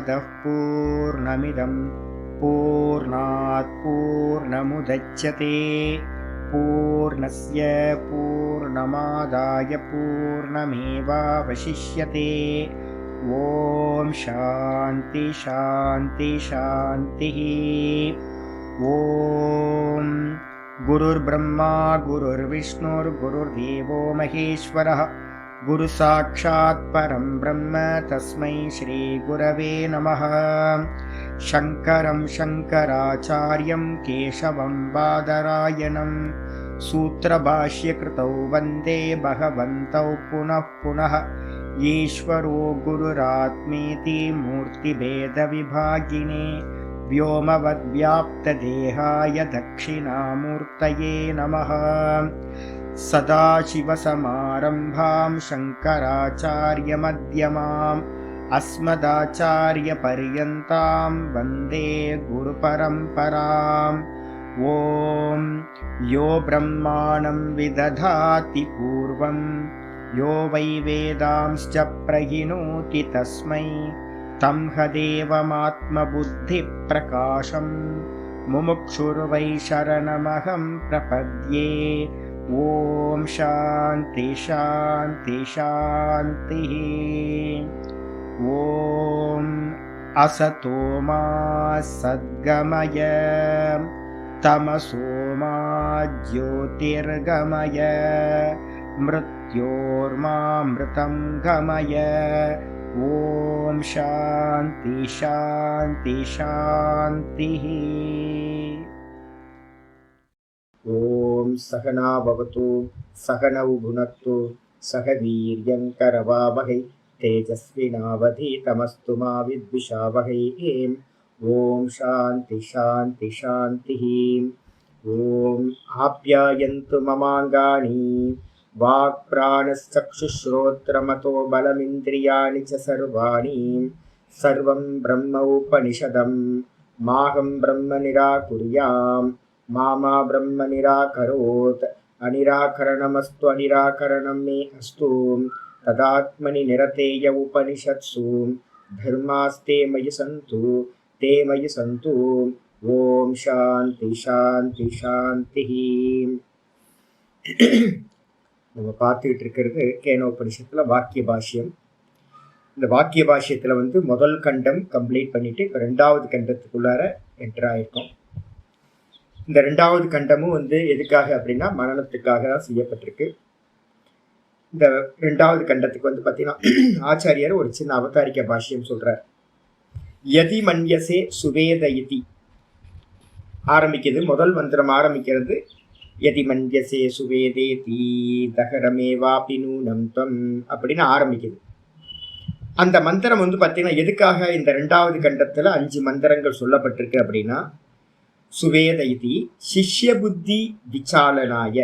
पूर्णमदः पूर्णमिदं पूर्णात् पूर्णमुदच्यते पूर्णस्य पूर्णमादाय पूर्णमेवावशिष्यते। ओम शांति शांति शांतिः। ओम गुरुर्ब्रह्मा गुरुर्विष्णुर्गुरुर्देवो महेश्वरः गुरु साक्षात् परं ब्रह्म तस्मै श्री गुरवे नमः। शंकरं शंकराचार्यं केशवं बादरायणं सूत्रभाष्यकृतौ वन्दे भगवन्तौ पुनः पुनः। ईश्वरो गुरुरात्मेति मूर्तिभेदविभागिने व्योमवद्व्याप्तदेहाय दक्षिणामूर्तये नमः। सदाशिवसमारम्भां शङ्कराचार्यमध्यमाम् अस्मदाचार्यपर्यन्तां वन्दे गुरुपरम्पराम्। ॐ यो ब्रह्माणं विदधाति पूर्वं यो वै वेदांश्च प्रहिणोति तस्मै तं हदेवमात्मबुद्धिप्रकाशं मुमुक्षुर्वै शरणमहं प्रपद्ये। ओम शांति शांति शांतिः। ओम असतो मा सद्गमय तमसो मा ज्योतिर्गमय मृत्योर्मामृतं गमय। ओम शांति शांति शांतिः। ओम सहना भवतु सहनौ भुनक्तु सह वीर्यं करवावहै तेजस्विनावधीतमस्तु मा विद्विषावहै। ओम शांति शांति शांतिः। ओम आप्यायन्तु ममाङ्गानि वाक्प्राणश्चक्षुश्रोत्रमतो बलमिन्द्रियाणि च सर्वाणि सर्वं ब्रह्म उपनिषदं माहं ब्रह्म निराकुर्याम् मामा ब्रह्म निराकरोत्। अनिराकरणमस्तु अनिराकरणं मे अस्तु तदात्मनि निरतेय उपनिषत्सु धर्मास्ते मयि सन्तु ते मयि सन्तु। ओम शांति शांति शांतिः। நம்ம பார்த்துக்கிட்டு இருக்கிறது கேனோபனிஷத்தில் வாக்கிய பாஷ்யம். இந்த வாக்கிய பாஷ்யத்தில் முதல் கண்டம் கம்ப்ளீட் பண்ணிட்டு இப்போ ரெண்டாவது கண்டத்துக்குள்ளார என்டர் ஆயிருக்கோம். இந்த ரெண்டாவது கண்டமும் எதுக்காக அப்படின்னா மனனத்துக்காக தான் செய்யப்பட்டிருக்கு. இந்த ரெண்டாவது கண்டத்துக்கு பார்த்தீங்கன்னா ஆச்சாரியர் ஒரு சின்ன அவதாரிக்க பாஷ்யம் சொல்றார். யதி மன்யசே சுவேத இதி ஆரம்பிக்குது. முதல் மந்திரம் ஆரம்பிக்கிறது யதி மன்யசே சுவேதே தீ தகரமே வாபி நூனம் துவம் அப்படின்னு ஆரம்பிக்குது. அந்த மந்திரம் பார்த்தீங்கன்னா எதுக்காக இந்த ரெண்டாவது கண்டத்தில் 5 மந்திரங்கள் சொல்லப்பட்டிருக்கு அப்படின்னா சுவேத இதி சிஷ்ய புத்தி விசாலனாய.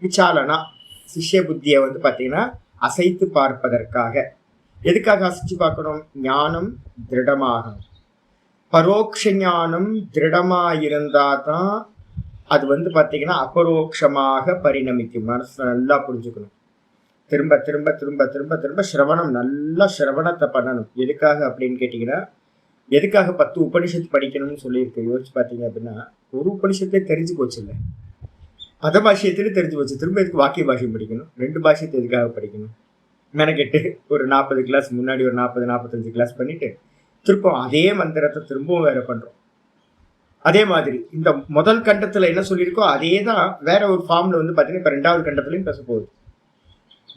விசாலனா சிஷ்ய புத்தியை பார்த்தீங்கன்னா அசைத்து பார்ப்பதற்காக. எதுக்காக அசைச்சு பார்க்கணும்? ஞானம் திருடமாகணும். பரோட்ச ஞானம் திருடமாக தான் அது பார்த்தீங்கன்னா அபரோக்ஷமாக பரிணமிக்கும். மனசு நல்லா புரிஞ்சுக்கணும். திரும்ப திரும்ப திரும்ப திரும்ப திரும்ப சிரவணம், நல்லா சிரவணத்தை பண்ணணும். எதுக்காக அப்படின்னு கேட்டிங்கன்னா எதுக்காக 10 உபனிஷத்து படிக்கணும்னு சொல்லியிருக்கு. யோசிச்சு பார்த்தீங்க அப்படின்னா ஒரு உபனிஷத்தை தெரிஞ்சு போச்சு இல்லை, பத பாஷ்யத்திலும் தெரிஞ்சு போச்சு. திரும்ப எதுக்கு வாக்கிய பாஷ்யம் படிக்கணும்? 2 பாஷ்யத்தை எதுக்காக படிக்கணும்? மெனக்கெட்டு ஒரு 40 கிளாஸ் முன்னாடி ஒரு 40-45 கிளாஸ் பண்ணிட்டு திரும்ப அதே மந்திரத்தை திரும்பவும் வேற பண்றோம். அதே மாதிரி இந்த முதல் கண்டத்துல என்ன சொல்லியிருக்கோ அதே தான் வேற ஒரு ஃபார்ம்ல பார்த்தீங்கன்னா இப்போ ரெண்டாவது கண்டத்துலையும் பேச போகுது.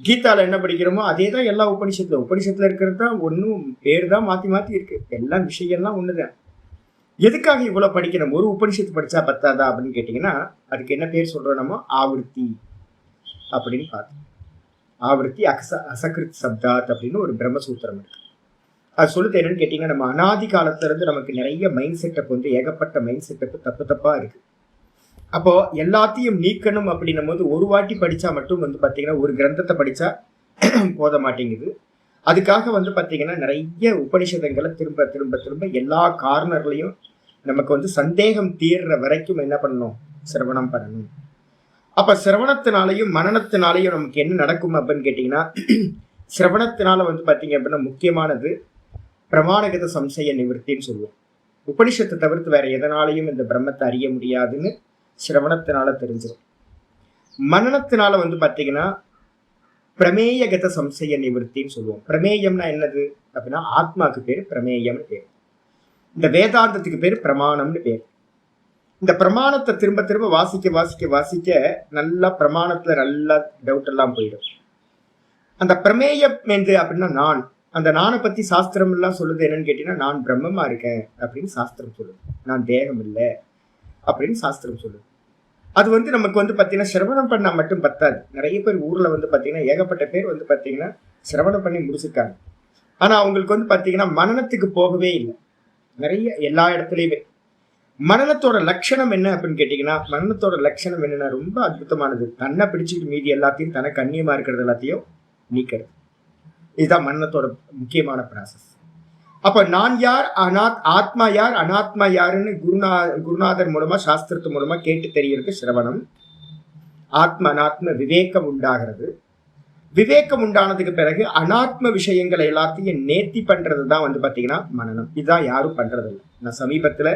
கீதாவில் என்ன படிக்கிறோமோ அதே தான் எல்லா உபனிஷத்துல இருக்கிறது தான். ஒன்றும் பேர் தான் மாற்றி இருக்கு. எல்லாம் விஷயம்லாம் ஒண்ணுதான். எதுக்காக இவ்வளவு படிக்கணும்? ஒரு உபனிஷத்து படிச்சா பத்தாதா அப்படின்னு கேட்டீங்கன்னா அதுக்கு என்ன பேர் சொல்றோம் நம்ம? ஆவருத்தி அப்படின்னு பார்த்தோம். ஆவருத்தி அசகிருத் சப்தாத் அப்படின்னு ஒரு பிரம்மசூத்திரம் இருக்கு. அது சொல்லுது என்னன்னு கேட்டீங்கன்னா நம்ம அனாதி காலத்துல இருந்து நமக்கு நிறைய மைண்ட் செட்டப் ஏகப்பட்ட மைண்ட் செட்டப் தப்பா இருக்கு. அப்போ எல்லாத்தையும் நீக்கணும் அப்படின்னும் போது ஒரு வாட்டி படிச்சா மட்டும் பார்த்தீங்கன்னா ஒரு கிரந்தத்தை படிச்சா போத மாட்டேங்குது. அதுக்காக பார்த்தீங்கன்னா நிறைய உபனிஷதங்களை திரும்ப திரும்ப திரும்ப எல்லா கார்னர்லையும் நமக்கு சந்தேகம் தீர்ற வரைக்கும் என்ன பண்ணணும்? சிரவணம் பண்ணணும். அப்ப சிரவணத்தினாலையும் மனனத்தினாலையும் நமக்கு என்ன நடக்கும் அப்படின்னு கேட்டீங்கன்னா சிரவணத்தினால பார்த்தீங்க அப்படின்னா முக்கியமானது பிரமாணகத சம்சய நிவர்த்தின்னு சொல்லுவோம். உபனிஷத்தை தவிர்த்து வேற எதனாலையும் இந்த பிரம்மத்தை அறிய முடியாதுன்னு சிரவணத்தினால தெரிஞ்சிடும். மனனத்தினால வந்து பார்த்தீங்கன்னா பிரமேயகத சம்சய நிவர்த்தின்னு சொல்லுவோம். பிரமேயம்னா என்னது அப்படின்னா ஆத்மாவுக்கு பேர் பிரமேயம்னு பேர். இந்த வேதாந்தத்துக்கு பேர் பிரமாணம்னு பேர். இந்த பிரமாணத்தை திரும்ப திரும்ப வாசிக்க வாசிக்க வாசிக்க நல்லா பிரமாணத்துல நல்லா டவுட் எல்லாம் போயிடும். அந்த பிரமேயம் என்று அப்படின்னா நான், அந்த நானை பத்தி சாஸ்திரம் எல்லாம் சொல்லுது என்னன்னு கேட்டீங்கன்னா, நான் பிரம்மமா இருக்கேன் அப்படின்னு சாஸ்திரம் சொல்லுது. நான் தேகம் இல்லை அப்படின்னு சாஸ்திரம் சொல்லுது. அது வந்து நமக்கு வந்து பார்த்தீங்கன்னா சிரவணம் பண்ணா மட்டும் பத்தாது. நிறைய பேர் ஊர்ல வந்து பார்த்தீங்கன்னா ஏகப்பட்ட பேர் வந்து பார்த்தீங்கன்னா சிரவணம் பண்ணி முடிச்சிருக்காங்க. ஆனா அவங்களுக்கு வந்து பார்த்தீங்கன்னா மனனத்துக்கு போகவே இல்லை. நிறைய எல்லா இடத்துலையுமே மனநத்தோட லட்சணம் என்ன அப்படின்னு கேட்டீங்கன்னா, மனநத்தோட லட்சணம் என்னன்னா ரொம்ப அற்புதமானது. தன்னை பிடிச்சிக்கிட்டு மீதி எல்லாத்தையும் தனக்கு கண்ணியமா இருக்கிறது எல்லாத்தையும் நீக்கிறது. இதுதான் மனநத்தோட முக்கியமான ப்ராசஸ். அப்ப நான் யார், ஆத்மா யார், அனாத்மா யாருன்னு குருநாதர் மூலமா சாஸ்திரத்து மூலமா கேட்டு தெரியறது சிரவணம். ஆத்ம அனாத்ம விவேகம் உண்டாகிறது. விவேகம் உண்டானதுக்கு பிறகு அனாத்ம விஷயங்களை எல்லாத்தையும் நேர்த்தி பண்றதுதான் வந்து பாத்தீங்கன்னா மனனம். இதுதான் யாரும் பண்றது இல்லை. நான் சமீபத்துல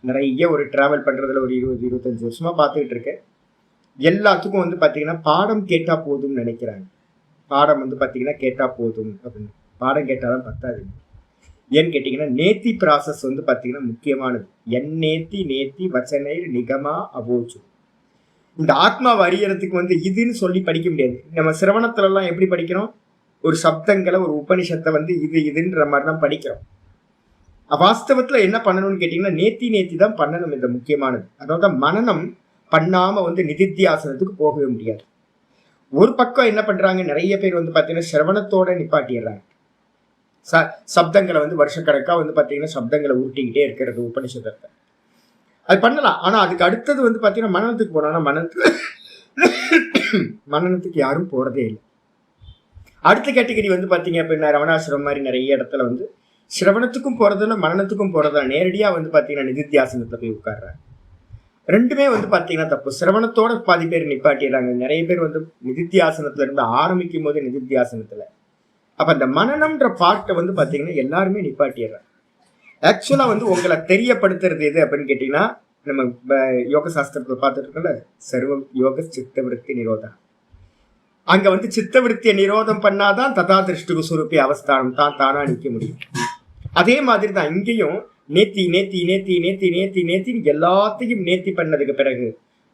நிறைய ஒரு டிராவல் பண்றதுல ஒரு 20-25 வருஷமா பார்த்துக்கிட்டு இருக்கேன். எல்லாத்துக்கும் வந்து பாத்தீங்கன்னா பாடம் கேட்டா போதும்னு நினைக்கிறாங்க. பாடம் வந்து பாத்தீங்கன்னா கேட்டா போதும் அப்படின்னு. பாடம் கேட்டாலும் பத்தாது. ஏன்னு கேட்டீங்கன்னா நேத்தி ப்ராசஸ் வந்து பாத்தீங்கன்னா முக்கியமானது. நேத்தி வச்சனை நிகமா அபோச்சு. இந்த ஆத்மாவை அறியறதுக்கு வந்து இதுன்னு சொல்லி படிக்க முடியாது. நம்ம சிரவணத்துல எல்லாம் எப்படி படிக்கிறோம்? ஒரு சப்தங்களை ஒரு உபனிஷத்தை வந்து இதுன்ற மாதிரி தான் படிக்கிறோம். வாஸ்தவத்துல என்ன பண்ணணும்னு கேட்டீங்கன்னா நேத்தி தான் பண்ணணும். இந்த முக்கியமானது. அதாவது மனனம் பண்ணாம வந்து நிதித்தியாசனத்துக்கு போகவே முடியாது. ஒரு பக்கம் என்ன பண்றாங்க, நிறைய பேர் வந்து பாத்தீங்கன்னா சிரவணத்தோட நிப்பாட்டிடுறாங்க. சப்தங்களை வந்து வருஷக்கணக்கா வந்து பாத்தீங்கன்னா சப்தங்களை உருட்டிக்கிட்டே இருக்கிறது உபனிஷத்தை. அது பண்ணலாம். ஆனா அதுக்கு அடுத்தது வந்து பாத்தீங்கன்னா மனநத்துக்கு போனா மனநத்துக்கு யாரும் போறதே இல்லை. அடுத்த கேட்டகரி வந்து பாத்தீங்க அப்படின்னா ரமணாசிரம் மாதிரி நிறைய இடத்துல வந்து சிரவணத்துக்கும் போறதில்ல, மனநத்துக்கும் போறதில்ல. நேரடியா வந்து பாத்தீங்கன்னா நிதித்தியாசனத்துல போய் உட்கார்றாங்க. ரெண்டுமே வந்து பாத்தீங்கன்னா தப்பு. சிரவணத்தோட பாதி பேர் நிப்பாட்டிடுறாங்க. நிறைய பேர் வந்து நிதித்தியாசனத்துல இருந்து ஆரம்பிக்கும் போது நிதித்தியாசனத்துல. அப்ப அந்த மனநம்ன்ற பாட்டை வந்து பாத்தீங்கன்னா எல்லாருமே நிப்பாட்டிடுறாங்க. ஆக்சுவலா வந்து உங்களை தெரியப்படுத்துறது எது அப்படின்னு கேட்டீங்கன்னா, நம்ம யோக சாஸ்திரத்துல பார்த்துட்டு இருக்கோம்ல, சர்வம் யோக சித்தவிருத்தி நிரோதம். அங்க வந்து சித்தவிருத்தியை நிரோதம் பண்ணாதான் ததா திருஷ்டுகு சுரூபி அவஸ்தானம் தான் தானா நிக்க முடியும். அதே மாதிரி தான் இங்கேயும் நேத்தி எல்லாத்தையும் நேர்த்தி பண்ணதுக்கு பிறகு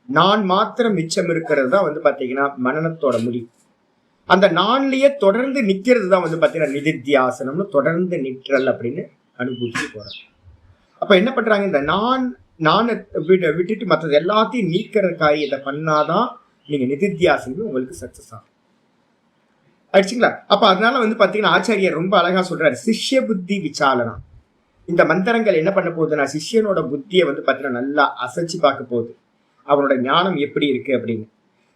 நான் மாத்திரம் மிச்சம் இருக்கிறது தான் வந்து பாத்தீங்கன்னா மனநத்தோட முடிவு. அந்த நான்லயே தொடர்ந்து நிக்கிறது தான் வந்து பாத்தீங்கன்னா நிதித்தியாசனம்னு தொடர்ந்து நிற்றல் அப்படின்னு அனுபவிச்சு போறாங்க. அப்ப என்ன பண்றாங்க, இந்த நான் விட்டுட்டு மற்றது எல்லாத்தையும் நீக்கிற காரியத்தை பண்ணாதான் நீங்க நிதித்தியாசனம் உங்களுக்கு சக்சஸ் ஆகும். ஆயிடுச்சுங்களா? அப்ப அதனால வந்து பாத்தீங்கன்னா ஆச்சாரியர் ரொம்ப அழகா சொல்றாரு, சிஷ்ய புத்தி விசாலனா. இந்த மந்திரங்கள் என்ன பண்ண போகுதுன்னா சிஷ்யனோட புத்தியை வந்து பாத்தீங்கன்னா நல்லா அசைச்சு பார்க்க போகுது. அவனோட ஞானம் எப்படி இருக்கு அப்படின்னு.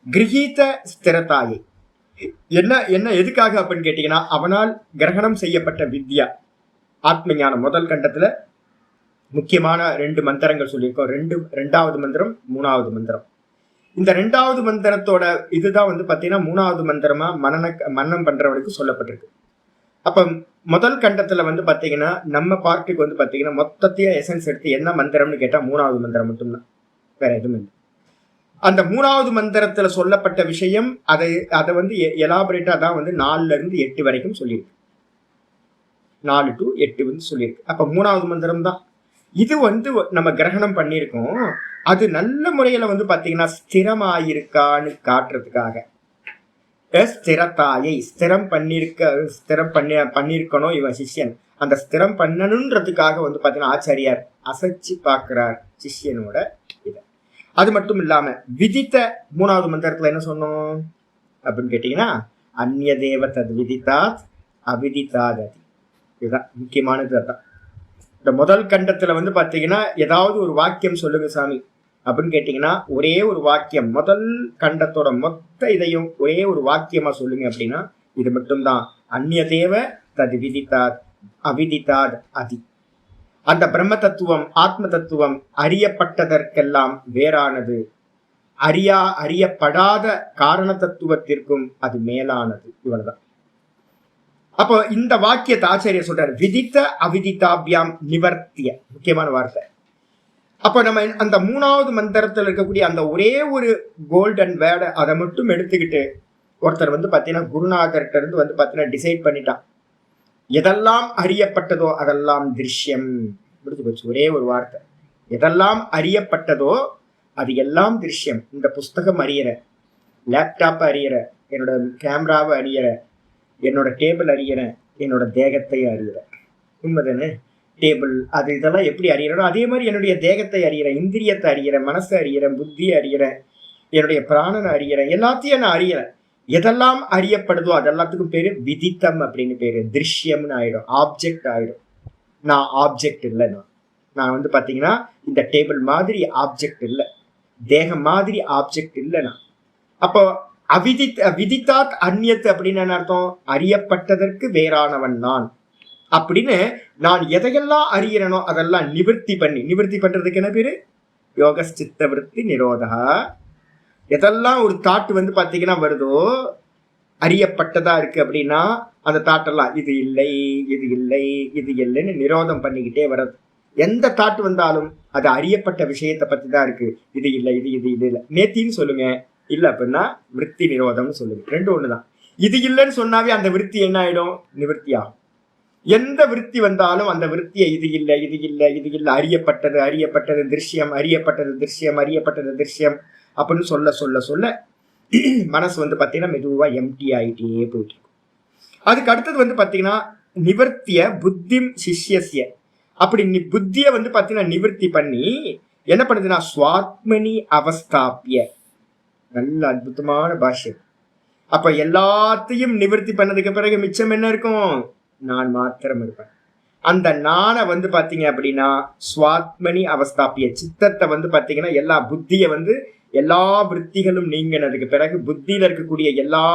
கிரகீத ஸ்திரதாயை என்ன எதுக்காக அப்படின்னு கேட்டீங்கன்னா, அவனால் கிரகணம் செய்யப்பட்ட வித்யா ஆத்ம ஞானம். முதல் கண்டத்துல முக்கியமான 2 மந்திரங்கள் சொல்லியிருக்கோம். ரெண்டாவது மந்திரம், 3வது மந்திரம். இந்த 2வது மந்திரத்தோட இதுதான் வந்து பாத்தீங்கன்னா 3வது மந்திரமா மனனம் பண்றவனுக்கு சொல்லப்பட்டிருக்கு. அப்ப முதல் கண்டத்துல வந்து பாத்தீங்கன்னா நம்ம பார்ட்டுக்கு வந்து பாத்தீங்கன்னா மொத்தத்தையும் எசன்ஸ் எடுத்து என்ன மந்திரம்னு கேட்டா 3வது மந்திரம் மட்டும்தான், வேற எதுவும் இல்லை. அந்த 3வது மந்திரத்துல சொல்லப்பட்ட விஷயம் அதை வந்து எலாபரேட்டா தான் வந்து 4ல இருந்து 8 வரைக்கும் சொல்லியிருக்கு. 4 to 8 வந்து சொல்லியிருக்கு. அப்ப 3வது மந்திரம் தான் இது வந்து நம்ம கிரகணம் பண்ணியிருக்கோம். அது நல்ல முறையில வந்து பாத்தீங்கன்னா ஸ்திரமாயிருக்கான்னு காட்டுறதுக்காக ஸ்திரத்தாயை ஸ்திரம் பண்ணிருக்கணும் இவன் சிஷ்யன். அந்த ஸ்திரம் பண்ணணுன்றதுக்காக வந்து பாத்தீங்கன்னா ஆச்சாரியார் அசைச்சு பார்க்கிறார் சிஷ்யனோட இதை. அது மட்டும் இல்லாம விதித்த 3வது மந்திரத்துல என்ன சொன்னோம் அப்படின்னு கேட்டீங்கன்னா, அந்நிய தேவ தத் விதித்தாத் அவிதித்தாதி. இதுதான் முக்கியமானது. அதான் இந்த முதல் கண்டத்துல வந்து பாத்தீங்கன்னா ஏதாவது ஒரு வாக்கியம் சொல்லுங்க சாமி அப்படின்னு கேட்டீங்கன்னா, ஒரே ஒரு வாக்கியம் முதல் கண்டத்தோட மொத்த இதையும் ஒரே ஒரு வாக்கியமா சொல்லுங்க அப்படின்னா இது மட்டும்தான். அந்நிய தேவ தது விதித்தாத் அவிதித்தாத் அதி. அந்த பிரம்ம தத்துவம் ஆத்ம தத்துவம் அறியப்பட்டதற்கெல்லாம் வேறானது. அறியப்படாத காரண தத்துவத்திற்கும் அது மேலானது. இவ்வளவுதான். அப்போ இந்த வாக்கியத்தை ஆச்சாரியர் சொல்றாரு, விதித்த அவிதித்தாபியாம் நிவர்த்திய, முக்கியமான வார்த்தை. அப்ப நம்ம அந்த 3வது மந்திரத்தில் இருக்கக்கூடிய அந்த ஒரே ஒரு கோல்டன் வேர்டை அதை மட்டும் எடுத்துக்கிட்டு ஒருத்தர் பாத்தீங்கன்னா குருநாதர்கிட்ட இருந்து பாத்தீங்கன்னா டிசைட் பண்ணிட்டான், எதெல்லாம் அறியப்பட்டதோ அதெல்லாம் திருஷ்யம். முடிஞ்சு போச்சு, ஒரே ஒரு வார்த்தை. எதெல்லாம் அறியப்பட்டதோ அது எல்லாம் திருஷ்யம். இந்த புஸ்தகம் அறியற, லேப்டாப் அறியற, என்னோட கேமராவை அறியற, என்னோட டேபிள் அறியறேன், என்னோட தேகத்தை அறியறேன். உண்மைதானே? டேபிள் அது இதெல்லாம் எப்படி அறியறோம், அதே மாதிரி என்னுடைய தேகத்தை அறியறேன், இந்திரியத்தை அறியறேன், மனசை அறியறேன், புத்தியை அறியறேன், என்னுடைய பிராணனை அறியறேன், எல்லாத்தையும் நான் அறியறேன். எதெல்லாம் அறியப்படுதோ அதெல்லாத்துக்கும் பேரு விதித்தம் அப்படின்னு பேரு. திருஷ்யம்னு ஆயிடும், ஆப்ஜெக்ட் ஆயிடும். நான் ஆப்ஜெக்ட் இல்லை. நான் பாத்தீங்கன்னா இந்த டேபிள் மாதிரி ஆப்ஜெக்ட் இல்லை, தேகம் மாதிரி ஆப்ஜெக்ட் இல்லை நான். அப்போ விதித்தாத் அந்நியத்து அப்படின்னு என்ன அர்த்தம்? அறியப்பட்டதற்கு வேறானவன் நான் அப்படின்னு. நான் எதையெல்லாம் அறியறனோ அதெல்லாம் நிவர்த்தி பண்ணி, நிவர்த்தி பண்றதுக்கு என்ன பேரு? யோக சித்த விருத்தி நிரோதா. எதெல்லாம் ஒரு தாட்டு பாத்தீங்கன்னா வருதோ, அறியப்பட்டதா இருக்கு அப்படின்னா அந்த தாட்டெல்லாம் இது இல்லை, இது இல்லை, இது இல்லைன்னு நிரோதம் பண்ணிக்கிட்டே வர்றது. எந்த தாட்டு வந்தாலும் அது அறியப்பட்ட விஷயத்தை பத்தி தான் இருக்கு. இது இல்லை, இது இது இது இல்லை, நேத்தின்னு சொல்லுங்க, இல்லை அப்படின்னா விருத்தி நிரோதம்னு சொல்லுங்க, ரெண்டும் ஒண்ணுதான். இது இல்லைன்னு சொன்னாவே அந்த விருத்தி என்ன ஆயிடும்? நிவர்த்தி ஆகும். எந்த விருத்தி வந்தாலும் அந்த விருத்தியை இது இல்லை, இது இல்லை, இது இல்லை, அறியப்பட்டது, அறியப்பட்டது திருஷ்யம், அறியப்பட்டது திருஷ்யம், அறியப்பட்டது திருஷ்யம் அப்படின்னு சொல்ல சொல்ல சொல்ல மனசு பாத்தீங்கன்னா மெதுவா எம்டி ஆயிட்டே போயிட்டு இருக்கும். அதுக்கு அடுத்தது பாத்தீங்கன்னா நிவர்த்திய புத்திம் சிஷ்யசிய. அப்படி புத்திய பாத்தீங்கன்னா நிவர்த்தி பண்ணி என்ன பண்ணுதுன்னா ஸ்வாத்மனி அவஸ்தாபிய. நல்ல அற்புதமான பாஷ்யம். அப்ப எல்லாத்தையும் நிவர்த்தி பண்ணதுக்கு பிறகு மிச்சம் என்ன இருக்கும்? நான் மாத்திரம் இருப்பேன். அந்த நானை பாத்தீங்க அப்படின்னா ஸ்வாத்மனி அவஸ்தாபிய, சித்தத்தை பாத்தீங்கன்னா எல்லா புத்திய எல்லா விற்த்திகளும் நீங்கினதுக்கு பிறகு, புத்தியில இருக்கக்கூடிய எல்லா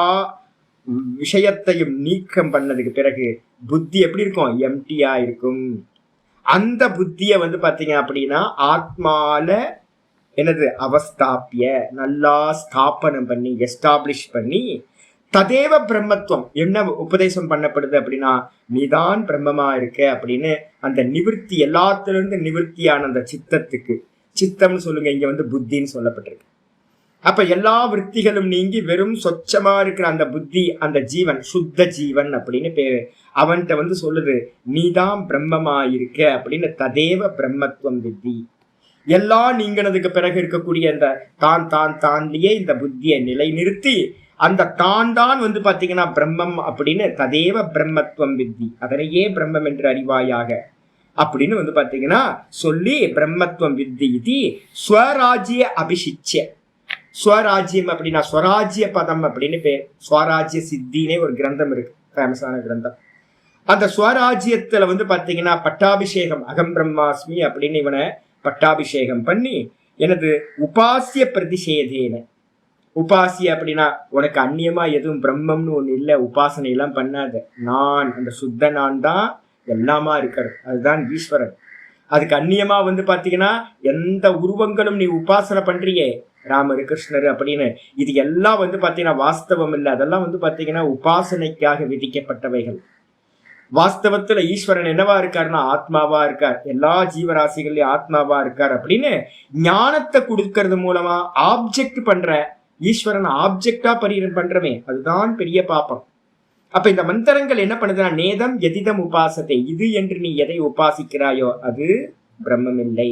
விஷயத்தையும் நீக்கம் பண்ணதுக்கு பிறகு புத்தி எப்படி இருக்கும்? எம்டியா இருக்கும். அந்த புத்திய பாத்தீங்க அப்படின்னா ஆத்மால என்னது? அவஸ்தாபிய, நல்லா ஸ்தாபனம் பண்ணி, எஸ்டாப்ளிஷ் பண்ணி, ததேவ பிரம்மத்துவம் என்ன உபதேசம் பண்ணப்படுது அப்படின்னா நீதான் பிரம்மமா இருக்க அப்படின்னு. அந்த நிவர்த்தி, எல்லாத்திலிருந்து நிவர்த்தியான அந்த சித்தத்துக்கு, சித்தம்னு சொல்லுங்க, இங்க புத்தின்னு சொல்லப்பட்டிருக்கு. அப்ப எல்லா விற்த்திகளும் நீங்கி வெறும் சொச்சமா இருக்கிற அந்த புத்தி, அந்த ஜீவன், சுத்த ஜீவன் அப்படின்னு பேரு. அவன்கிட்ட சொல்லுது நீதான் பிரம்மமா இருக்க அப்படின்னு. ததேவ பிரம்மத்துவம் வித்தி. எல்லாம் நீங்கினதுக்கு பிறகு இருக்கக்கூடிய அந்த தான் தான் தான்லயே இந்த புத்தியை நிலை நிறுத்தி அந்த தான் தான் பாத்தீங்கன்னா பிரம்மம் அப்படின்னு. ததேவ பிரம்மத்துவம் வித்தி, அதனையே பிரம்மம் என்று அறிவாயாக அப்படின்னு பாத்தீங்கன்னா சொல்லி பிரம்மத்துவம் வித்தி இது ஸ்வராஜ்ய அபிஷிச்ச. ஸ்வராஜ்யம் அப்படின்னா ஸ்வராஜ்ய பதம் அப்படின்னு பேர். ஸ்வராஜ்ய சித்தினே ஒரு கிரந்தம் இருக்கு, ஃபேமஸான கிரந்தம். அந்த ஸ்வராஜ்யத்துல பாத்தீங்கன்னா பட்டாபிஷேகம், அகம் பிரம்மாஸ்மி அப்படின்னு இவனை பட்டாபிஷேகம் பண்ணி எனது உபாசிய பிரதிஷேதேன. உபாசிய அப்படின்னா உனக்கு அந்நியமா எதுவும் பிரம்மம்னு ஒண்ணு இல்லை, உபாசனை எல்லாம் பண்ணாத, நான் அந்த சுத்த நான் தான் எல்லாமா இருக்கிறது, அதுதான் ஈஸ்வரன். அதுக்கு அந்நியமா பாத்தீங்கன்னா எந்த உருவங்களும் நீ உபாசனை பண்றியே, ராமர் கிருஷ்ணர் அப்படின்னு, இது எல்லாம் பாத்தீங்கன்னா வாஸ்தவம் இல்லை. அதெல்லாம் பாத்தீங்கன்னா உபாசனைக்காக விதிக்கப்பட்டவைகள். வாஸ்தவத்துல ஈஸ்வரன் என்னவா இருக்காருன்னா ஆத்மாவா இருக்கார், எல்லா ஜீவராசிகள்லயும் ஆத்மாவா இருக்கார் அப்படின்னு ஞானத்தை கொடுக்கறது மூலமா ஆப்ஜெக்ட் பண்ற ஈஸ்வரன் ஆப்ஜெக்டா பண்றமே, அதுதான் பெரிய பாப்பம். அப்ப இந்த மந்திரங்கள் என்ன பண்ணுதுன்னா நேதம் எதிதம் உபாசத்தை, இது என்று நீ எதை உபாசிக்கிறாயோ அது பிரம்மம் இல்லை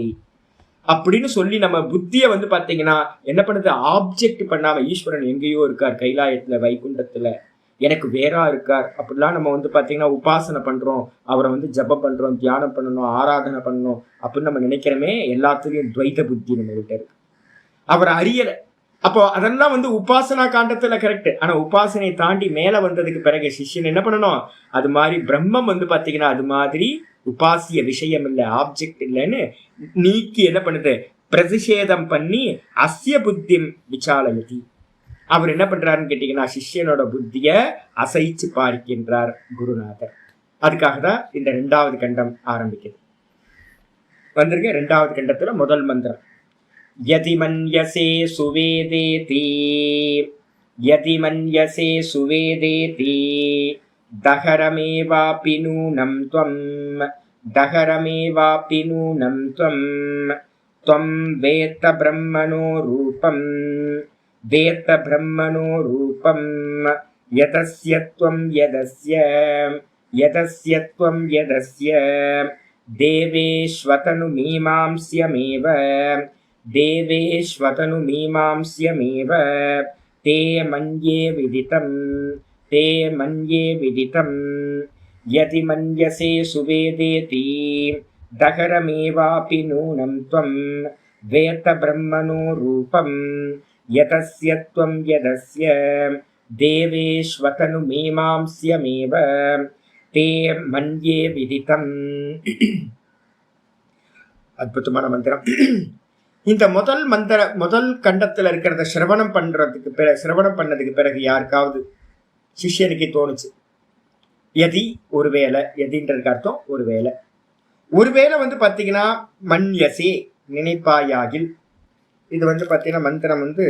அப்படின்னு சொல்லி நம்ம புத்திய பாத்தீங்கன்னா என்ன பண்ணுது? ஆப்ஜெக்ட் பண்ணாம ஈஸ்வரன் எங்கேயோ இருக்கார், கைலாயத்துல வைகுண்டத்துல எனக்கு வேறா இருக்கார் அப்படிலாம் நம்ம பாத்தீங்கன்னா உபாசனை பண்றோம், அவரை ஜபம் பண்றோம், தியானம் பண்ணணும், ஆராதனை பண்ணணும் அப்படின்னு நம்ம நினைக்கிறோமே, எல்லாத்துலயும் துவைத புத்தி நம்ம கிட்ட இருக்கு, அவரை அறியல. அப்போ அதெல்லாம் உபாசனா காண்டத்துல கரெக்ட். ஆனா உபாசனை தாண்டி மேல வந்ததுக்கு பிறகு சிஷ்யன் என்ன பண்ணணும்? அது மாதிரி பிரம்மம் பாத்தீங்கன்னா அது மாதிரி உபாசிய விஷயம் இல்லை, ஆப்ஜெக்ட் இல்லைன்னு நீக்கி என்ன பண்ணுது? பிரதிஷேதம் பண்ணி அஸ்ய புத்தி விசாலயதி. அவர் என்ன பண்றாருன்னு கேட்டீங்கன்னா சிஷ்யனோட புத்திய அசைச்சு பார்க்கின்றார் குருநாதர். அதுக்காக தான் இந்த 2வது கண்டம் ஆரம்பிக்குது. வந்திருக்க 2வது கண்டத்துல முதல் மந்திரம் யதிமன்யசே சுவேதேதி, யதிமன்யசே சுவேதேதி दहरमेवापि नूनं त्वं दहरमेवापि नूनं त्वं त्वं वेत्त ब्रह्मणो रूपं वेत्त ब्रह्मणो रूपं यतस्य त्वं यदस्य यतस्य त्वं यदस्य देवेष्वतनुमीमांस्यमेव देवेष्वतनुमीमांस्यमेव ते मन्ये विदितं ते मन्ये विदितं यदि मन्यसे सुवेदेति दहरमेवापि नूनं त्वं वेत्त ब्रह्मणो रूपं यतस्य त्वं यदस्य देवेष्वतनुमीमांस्यमेव ते मन्ये विदितं. அற்புதமான மந்திரம். இந்த முதல் கண்டத்துல இருக்கிறத சிரவணம் பண்ணதுக்கு பிறகு யாருக்காவது சிஷ்யனுக்கு தோணுச்சு, எதி ஒருவேளை, எதின்றதுக்கு அர்த்தம் ஒருவேளை வந்து பாத்தீங்கன்னா மன்யசே நினைப்பாயாகில். இது வந்து பாத்தீங்கன்னா மந்திரம் வந்து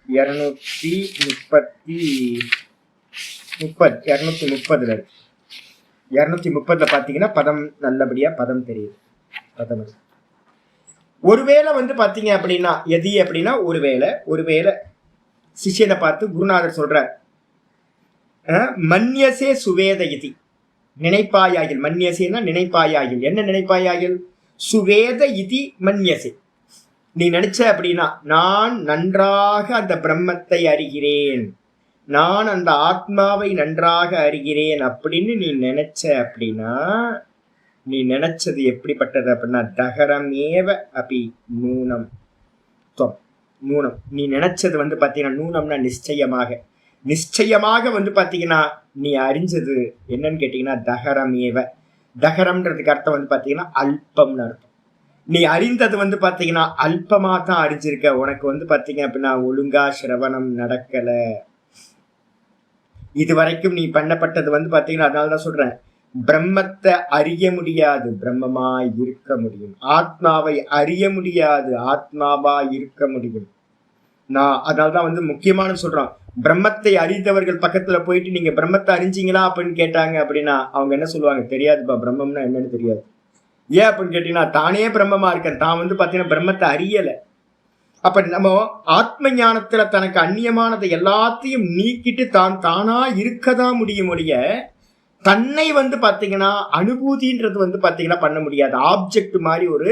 230 பாத்தீங்கன்னா பதம் நல்லபடியா பதம் தெரியுது. பதம் ஒருவேளை வந்து பாத்தீங்க அப்படின்னா எதி அப்படின்னா ஒருவேளை சிஷ்யனை பார்த்து குருநாதர் சொல்றார், மன்யசே சுவேத இதி நினைப்பாயாகில். மன்யசேனா நினைப்பாயாகில். என்ன நினைப்பாயாகில்? சுவேத இதி மன்யசே. நீ நினைச்ச அப்படின்னா நான் நன்றாக அந்த பிரம்மத்தை அறிகிறேன், நான் அந்த ஆத்மாவை நன்றாக அறிகிறேன் அப்படின்னு நீ நினைச்ச அப்படின்னா, நீ நினைச்சது எப்படிப்பட்டது அப்படின்னா தகரமேவ அபி நூனம் தொம். நூனம் நீ நினைச்சது வந்து பாத்தீங்கன்னா நூனம்னா நிச்சயமாக வந்து பாத்தீங்கன்னா நீ அறிஞ்சது என்னன்னு கேட்டீங்கன்னா தகரமேவ. தகரம்ன்றதுக்கு அர்த்தம் வந்து பாத்தீங்கன்னா அல்பம்னு அர்த்தம். நீ அறிந்தது வந்து பாத்தீங்கன்னா அல்பமா தான் அறிஞ்சிருக்க. உனக்கு வந்து பாத்தீங்க அப்படின்னா ஒழுங்கா சிரவணம் நடக்கல. இது வரைக்கும் நீ பண்ணப்பட்டது வந்து பாத்தீங்கன்னா, அதனாலதான் சொல்றேன், பிரம்மத்தை அறிய முடியாது, பிரம்மமாய் இருக்க முடியும். ஆத்மாவை அறிய முடியாது, ஆத்மாவா இருக்க முடியும். நான் அதனால்தான் வந்து முக்கியமான சொல்றோம், பிரம்மத்தை அறிந்தவர்கள் பக்கத்துல போயிட்டு நீங்க பிரம்மத்தை அறிஞ்சீங்களா அப்படின்னு கேட்டாங்க அப்படின்னா அவங்க என்ன சொல்லுவாங்க, தெரியாதுப்பா, பிரம்மம்னா என்னன்னு தெரியாது. ஏன் அப்படின்னு கேட்டீங்கன்னா தானே பிரம்மமா இருக்கேன், தான் வந்து பாத்தீங்கன்னா பிரம்மத்தை அறியல. அப்ப நம்ம ஆத்ம ஞானத்துல தனக்கு அந்நியமானதை எல்லாத்தையும் நீக்கிட்டு தான் தானா இருக்கதான் முடியும் ஒழிய தன்னை வந்து பாத்தீங்கன்னா அனுபூதின்றது வந்து பாத்தீங்கன்னா பண்ண முடியாது. ஆப்ஜெக்ட் மாதிரி ஒரு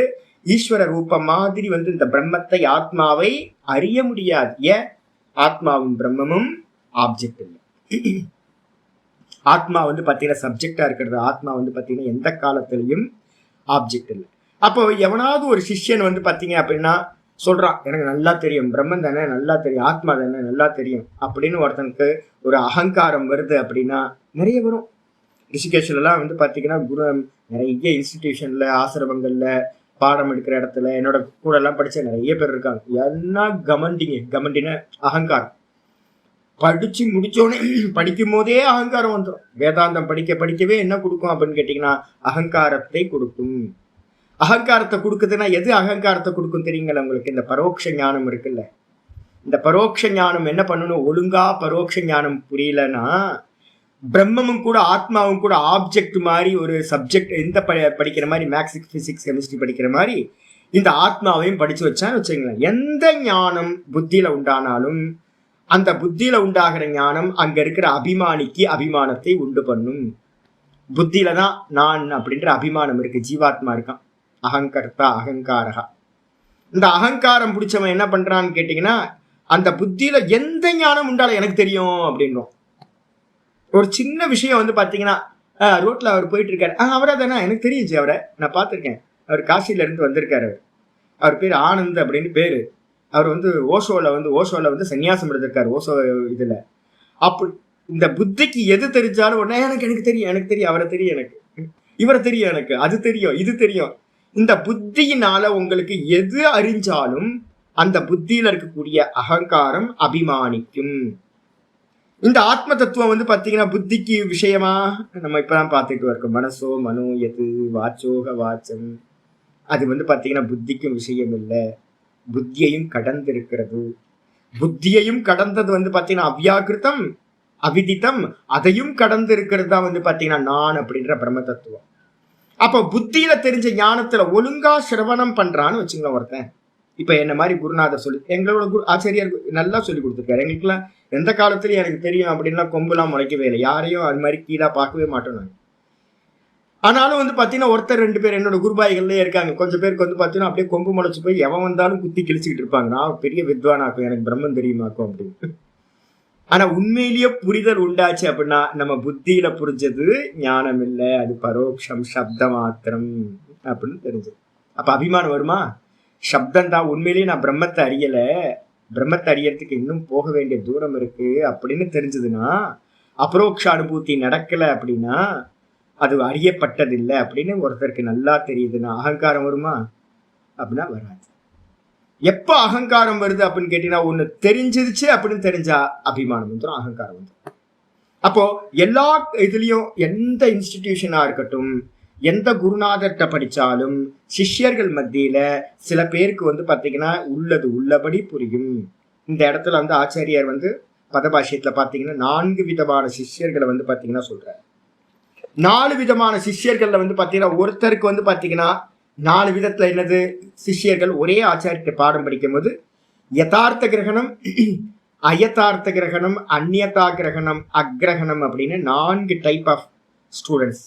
ஈஸ்வர ரூபம் மாதிரி வந்து இந்த பிரம்மத்தை ஆத்மாவை அறிய முடியாது. ஏன்? ஆத்மாவும் பிரம்மமும் ஆப்ஜெக்ட் இல்லை. ஆத்மா வந்து பாத்தீங்கன்னா சப்ஜெக்டா இருக்கிறது, ஆத்மா வந்து பாத்தீங்கன்னா எந்த காலத்திலையும் ஆப்ஜெக்ட் இல்லை. அப்போ எவனாவது ஒரு சிஷ்யன் வந்து பாத்தீங்க அப்படின்னா சொல்றான், எனக்கு நல்லா தெரியும், பிரம்மன் தானே நல்லா தெரியும், ஆத்மா தானே நல்லா தெரியும் அப்படின்னு ஒருத்தனுக்கு ஒரு அகங்காரம் வருது அப்படின்னா நிறைய வரும். ரிஷிகேஷ்லாம் வந்து பாத்தீங்கன்னா குரு நிறைய இன்ஸ்டிடியூஷன்ல ஆசிரமங்கள்ல பாடம் எடுக்கிற இடத்துல என்னோட கூட எல்லாம் படிச்ச நிறைய பேர் இருக்காங்க. எல்லாம் கமண்டின அகங்காரம். படிச்சு முடிச்சோடனே படிக்கும் போதே அகங்காரம் வந்துடும். வேதாந்தம் படிக்கவே என்ன கொடுக்கும் அப்படின்னு கேட்டீங்கன்னா அகங்காரத்தை கொடுக்கும். அகங்காரத்தை கொடுக்குதுன்னா எது அகங்காரத்தை கொடுக்கும் தெரியுங்களா உங்களுக்கு? இந்த பரோட்ச ஞானம் இருக்குல்ல, இந்த பரோட்ச ஞானம் என்ன பண்ணணும், ஒழுங்கா பரோட்ச ஞானம் புரியலன்னா பிரம்மமும் கூட ஆத்மாவும் கூட ஆப்ஜெக்ட் மாதிரி ஒரு சப்ஜெக்ட் எந்த படிக்கிற மாதிரி மேக்ஸ் பிசிக்ஸ் கெமிஸ்ட்ரி படிக்கிற மாதிரி இந்த ஆத்மாவையும் படிச்சு வச்சான்னு வச்சுங்களேன், எந்த ஞானம் புத்தியில உண்டானாலும் அந்த புத்தியில உண்டாகிற ஞானம் அங்க இருக்கிற அபிமானிக்கு அபிமானத்தை உண்டு பண்ணும். புத்தியில தான் நான் அப்படின்ற அபிமானம் இருக்கு, ஜீவாத்மா இருக்கான், அகங்கர்த்தா அகங்காரகா. இந்த அகங்காரம் பிடிச்சவன் என்ன பண்றான்னு கேட்டீங்கன்னா அந்த புத்தியில எந்த ஞானம் உண்டாலும் எனக்கு தெரியும் அப்படின்றோம். ஒரு சின்ன விஷயம் வந்து பாத்தீங்கன்னா ரோட்ல அவர் போயிட்டு இருக்காரு, அவரா தானே, எனக்கு தெரியுச்சு, அவரை நான் பார்த்துருக்கேன், அவர் காசில இருந்து வந்திருக்காரு, அவர் பேர் ஆனந்த் அப்படின்னு பேரு. அவர் வந்து ஓஷோல வந்து சன்னியாசம் எடுத்திருக்காரு ஓஷோ இதுல. அப்படி இந்த புத்திக்கு எது தெரிஞ்சாலும் உடனே எனக்கு தெரியும் அவரை தெரியும், எனக்கு இவரை தெரியும், எனக்கு அது தெரியும், இது தெரியும். இந்த புத்தியினால உங்களுக்கு எது அறிஞ்சாலும் அந்த புத்தியில இருக்கக்கூடிய அகங்காரம் அபிமானிக்கும். இந்த ஆத்ம தத்துவம் வந்து பாத்தீங்கன்னா புத்திக்கு விஷயமா நம்ம இப்பதான் பார்த்துட்டு இருக்கோம். மனசோ மனோ எது வாச்சோக வாச்சம், அது வந்து பாத்தீங்கன்னா புத்திக்கும் விஷயம் இல்லை, புத்தியையும் கடந்து இருக்கிறது. புத்தியையும் கடந்தது வந்து பாத்தீங்கன்னா அவ்யாக்கிருத்தம், அவிதித்தம் அதையும் கடந்து இருக்கிறது தான் வந்து பாத்தீங்கன்னா நான் அப்படின்ற பிரம்ம தத்துவம். அப்ப புத்தியில தெரிஞ்ச ஞானத்துல ஒழுங்கா சிரவணம் பண்றான்னு வச்சுங்களேன் ஒருத்தன். இப்ப என்ன மாதிரி குருநாதர் சொல்லி எங்களோட ஆசிரியர் நல்லா சொல்லி கொடுத்துருக்காரு. எங்களுக்குலாம் எந்த காலத்துலயும் எனக்கு தெரியும் அப்படின்லாம் கொம்புலாம் முளைக்கவே இல்லை. யாரையும் அது மாதிரி கீழா பார்க்கவே மாட்டோம் நாங்க. ஆனாலும் வந்து பாத்தீங்கன்னா ஒருத்தர் 2 பேர் என்னோட குருபாய்கள்லயே இருக்காங்க. கொஞ்சம் பேருக்கு வந்து பாத்தீங்கன்னா அப்படியே கொம்பு முளைச்சு போய் எவன் வந்தாலும் குத்தி கிழிச்சுக்கிட்டு இருப்பாங்க. நான் பெரிய வித்வானாக்கும், எனக்கு பிரம்மம் தெரியுமாக்கும் அப்படின்னு. ஆனா உண்மையிலேயே புரிதல் உண்டாச்சு அப்படின்னா நம்ம புத்தியில புரிஞ்சது ஞானம் இல்லை, அது பரோட்சம் சப்த மாத்திரம் அப்படின்னு தெரிஞ்சது. அப்ப அபிமானம் வருமா? சப்தம் தான் உண்மையிலேயே நான் பிரம்மத்தை அறியல, பிரம்மத்தை அறியறதுக்கு இன்னும் போக வேண்டிய தூரம் இருக்கு அப்படின்னு தெரிஞ்சதுன்னா, அபரோக்ஷ அனுபூதி நடக்கல அப்படின்னா அது அறியப்பட்டதில்லை அப்படின்னு ஒருத்தருக்கு நல்லா தெரியுதுன்னா அகங்காரம் வருமா? அப்படின்னா வராது. எப்ப அகங்காரம் வருது அப்படின்னு கேட்டீங்கன்னா, ஒண்ணு தெரிஞ்சிருச்சு அப்படின்னு தெரிஞ்சா அபிமானம் வந்துடும், அகங்காரம் வந்துடும். அப்போ எல்லா இதுலயும் எந்த இன்ஸ்டிடியூஷனா இருக்கட்டும், எந்த குருநாதர்கிட்ட படிச்சாலும் சிஷ்யர்கள் மத்தியில சில பேருக்கு வந்து பாத்தீங்கன்னா உள்ளது உள்ளபடி புரியும். இந்த இடத்துல வந்து ஆச்சாரியார் வந்து பதபாஷ்யத்துல பாத்தீங்கன்னா 4 விதமான சிஷ்யர்களை வந்து பாத்தீங்கன்னா சொல்றாரு. 4 விதமான சிஷ்யர்கள்ல வந்து பாத்தீங்கன்னா ஒருத்தருக்கு வந்து பாத்தீங்கன்னா 4 விதத்துல என்னது, சிஷ்யர்கள் ஒரே ஆச்சாரியத்தை பாடம் படிக்கும் போது யதார்த்த கிரகணம், அயதார்த்த கிரகணம், அந்நியதா கிரகணம், அக்ரகணம் அப்படின்னு 4 டைப் ஆஃப் ஸ்டூடெண்ட்ஸ்.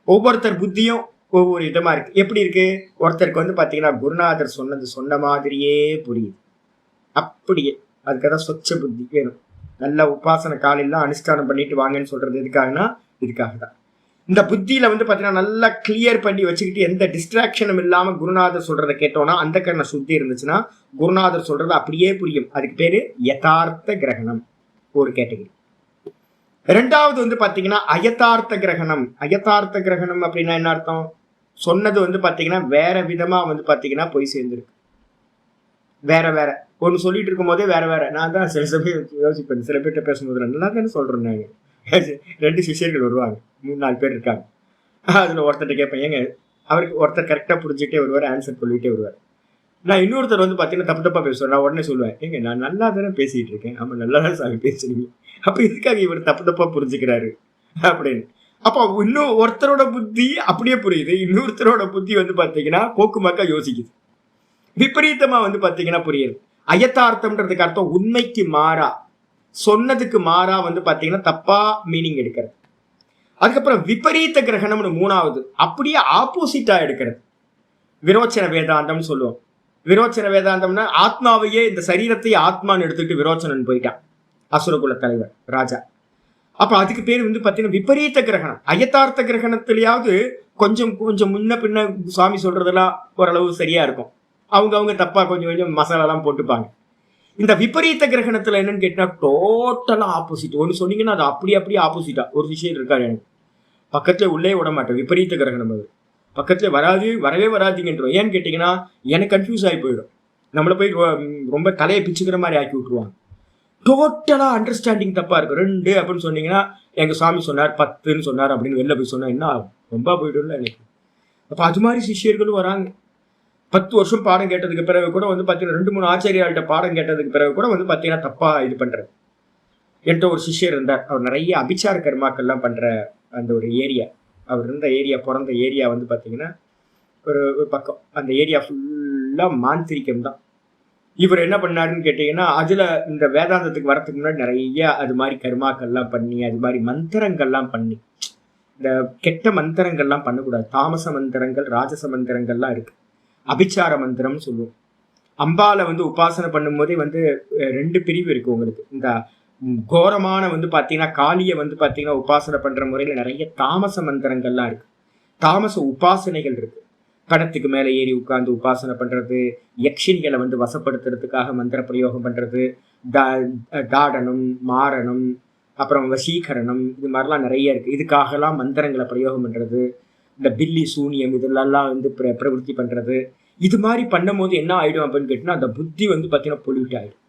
ஒவ்வொருத்தர் புத்தியும் ஒவ்வொரு விதமா இருக்கு. எப்படி இருக்கு? ஒருத்தருக்கு வந்து பாத்தீங்கன்னா குருநாதர் சொன்னது சொன்ன மாதிரியே புரியுது, அப்படியே. அதுக்காக சொச்ச புத்தி வேணும். நல்ல உபாசன காலையெல்லாம் அனுஷ்டானம் பண்ணிட்டு வாங்கன்னு சொல்றது எதுக்காகனா இதுக்காக தான். இந்த புத்தியில வந்து பாத்தீங்கன்னா நல்லா கிளியர் பண்ணி வச்சுக்கிட்டு எந்த டிஸ்ட்ராக்ஷனும் இல்லாம குருநாதர் சொல்றதை கேட்டோம்னா அந்த கண்ண சுத்தி இருந்துச்சுன்னா குருநாதர் சொல்றது அப்படியே புரியும். அதுக்கு பேரு யதார்த்த கிரகணம் ஒரு கேட்டகரி. 2வது வந்து பாத்தீங்கன்னா அயதார்த்த கிரகணம். அயதார்த்த கிரகணம் அப்படின்னா என்ன அர்த்தம்? சொன்னது வந்து பாத்தீங்கன்னா வேற விதமா வந்து பாத்தீங்கன்னா போய் சேர்ந்துருக்கு. வேற வேற ஒன்று சொல்லிட்டு இருக்கும் போதே வேற வேற. நான் தான் சில சமயம் யோசிப்பேன், சில பேர்கிட்ட பேசும்போது நல்லா தானே சொல்றேன். நாங்க 2 சிஷ்யர்கள் வருவாங்க, 3-4 பேர் இருக்காங்க. அதுல ஒருத்தர்கிட்ட கேட்பேன், ஏங்க அவருக்கு ஒருத்தர் கரெக்டா புரிஞ்சுட்டே வருவார், ஆன்சர் சொல்லிட்டே வருவார். நான் இன்னொருத்தர் வந்து பாத்தீங்கன்னா தப்பு தப்பா பேசுவேன். நான் உடனே சொல்லுவேன், ஏங்க நான் நல்லா தானே பேசிட்டு இருக்கேன். ஆமா நல்லா தான் சாமி பேசுறீங்க, அப்ப இதுக்காக இவர் தப்பு தப்பா புரிஞ்சுக்கிறாரு அப்படின்னு. அப்போ இன்னும் ஒருத்தரோட புத்தி அப்படியே புரியுது, இன்னொருத்தரோட புத்தி வந்து பாத்தீங்கன்னா போக்குமாக்கா யோசிக்குது, விபரீதமா வந்து பாத்தீங்கன்னா புரியுது. அயத்தார்த்தம்ன்றதுக்கு அர்த்தம் உண்மைக்கு மாறா, சொன்னதுக்கு மாறா வந்து பாத்தீங்கன்னா தப்பா மீனிங் எடுக்கிறது. அதுக்கப்புறம் விபரீத கிரகணம்னு 3வது, அப்படியே ஆப்போசிட்டா எடுக்கிறது. விரோச்சன வேதாந்தம் சொல்லுவோம். விரோச்சன வேதாந்தம்னா ஆத்மாவையே, இந்த சரீரத்தை ஆத்மான்னு எடுத்துக்கிட்டு விரோச்சனன் போயிட்டான், அசுரகுல தலைவர் ராஜா. அப்ப அதுக்கு பேர் வந்து பாத்தீங்கன்னா விபரீத கிரகணம். அயத்தார்த்த கிரகணத்திலேயாவது கொஞ்சம் கொஞ்சம் முன்ன பின்ன சுவாமி சொல்றதெல்லாம் ஓரளவு சரியா இருக்கும், அவங்க தப்பா கொஞ்சம் கொஞ்சம் மசாலாலாம் போட்டுப்பாங்க. இந்த விபரீத கிரகணத்துல என்னன்னு கேட்டா டோட்டலா ஆப்போசிட். ஒன்று சொன்னீங்கன்னா அது அப்படியே ஆப்போசிட்டா. ஒரு விஷயம் இருக்காரு, எனக்கு பக்கத்துல உள்ளே விட மாட்டேன், விபரீத கிரகணம் அது பக்கத்துல வரவே வராதிங்கன்றோம். ஏன்னு கேட்டீங்கன்னா எனக்கு கன்ஃபியூஸ் ஆகி போயிடும், நம்மளை போய் ரொம்ப தலையை பிச்சுக்கிற மாதிரி ஆக்கி விட்டுருவாங்க. டோட்டலா அண்டர்ஸ்டாண்டிங் தப்பா இருக்கு. 2 அப்படின்னு சொன்னீங்கன்னா எங்க சுவாமி சொன்னார் 10ன்னு சொன்னார் அப்படின்னு வெளில போய் சொன்னா என்ன ஆகும்? ரொம்ப போயிடும்ல எனக்கு. அப்ப அது மாதிரி சிஷியர்களும் வராங்க. 10 வருஷம் பாடம் கேட்டதுக்கு பிறகு கூட வந்து பாத்தீங்கன்னா 2-3 ஆச்சாரியாள்கிட்ட பாடம் கேட்டதுக்கு பிறகு கூட வந்து பாத்தீங்கன்னா தப்பா இது பண்றது. என்கிட்ட ஒரு சிஷ்யர் இருந்தார், அவர் நிறைய அபிச்சார கர்மாக்கள்லாம் பண்ற அந்த ஒரு ஏரியா, அவர் இருந்த ஏரியா, பிறந்த ஏரியா வந்து பாத்தீங்கன்னா ஒரு பக்கம், அந்த ஏரியா ஃபுல்லா மாந்திரிகம் தான். இவர் என்ன பண்ணாருன்னு கேட்டீங்கன்னா, அதுல இந்த வேதாந்தத்துக்கு வரத்துக்கு முன்னாடி நிறைய அது மாதிரி கர்மாக்கள்லாம் பண்ணி, அது மாதிரி மந்திரங்கள்லாம் பண்ணி, இந்த கெட்ட மந்திரங்கள்லாம் பண்ணக்கூடாது. தாமச மந்திரங்கள், ராஜச மந்திரங்கள்லாம் இருக்கு. அபிச்சார மந்திரம்னு சொல்லுவோம். அம்பால வந்து உபாசனை பண்ணும் போதே வந்து 2 பிரிவு இருக்கு உங்களுக்கு. இந்த கோரமான வந்து பாத்தீங்கன்னா காளிய வந்து பாத்தீங்கன்னா உபாசனை பண்ற முறையில நிறைய தாமச மந்திரங்கள்லாம் இருக்கு, தாமச உபாசனைகள் இருக்கு. பணத்துக்கு மேல ஏறி உட்கார்ந்து உபாசனை பண்றது, யக்ஷினிகளை வந்து வசப்படுத்துறதுக்காக மந்திர பிரயோகம் பண்றது, தாடனம், மாரணம், அப்புறம் வசீகரணம், இது மாதிரிலாம் நிறைய இருக்கு. இதுக்காகலாம் மந்திரங்களை பிரயோகம் பண்றது, இந்த பில்லி சூனியம் இதெல்லாம் வந்து பிரவருத்தி பண்றது. இது மாதிரி பண்ணும் போது என்ன ஆயிடும் அப்படின்னு கேட்டீங்கன்னா அந்த புத்தி வந்து பாத்தீங்கன்னா பொல்யூட் ஆயிடும்.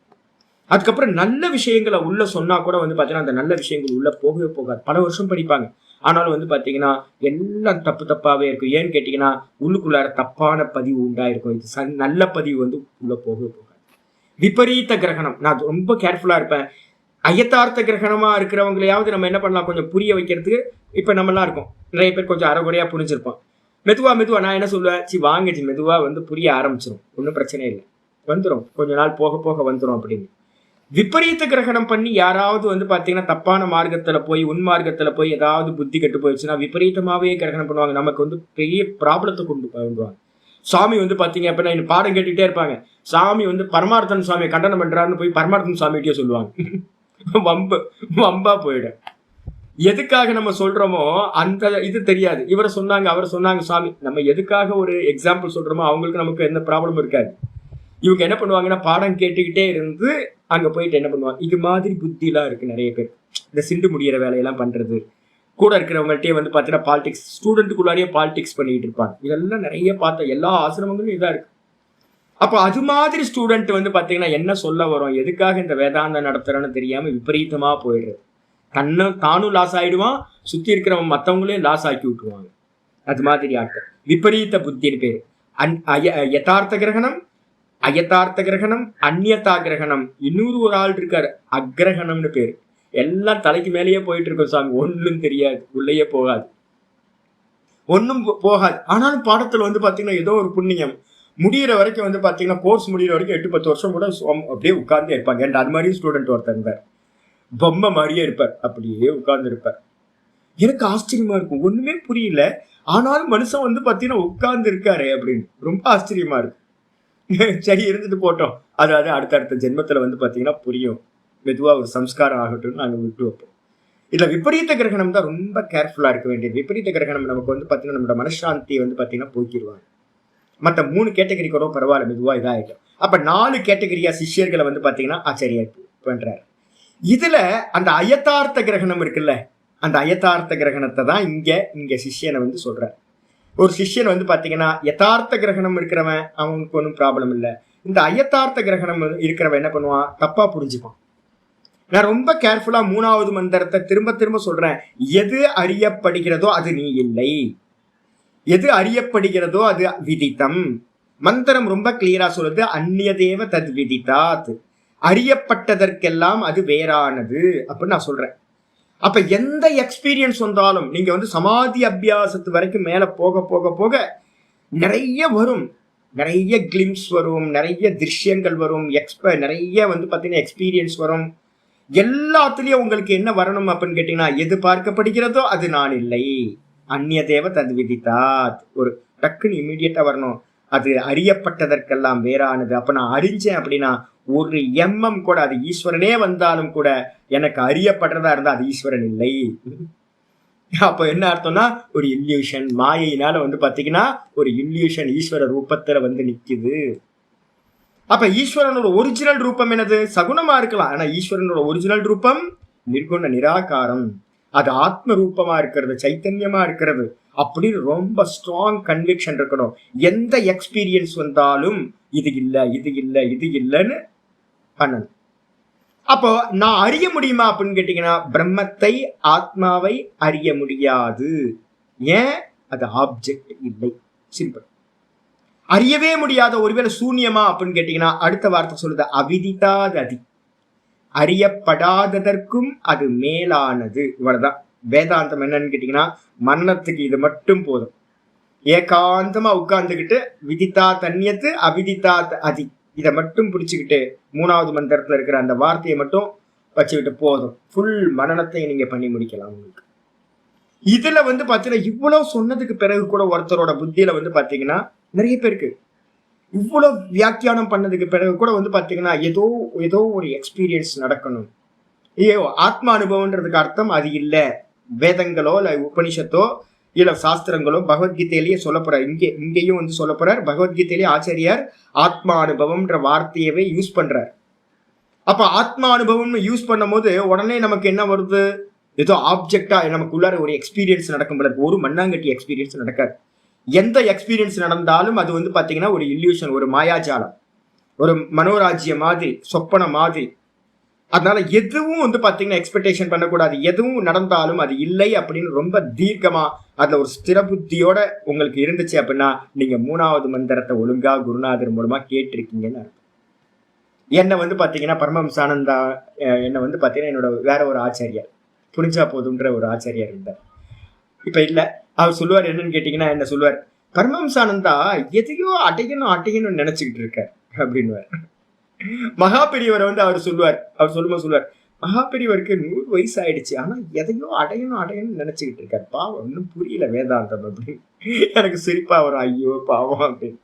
அதுக்கப்புறம் நல்ல விஷயங்களை உள்ள சொன்னா கூட வந்து பாத்தீங்கன்னா அந்த நல்ல விஷயங்கள் உள்ள போகவே போகாது. பல வருஷம் படிப்பாங்க, ஆனாலும் வந்து பாத்தீங்கன்னா எல்லாம் தப்பாவே இருக்கும். ஏன்னு கேட்டீங்கன்னா உள்ளுக்குள்ளார தப்பான பதிவு உண்டாயிருக்கும். இது நல்ல பதிவு வந்து உள்ள போகவே போகாது. விபரீத கிரகணம் நான் ரொம்ப கேர்ஃபுல்லா இருப்பேன். அயத்தார்த்த கிரகணமா இருக்கிறவங்களையாவது நம்ம என்ன பண்ணலாம் கொஞ்சம் புரிய வைக்கிறதுக்கு. இப்ப நம்மலாம் இருக்கோம், நிறைய பேர் கொஞ்சம் அரைகுறையா புரிஞ்சிருப்போம். மெதுவா நான் என்ன சொல்லுவேன், வாங்கச்சி மெதுவா புரிய ஆரம்பிச்சிடும், ஒன்றும் பிரச்சனை இல்லை, வந்துடும், கொஞ்ச நாள் போக போக வந்துடும் அப்படின்னு. விபரீத கிரகணம் பண்ணி யாராவது பாத்தீங்கன்னா தப்பான மார்க்கத்துல போய் உன்மார்க்கத்துல போய் ஏதாவது புத்தி கெட்டு போயிடுச்சுன்னா விபரீதமாவே கிரகணம் பண்ணுவாங்க. நமக்கு பெரிய ப்ராப்ளத்தை கொண்டு வந்துருவாங்க. சுவாமி பாத்தீங்க அப்படின்னா பாடம் கேட்டுக்கிட்டே இருப்பாங்க. சாமி பரமார்த்தன் சுவாமியை கண்டனம் பண்றாருன்னு போய் பரமார்த்தன் சுவாமிகிட்டே சொல்லுவாங்க. வம்பா போயிடும். எதுக்காக நம்ம சொல்றோமோ அந்த இது தெரியாது. இவரை சொன்னாங்க அவர் சொன்னாங்க சுவாமி, நம்ம எதுக்காக ஒரு எக்ஸாம்பிள் சொல்றோமோ அவங்களுக்கு நமக்கு எந்த ப்ராப்ளமும் இருக்காது. இவங்க என்ன பண்ணுவாங்கன்னா பாடம் கேட்டுக்கிட்டே இருந்து அங்க போயிட்டு என்ன பண்ணுவாங்க, இது மாதிரி புத்திலாம் இருக்கு நிறைய பேர். இந்த சிண்டு முடிகிற வேலையெல்லாம் பண்றது, கூட இருக்கிறவங்கள்ட்டே பாத்தீங்கன்னா பாலிடிக்ஸ், ஸ்டூடெண்ட்டுக்குள்ளாரியே பாலிடிக்ஸ் பண்ணிட்டு இருப்பாங்க. இதெல்லாம் நிறைய பார்த்த எல்லா ஆசிரமங்களும் இதா இருக்கு. அப்போ அது மாதிரி ஸ்டூடெண்ட் பாத்தீங்கன்னா என்ன சொல்ல வரும், எதுக்காக இந்த வேதாந்தம் நடத்துறோன்னு தெரியாம விபரீதமா போயிடுறது. தானும் லாஸ் ஆயிடுவான், சுத்தி இருக்கிறவங்க மற்றவங்களையும் லாஸ் ஆக்கி விட்டுருவாங்க. அது மாதிரி ஆட்கள் விபரீத புத்தின்னு பேரு. யதார்த்த கிரகணம், அயதார்த்த கிரகணம், அந்நியதா கிரகணம், இன்னொரு ஒரு ஆள் இருக்காரு அக்ரகணம்னு பேரு. எல்லாம் தலைக்கு மேலேயே போயிட்டு இருக்கோம் சாமி, ஒன்றும் தெரியாது, உள்ளேயே போகாது, ஒன்றும் போகாது. ஆனாலும் பாடத்துல பாத்தீங்கன்னா ஏதோ ஒரு புண்ணியம் முடிகிற வரைக்கும் பாத்தீங்கன்னா கோர்ஸ் முடிகிற வரைக்கும் 8-10 வருஷம் கூட அப்படியே உட்கார்ந்தே இருப்பாங்க. அது மாதிரி ஸ்டூடெண்ட் ஒருத்தர் இருந்தார், பொம்மை மாதிரியே இருப்பார், அப்படியே உட்கார்ந்து இருப்பார். எனக்கு ஆச்சரியமா இருக்கும், ஒண்ணுமே புரியல, ஆனாலும் மனுஷன் பாத்தீங்கன்னா உட்கார்ந்து இருக்காரு அப்படின்னு ரொம்ப ஆச்சரியமா இருக்கு. சரி இருந்துட்டு போட்டோம், அதாவது அடுத்தடுத்த ஜென்மத்துல பாத்தீங்கன்னா புரியும், மெதுவா ஒரு சம்ஸ்காரம் ஆகட்டும்னு நாங்க விட்டு வைப்போம். இதுல விபரீத கிரகணம் தான் ரொம்ப கேர்ஃபுல்லா இருக்க வேண்டியது. விபரீத கிரகணம் நமக்கு பாத்தீங்கன்னா நம்மளோட மனசாந்தியை பாத்தீங்கன்னா போக்கிடுவாங்க. மற்ற 3 கேட்டகரி கூட பரவாயில்ல, மெதுவா இதாகிட்டோம். அப்ப 4 கேட்டகரியா சிஷ்யர்களை பாத்தீங்கன்னா ஆச்சரியார் பண்றாரு. இதுல அந்த அயதார்த்த கிரகணம் இருக்குல்ல, அந்த அயதார்த்த கிரகணத்தை தான் இங்க சிஷ்யனை சொல்றார். ஒரு சிஷ்யன் பாத்தீங்கன்னா யதார்த்த கிரகணம் இருக்கிறவன் அவனுக்கு ஒன்றும் ப்ராப்ளம் இல்லை. இந்த அயதார்த்த கிரகணம் இருக்கிறவன் என்ன பண்ணுவான், தப்பா புரிஞ்சுப்பான். நான் ரொம்ப கேர்ஃபுல்லா 3வது மந்திரத்தை திரும்ப திரும்ப சொல்றேன். எது அறியப்படுகிறதோ அது நீ இல்லை, எது அறியப்படுகிறதோ அது விதித்தம். மந்திரம் ரொம்ப கிளியரா சொல்லுது, அந்நியதேவ தத் விதித்தாத், அறியப்பட்டதற்கெல்லாம் அது வேறானது அப்படின்னு நான் சொல்றேன். அப்ப எந்த எக்ஸ்பீரியன்ஸ் வந்தாலும் நீங்க சமாதி அபியாசத்து வரைக்கும் மேல போக போக போக நிறைய வரும், நிறைய கிளிம்ஸ் வரும், நிறைய திருஷ்யங்கள் வரும், நிறைய பாத்தீங்கன்னா எக்ஸ்பீரியன்ஸ் வரும். எல்லாத்துலயும் உங்களுக்கு என்ன வரணும் அப்படின்னு கேட்டீங்கன்னா, எது பார்க்கப்படுகிறதோ அது நான் இல்லை, அந்நியதேவ தத் விதித்தாத், ஒரு டக்குன்னு இமீடியட்டா வரணும், அது அறியப்பட்டதற்கெல்லாம் வேறானது. அப்ப நான் அறிஞ்சேன் அப்படின்னா ஒரு எம்மம் கூட, அது ஈஸ்வரனே வந்தாலும் கூட எனக்கு அறியப்படுறதா இருந்தா அது ஈஸ்வரன் இல்லை. அப்ப என்ன அர்த்தம்னா ஒரு இல்யூஷன், மாயினால பாத்தீங்கன்னா ஒரு இல்யூஷன் ஈஸ்வர ரூபத்துல நிக்குது. அப்ப ஈஸ்வரனோட ஒரிஜினல் ரூபம் என்னது, சகுனமா இருக்கலாம், ஆனா ஈஸ்வரனோட ஒரிஜினல் ரூபம் நிர்குண நிராகாரம், அது ஆத்ம ரூபமா இருக்கிறது, சைத்தன்யமா இருக்கிறது அப்படின்னு ரொம்ப ஸ்ட்ராங் கன்விக்ஷன் இருக்கணும். எந்த எக்ஸ்பீரியன்ஸ் வந்தாலும் இது இல்லை இது இல்லை இது இல்லைன்னு பண்ணணும். அப்போ நான் அறிய முடியுமா அப்படின்னு கேட்டீங்கன்னா, பிரம்மத்தை ஆத்மாவை அறிய முடியாது. ஏன், அது ஆப்ஜெக்ட் இல்லை, சிம்பிள். அறியவே முடியாத ஒருவேளை சூன்யமா அப்படின்னு கேட்டீங்கன்னா அடுத்த வார்த்தை சொல்லுது அவிதிதாததி, அறியப்படாததற்கும் அது மேலானது. இவ்வளவுதான் வேதாந்தம். என்னன்னு கேட்டீங்கன்னா மன்னத்துக்கு இது மட்டும் போதும். ஏகாந்தமா உட்கார்ந்துக்கிட்டு விதித்தா தன்யத்து அவிதித்தா அதி, இதை மட்டும் பிடிச்சுக்கிட்டு 3வது மந்திரத்துல இருக்கிற அந்த வார்த்தையை மட்டும் வச்சுக்கிட்டு போதும், ஃபுல் மனனத்தை நீங்க பண்ணி முடிக்கலாம். உங்களுக்கு இதுல பாத்தீங்கன்னா இவ்வளவு சொன்னதுக்கு பிறகு கூட ஒருத்தரோட புத்தியில பாத்தீங்கன்னா நிறைய பேருக்கு இவ்வளவு வியாக்கியானம் பண்ணதுக்கு பிறகு கூட பாத்தீங்கன்னா ஏதோ ஏதோ ஒரு எக்ஸ்பீரியன்ஸ் நடக்கணும். ஆத்மா அனுபவம்ன்றதுக்கு அர்த்தம் அது இல்லை, வேதங்களோ இல்ல உபனிஷத்தோ இல்ல சாஸ்திரங்களோ பகவத்கீதையிலேயே சொல்லப்படுறார். இங்கேயும் சொல்லப்படுறார். பகவத்கீதையிலேயே ஆச்சாரியார் ஆத்மா அனுபவம்ன்ற வார்த்தையவே யூஸ் பண்றார். அப்ப ஆத்மா அனுபவம் யூஸ் பண்ணும் போது உடனே நமக்கு என்ன வருது, ஏதோ ஆப்ஜெக்டா நமக்குள்ளார ஒரு எக்ஸ்பீரியன்ஸ் நடக்கும். ஒரு மண்ணாங்கட்டி எக்ஸ்பீரியன்ஸ் நடக்காது. எந்த எக்ஸ்பீரியன்ஸ் நடந்தாலும் அது பாத்தீங்கன்னா ஒரு இல்யூஷன், ஒரு மாயாஜாலம், ஒரு மனோராஜ்ய மாதிரி, சொப்பன மாதிரி. அதனால எதுவும் பாத்தீங்கன்னா எக்ஸ்பெக்டேஷன் பண்ணக்கூடாது. எதுவும் நடந்தாலும் அது இல்லை அப்படின்னு ரொம்ப தீர்க்கமா அதுல ஒரு ஸ்திர புத்தியோட உங்களுக்கு இருந்துச்சு அப்படின்னா நீங்க 3வது மந்திரத்தை ஒழுங்கா குருநாதர் மூலமா கேட்டிருக்கீங்கன்னு அர்த்தம். என்னை வந்து பார்த்தீங்கன்னா பரமஹம்சானந்தா என்னை வந்து பார்த்தீங்கன்னா என்னோட வேற ஒரு ஆச்சாரியார், புரிஞ்சா போதுன்ற ஒரு ஆச்சாரியார் இருந்தார். இப்போ இல்லை, அவர் சொல்லுவார் என்னன்னு கேட்டிங்கன்னா, என்ன சொல்லுவார், பரமஹம்சானந்தா எதையோ அடையணும்னு நினைச்சுக்கிட்டு இருக்கார் அப்படின்னுவார். மகா பெரியவரை வந்து அவர் சொல்லும்போது சொல்லுவார், மகா பெரியவருக்கு 100 வயசு ஆயிடுச்சு, ஆனா எதையோ அடையணும்னு நினைச்சுக்கிட்டு இருக்காரு, பாவம் இன்னும் புரியல வேதாந்தம் அப்படின்னு. எனக்கு சிரிப்பா வரும், ஐயோ பாவம் அப்படின்னு.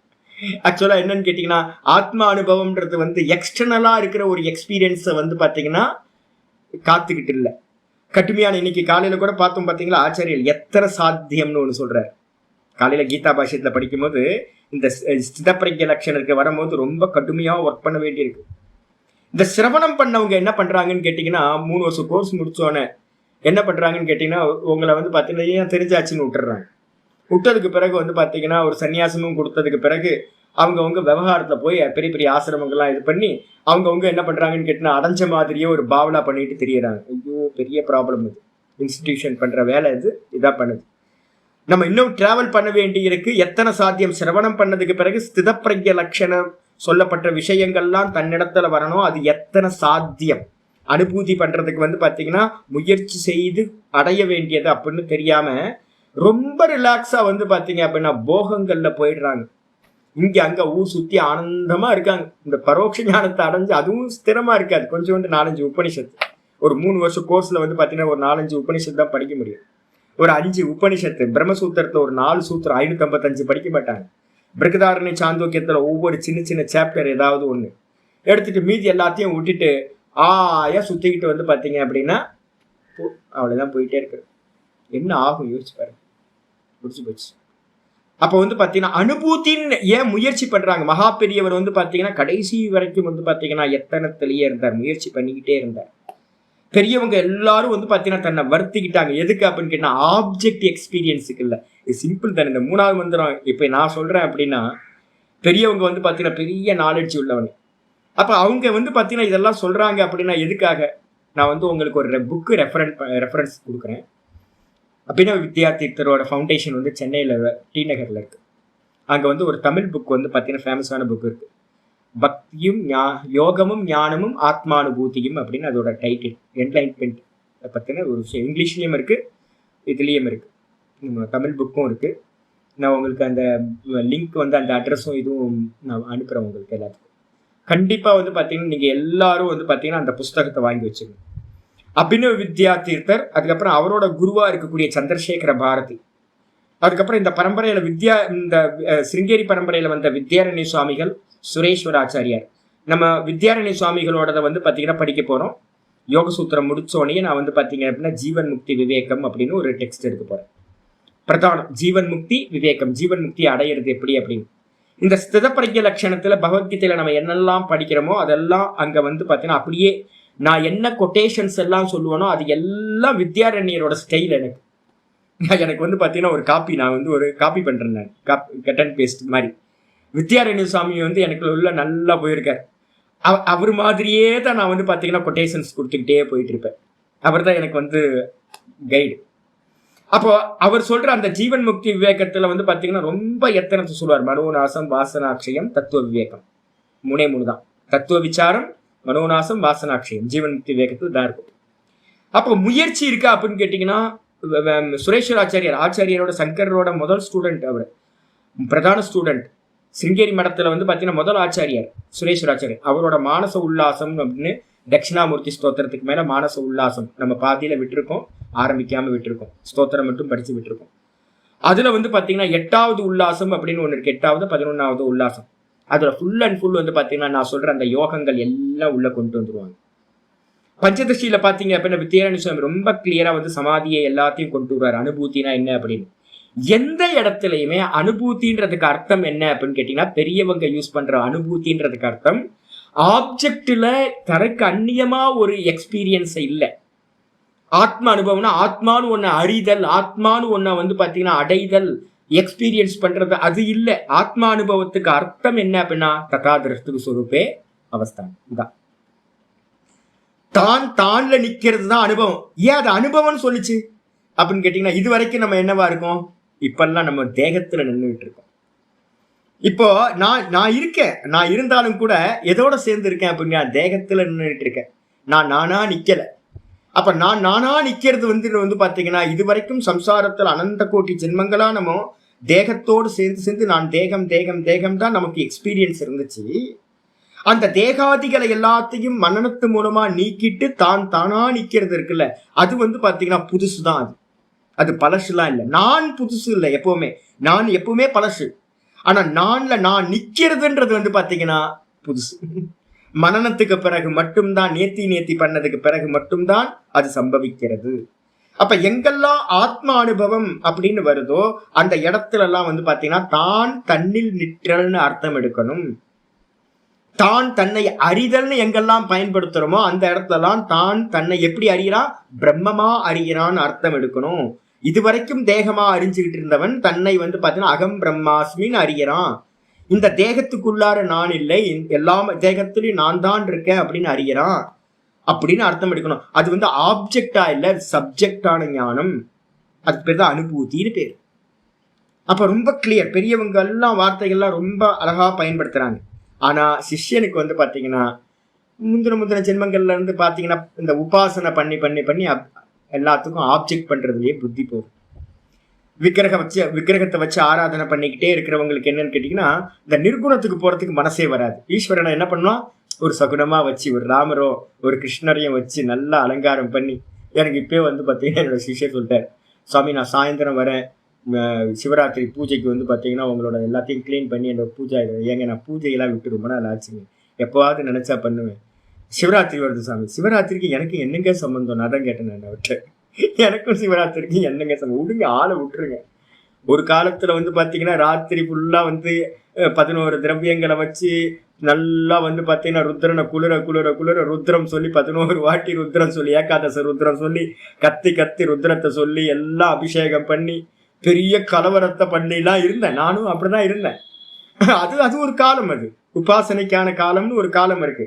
ஆக்சுவலா என்னன்னு கேட்டீங்கன்னா, ஆத்மா அனுபவம்ன்றது வந்து எக்ஸ்டர்னலா இருக்கிற ஒரு எக்ஸ்பீரியன்ஸை வந்து பாத்தீங்கன்னா காத்துக்கிட்டு இல்லை. கட்டுமையான இன்னைக்கு காலையில கூட பார்த்தோம் பாத்தீங்களா, ஆச்சாரியர் எத்தனை சாத்தியம்னு ஒண்ணு சொல்றாரு. காலையில கீதா பாஷ்யத்துல படிக்கும்போது இந்த ஸ்திதப்பிரக்ஞ லட்சணத்துக்கு வரும்போது ரொம்ப கடுமையா ஒர்க் பண்ண வேண்டியிருக்கு. இந்த சிரவணம் பண்ணவங்க என்ன பண்றாங்கன்னு கேட்டீங்கன்னா, 3 வருஷம் கோர்ஸ் முடிச்சோன்னே என்ன பண்றாங்கன்னு கேட்டீங்கன்னா, உங்களை வந்து பாத்தீங்கன்னா தெரிஞ்சாச்சுன்னு விட்டுறாங்க. விட்டதுக்கு பிறகு வந்து பாத்தீங்கன்னா ஒரு சன்னியாசமும் கொடுத்ததுக்கு பிறகு அவங்கவுங்க விவகாரத்துல போய் பெரிய பெரிய ஆசிரமங்கள்லாம் இது பண்ணி அவங்கவுங்க என்ன பண்றாங்கன்னு கேட்டீங்கன்னா, அடைஞ்ச மாதிரியே ஒரு பாவலா பண்ணிட்டு தெரியறாங்க. ஐயோ பெரிய ப்ராப்ளம் இது. இன்ஸ்டிடியூஷன் பண்ற வேலை இது, இதான் பண்ணுது. நம்ம இன்னும் டிராவல் பண்ண வேண்டி இருக்கு. எத்தனை சாத்தியம் சிரவணம் பண்ணதுக்கு பிறகு ஸ்திதப்பிரக்ஞ லட்சணம் சொல்லப்பட்ட விஷயங்கள்லாம் தன்னிடத்துல வரணும். அது எத்தனை சாத்தியம் அனுபூதி பண்றதுக்கு வந்து பாத்தீங்கன்னா முயற்சி செய்து அடைய வேண்டியது அப்படின்னு தெரியாம ரொம்ப ரிலாக்ஸா வந்து பாத்தீங்க அப்படின்னா போகங்கள்ல போயிடுறாங்க. இங்க அங்க ஊர் சுத்தி ஆனந்தமா இருக்காங்க. இந்த பரோட்ச ஞானத்தை அடைஞ்சு அதுவும் ஸ்திரமா இருக்காது. கொஞ்சோண்டு 4-5 உபனிஷத்து, ஒரு 3 வருஷம் கோர்ஸ்ல வந்து பாத்தீங்கன்னா ஒரு 4-5 உபனிஷத்து தான் படிக்க முடியும். ஒரு 5 உபனிஷத்து, பிரம்மசூத்திரத்துல ஒரு 4 சூத்திரம் 555 படிக்க மாட்டாங்க. பிருகதாரணி சாந்தோக்கியத்துல ஒவ்வொரு சின்ன சின்ன சாப்டர் ஏதாவது ஒண்ணு எடுத்துட்டு மீதி எல்லாத்தையும் விட்டுட்டு ஆயா சுத்திக்கிட்டு வந்து பாத்தீங்க அப்படின்னா அவ்வளவுதான் போயிட்டே இருக்கு. என்ன ஆகும் யோசிச்சு பாருங்க, முடிச்சு போச்சு. அப்ப வந்து பாத்தீங்கன்னா அனுபூத்தின்னு ஏன் முயற்சி பண்றாங்க? மகா பெரியவர் வந்து பாத்தீங்கன்னா கடைசி வரைக்கும் வந்து பாத்தீங்கன்னா எத்தனத்திலேயே இருந்தார், முயற்சி பண்ணிக்கிட்டே இருந்தார். பெரியவங்க எல்லாரும் வந்து பாத்தீங்கன்னா தன்னை வருத்திக்கிட்டாங்க. எதுக்கு அப்படின்னு கேட்டா ஆப்ஜெக்ட் எக்ஸ்பீரியன்ஸுக்கு இல்லை. இது சிம்பிள் தானே. இந்த 3வது மந்திரம் இப்ப நான் சொல்றேன் அப்படின்னா பெரியவங்க வந்து பாத்தீங்கன்னா பெரிய நாலேஜ் உள்ளவங்க. அப்ப அவங்க வந்து பாத்தீங்கன்னா இதெல்லாம் சொல்றாங்க அப்படின்னா எதுக்காக? நான் வந்து உங்களுக்கு ஒரு புக்கு ரெஃபரன்ஸ் கொடுக்குறேன். அபினவ வித்யாதீர்த்தரோட ஃபவுண்டேஷன் வந்து சென்னையில டி நகர்ல இருக்கு. அங்க வந்து ஒரு தமிழ் புக் வந்து பாத்தீங்கன்னா ஃபேமஸான புக் இருக்கு, பக்தியும் யோகமும் ஞானமும் ஆத்மானுபூதியும் அப்படின்னு அதோட டைட்டில். என்லைன்மெண்ட் பத்தின ஒரு விஷயம் இங்கிலீஷ்லயும் இருக்கு, இதுலயும் இருக்கு, நம்ம தமிழ் புக்கும் இருக்கு. நான் உங்களுக்கு அந்த லிங்க் வந்து அந்த அட்ரஸும் இதுவும் நான் அனுப்புறேன் உங்களுக்கு எல்லாத்துக்கும். கண்டிப்பா வந்து பாத்தீங்கன்னா நீங்க எல்லாரும் வந்து பாத்தீங்கன்னா அந்த புஸ்தகத்தை வாங்கி வச்சுக்கணும். அபினவ வித்யாதீர்த்தர், அதுக்கப்புறம் அவரோட குருவா இருக்கக்கூடிய சந்திரசேகர பாரதி, அதுக்கப்புறம் இந்த பரம்பரையில இந்த சிருங்கேரி பரம்பரையில வந்த வித்யாரண்ய சுவாமிகள், சுரேஸ்வர ஆச்சாரியார். நம்ம வித்யாரண்ய சுவாமிகளோட வந்து பாத்தீங்கன்னா படிக்க போறோம். யோகசூத்திரம் முடிச்சோடனே நான் வந்து பாத்தீங்க அப்படின்னா ஜீவன் முக்தி விவேகம் அப்படின்னு ஒரு டெக்ஸ்ட் எடுக்க போறேன். பிரதானம் ஜீவன் முக்தி விவேகம், ஜீவன் முக்தி அடையிறது எப்படி அப்படின்னு. இந்த ஸ்திதப்பிரக்ஞ லட்சணத்துல பகவத்கீதையில நம்ம என்னெல்லாம் படிக்கிறோமோ அதெல்லாம் அங்க வந்து பாத்தீங்கன்னா அப்படியே நான் என்ன கொட்டேஷன்ஸ் எல்லாம் சொல்லுவேனோ அது எல்லாம் வித்யாரண்யரோட ஸ்டைல். எனக்கு வந்து பாத்தீங்கன்னா ஒரு காப்பி நான் வந்து ஒரு காப்பி பண்றேன், நான் கட் அண்ட் பேஸ்ட் மாதிரி. வித்யாரண்ய சுவாமி வந்து எனக்கு உள்ள நல்லா போயிருக்கார். அவர் மாதிரியே தான் நான் வந்து பாத்தீங்கன்னா கொட்டேஷன்ஸ் கொடுத்துக்கிட்டே போயிட்டு இருப்பேன். அவர் தான் எனக்கு வந்து கைடு. அப்போ அவர் சொல்ற அந்த ஜீவன் முக்தி விவேகத்துல வந்து பாத்தீங்கன்னா ரொம்ப எத்தனை சொல்லுவார். மனோநாசம் வாசனாட்சயம் தத்துவ விவேகம், 3 தான். தத்துவ விசாரம், மனோநாசம், வாசனாட்சயம், ஜீவன் முக்தி விவேகத்துல தான் இருக்கும். அப்போ முயற்சி இருக்கா அப்படின்னு கேட்டீங்கன்னா சுரேஸ்வர ஆச்சாரியரோட சங்கரோட முதல் ஸ்டூடெண்ட், அவர் பிரதான ஸ்டூடெண்ட். சிருங்கேரி மடத்துல வந்து பாத்தீங்கன்னா முதல் ஆச்சாரியார் சுரேஸ்வர ஆச்சாரியர். அவரோட மானச உல்லாசம் அப்படின்னு தட்சிணாமூர்த்தி ஸ்தோத்திரத்துக்கு மேல மானச உல்லாசம் நம்ம பாதியில விட்டுருக்கோம், ஆரம்பிக்காம விட்டுருக்கோம், ஸ்தோத்திரம் மட்டும் படிச்சு விட்டுருக்கோம். அதுல வந்து பாத்தீங்கன்னா 8வது உல்லாசம் அப்படின்னு ஒண்ணு இருக்கு, 8வது 11வது உல்லாசம். அதுல ஃபுல் அண்ட் ஃபுல் வந்து பாத்தீங்கன்னா நான் சொல்ற அந்த யோகங்கள் எல்லாம் உள்ள கொண்டு வந்துருவாங்க. பஞ்சதசியில பாத்தீங்க அப்படின்னா வித்யாரண்ய சுவாமி ரொம்ப கிளியரா வந்து சமாதியை எல்லாத்தையும் கொண்டு வருவார். அனுபூத்தினா என்ன அப்படின்னு. எந்த இடத்துலயுமே அனுபூத்தின்றதுக்கு அர்த்தம் என்ன அப்படின்னு கேட்டீங்கன்னா பெரியவங்க யூஸ் பண்ற அனுபூத்தின்றதுக்கு அர்த்தம் ஆப்ஜெக்ட்ல தனக்கு அந்நியமா ஒரு எக்ஸ்பீரியன்ஸ் இல்லை. ஆத்ம அனுபவம்னா ஆத்மானு ஒண்ணு அறிதல், ஆத்மானு ஒன்ன வந்து பாத்தீங்கன்னா அடைதல், எக்ஸ்பீரியன்ஸ் பண்றது, அது இல்லை. ஆத்மா அனுபவத்துக்கு அர்த்தம் என்ன அப்படின்னா ததாதிரஷ்டு சொரூபே அவஸ்தான். இதான் தான்ல நிக்கிறது தான் அனுபவம். ஏன் அது அனுபவம்னு சொல்லிச்சு அப்படின்னு கேட்டீங்கன்னா இது வரைக்கும் நம்ம என்னவா இருக்கோம்? இப்பெல்லாம் நம்ம தேகத்துல நின்றுட்டு இருக்கோம். இப்போ நான் இருக்கேன், நான் இருந்தாலும் கூட எதோட சேர்ந்து இருக்கேன் அப்படின்னா தேகத்துல நின்றுட்டு இருக்கேன். நான் நானா நிக்கல. அப்ப நான் நானா நிக்கிறது வந்து பாத்தீங்கன்னா இதுவரைக்கும் சம்சாரத்துல அனந்த கோட்டி ஜென்மங்களா நம்ம தேகத்தோடு சேர்ந்து சேர்ந்து நான் தேகம் தேகம் தேகம் தான் நமக்கு எக்ஸ்பீரியன்ஸ் இருந்துச்சு. அந்த தேகாதிகளை எல்லாத்தையும் மனநத்து மூலமா நீக்கிட்டு தான் தானா நிக்கிறது இருக்குல்ல, அது வந்து பாத்தீங்கன்னா புதுசுதான். அது பழசுலாம் இல்லை. நான் புதுசு இல்லை, எப்பவுமே நான் எப்பவுமே பழசு. ஆனா நான் நிக்கிறதுன்றது வந்து பாத்தீங்கன்னா புதுசு. மனநத்துக்கு பிறகு மட்டும்தான், நேத்தி பண்ணதுக்கு பிறகு மட்டும்தான் அது சம்பவிக்கிறது. அப்ப எங்கெல்லாம் ஆத்ம அனுபவம் அப்படின்னு வருதோ அந்த இடத்துல எல்லாம் வந்து பாத்தீங்கன்னா தான் தன்னில் நிற்றல்னு அர்த்தம் எடுக்கணும். தான் தன்னை அறிதல்னு எங்கெல்லாம் பயன்படுத்துறோமோ அந்த இடத்துலலாம் தான் தன்னை எப்படி அறிகிறான், பிரம்மமா அறிகிறான்னு அர்த்தம் எடுக்கணும். இதுவரைக்கும் தேகமா அறிஞ்சுக்கிட்டு இருந்தவன் தன்னை வந்து பாத்தீங்கன்னா அகம் பிரம்மாஸ்மின்னு அறிகிறான். இந்த தேகத்துக்குள்ளார நான் இல்லை, எல்லா தேகத்திலையும் நான் தான் இருக்கேன் அப்படின்னு அறிகிறான் அப்படின்னு அர்த்தம் எடுக்கணும். அது வந்து ஆப்ஜெக்டா இல்ல, சப்ஜெக்டான ஞானம். அதுக்கு பேர் தான் அனுபூதின்னு பேர். அப்ப ரொம்ப கிளியர். பெரியவங்க எல்லாம் வார்த்தைகள்லாம் ரொம்ப அழகா பயன்படுத்துறாங்க. ஆனா சிஷ்யனுக்கு வந்து பாத்தீங்கன்னா முந்தின ஜென்மங்கள்ல இருந்து பாத்தீங்கன்னா இந்த உபாசனை பண்ணி பண்ணி பண்ணி எல்லாத்துக்கும் ஆப்ஜெக்ட் பண்றதுலயே புத்தி போகும். விக்கிரகத்தை வச்சு ஆராதனை பண்ணிக்கிட்டே இருக்கிறவங்களுக்கு என்னன்னு கேட்டீங்கன்னா இந்த நிர்குணத்துக்கு போறதுக்கு மனசே வராது. ஈஸ்வரனை என்ன பண்ணுவான், ஒரு சகுனமா வச்சு ஒரு ராமரோ ஒரு கிருஷ்ணரையும் வச்சு நல்லா அலங்காரம் பண்ணி. எனக்கு இப்பயே வந்து பாத்தீங்கன்னா என்னோட சிஷ்யர் சொல்லிட்டார், சுவாமி நான் சாயந்தரம் வரேன், சிவராத்திரி பூஜைக்கு வந்து பாத்தீங்கன்னா உங்களோட எல்லாத்தையும் கிளீன் பண்ணி என்னோட பூஜை ஆயிடும். ஏங்க நான் பூஜையெல்லாம் விட்டு ரொம்ப நாள் ஆச்சுங்க, எப்போவாவது நினைச்சா பண்ணுவேன். சிவராத்திரி வருது சாமி, சிவராத்திரிக்கு எனக்கு என்னங்க சம்பந்தம்? நான் தான் கேட்டேன் நான் அவர்கிட்ட, எனக்கும் சிவராத்திரிக்கு என்னங்க சம்பந்தம்? விடுங்க, ஆளை விட்டுருங்க. ஒரு காலத்துல வந்து பாத்தீங்கன்னா ராத்திரி ஃபுல்லா வந்து 11 திரவியங்களை வச்சு நல்லா வந்து பாத்தீங்கன்னா ருத்ரனை குளிர குளிர குளிர ருத்ரம் சொல்லி 11 வாட்டி ருத்ரம் சொல்லி ஏகாதச ருத்ரம் சொல்லி கத்தி கத்தி ருத்ரத்தை சொல்லி எல்லாம் அபிஷேகம் பண்ணி பெரிய கலவரத்தை பண்ணிலாம் இருந்தேன். நானும் அப்படிதான் இருந்தேன். அது ஒரு காலம், அது உபாசனைக்கான காலம்னு ஒரு காலம் இருக்கு.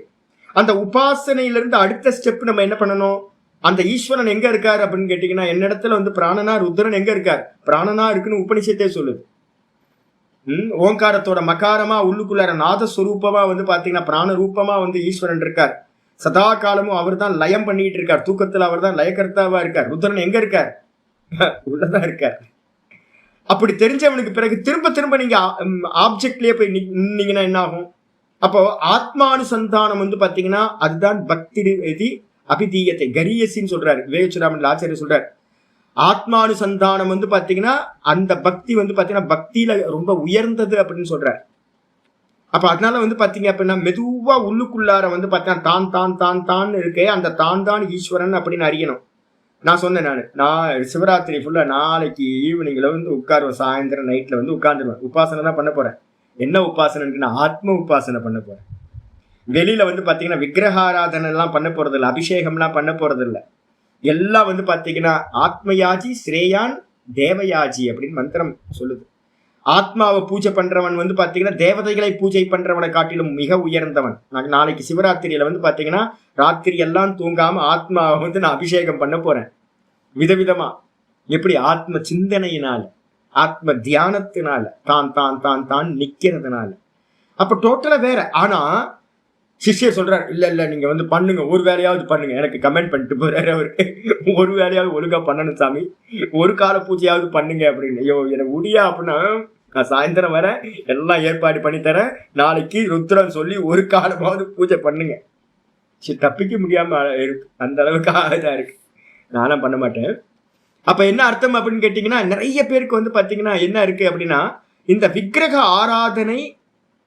அந்த உபாசனையிலிருந்து அடுத்த ஸ்டெப் நம்ம என்ன பண்ணணும், அந்த ஈஸ்வரன் எங்க இருக்காரு அப்படின்னு கேட்டீங்கன்னா என்னிடத்துல வந்து பிராணனா ருத்ரன் எங்க இருக்கார், பிராணனா இருக்குன்னு உபனிஷத்தே சொல்லுது. ஓங்காரத்தோட மகாரமா உள்ளுக்குள்ளார நாதஸ்வரூபமா வந்து பாத்தீங்கன்னா பிராண ரூபமா வந்து ஈஸ்வரன் இருக்கார். சதா காலமும் அவர் தான் லயம் பண்ணிட்டு இருக்கார். தூக்கத்துல அவர் தான் லயக்கர்த்தாவா இருக்கார். ருத்ரன் எங்க இருக்கார், உள்ளதான் இருக்கார். அப்படி தெரிஞ்சவனுக்கு பிறகு திரும்ப திரும்ப நீங்க ஆப்ஜெக்ட்லயே போய் நின்னீங்கன்னா என்ன ஆகும்? அப்போ ஆத்மானுசந்தானம் வந்து பாத்தீங்கன்னா அதுதான் பக்தி அபிதீயத்தை கரியசின்னு சொல்றாரு விவேகச்சுராமன் ஆச்சாரியர் சொல்றாரு. ஆத்மானுசந்தானம் வந்து பாத்தீங்கன்னா அந்த பக்தி வந்து பாத்தீங்கன்னா பக்தியில ரொம்ப உயர்ந்தது அப்படின்னு சொல்றாரு. அப்ப அதனால வந்து பாத்தீங்க அப்படின்னா மெதுவா உள்ளுக்குள்ளார வந்து பாத்தீங்கன்னா தான் தான் தான் தான் இருக்கே, அந்த தான் தான் ஈஸ்வரன் அப்படின்னு அறியணும். நான் சொன்னேன், நான் சிவராத்திரி ஃபுல்லா நாளைக்கு ஈவினிங்ல வந்து உட்காருவேன், சாயந்தரம் நைட்ல வந்து உட்கார்ந்துருவேன். உபாசனை தான் பண்ண போறேன். என்ன உபாசனைன்னு, நான் ஆத்ம உபாசனை பண்ண போறேன். வெளியில வந்து பாத்தீங்கன்னா விக்கிரகாராதனை எல்லாம் பண்ண போறது இல்லை, அபிஷேகம் எல்லாம் பண்ண போறது இல்லை. எல்லாம் வந்து பாத்தீங்கன்னா ஆத்மயாஜி ஸ்ரேயான் தேவயாஜி அப்படின்னு மந்திரம் சொல்லுது. ஆத்மாவை பூஜை பண்றவன் வந்து பாத்தீங்கன்னா தேவதைகளை பூஜை பண்றவனை காட்டிலும் மிக உயர்ந்தவன். நான் நாளைக்கு சிவராத்திரியில வந்து பாத்தீங்கன்னா ராத்திரி எல்லாம் தூங்காம ஆத்மாவை வந்து நான் அபிஷேகம் பண்ண போறேன் விதவிதமா. எப்படி? ஆத்ம சிந்தனையினால, ஆத்ம தியானத்தினால, தான் தான் தான் தான் நிக்கிறதுனால. அப்ப டோட்டலா வேற. ஆனா சிஷ்யர் சொல்றாரு, இல்ல நீங்க வந்து பண்ணுங்க, ஒரு வேலையாவது பண்ணுங்க. எனக்கு கமெண்ட் பண்ணிட்டு போறாரு அவருக்கு, ஒரு வேலையாவது ஒழுங்கா பண்ணணும் சாமி, ஒரு கால பூஜையாவது பண்ணுங்க அப்படின்னு. ஐயோ எனக்கு முடியா அப்படின்னா நான் சாயந்தரம் வர எல்லாம் ஏற்பாடு பண்ணி தரேன், நாளைக்கு ருத்ரன் சொல்லி ஒரு காலமாவது பூஜை பண்ணுங்க. தப்பிக்க முடியாம இருக்கு, அந்த அளவுக்கு இதா இருக்கு. நானும் பண்ண மாட்டேன். அப்ப என்ன அர்த்தம் அப்படின்னு கேட்டீங்கன்னா நிறைய பேருக்கு வந்து பாத்தீங்கன்னா என்ன இருக்கு அப்படின்னா இந்த விக்கிரக ஆராதனை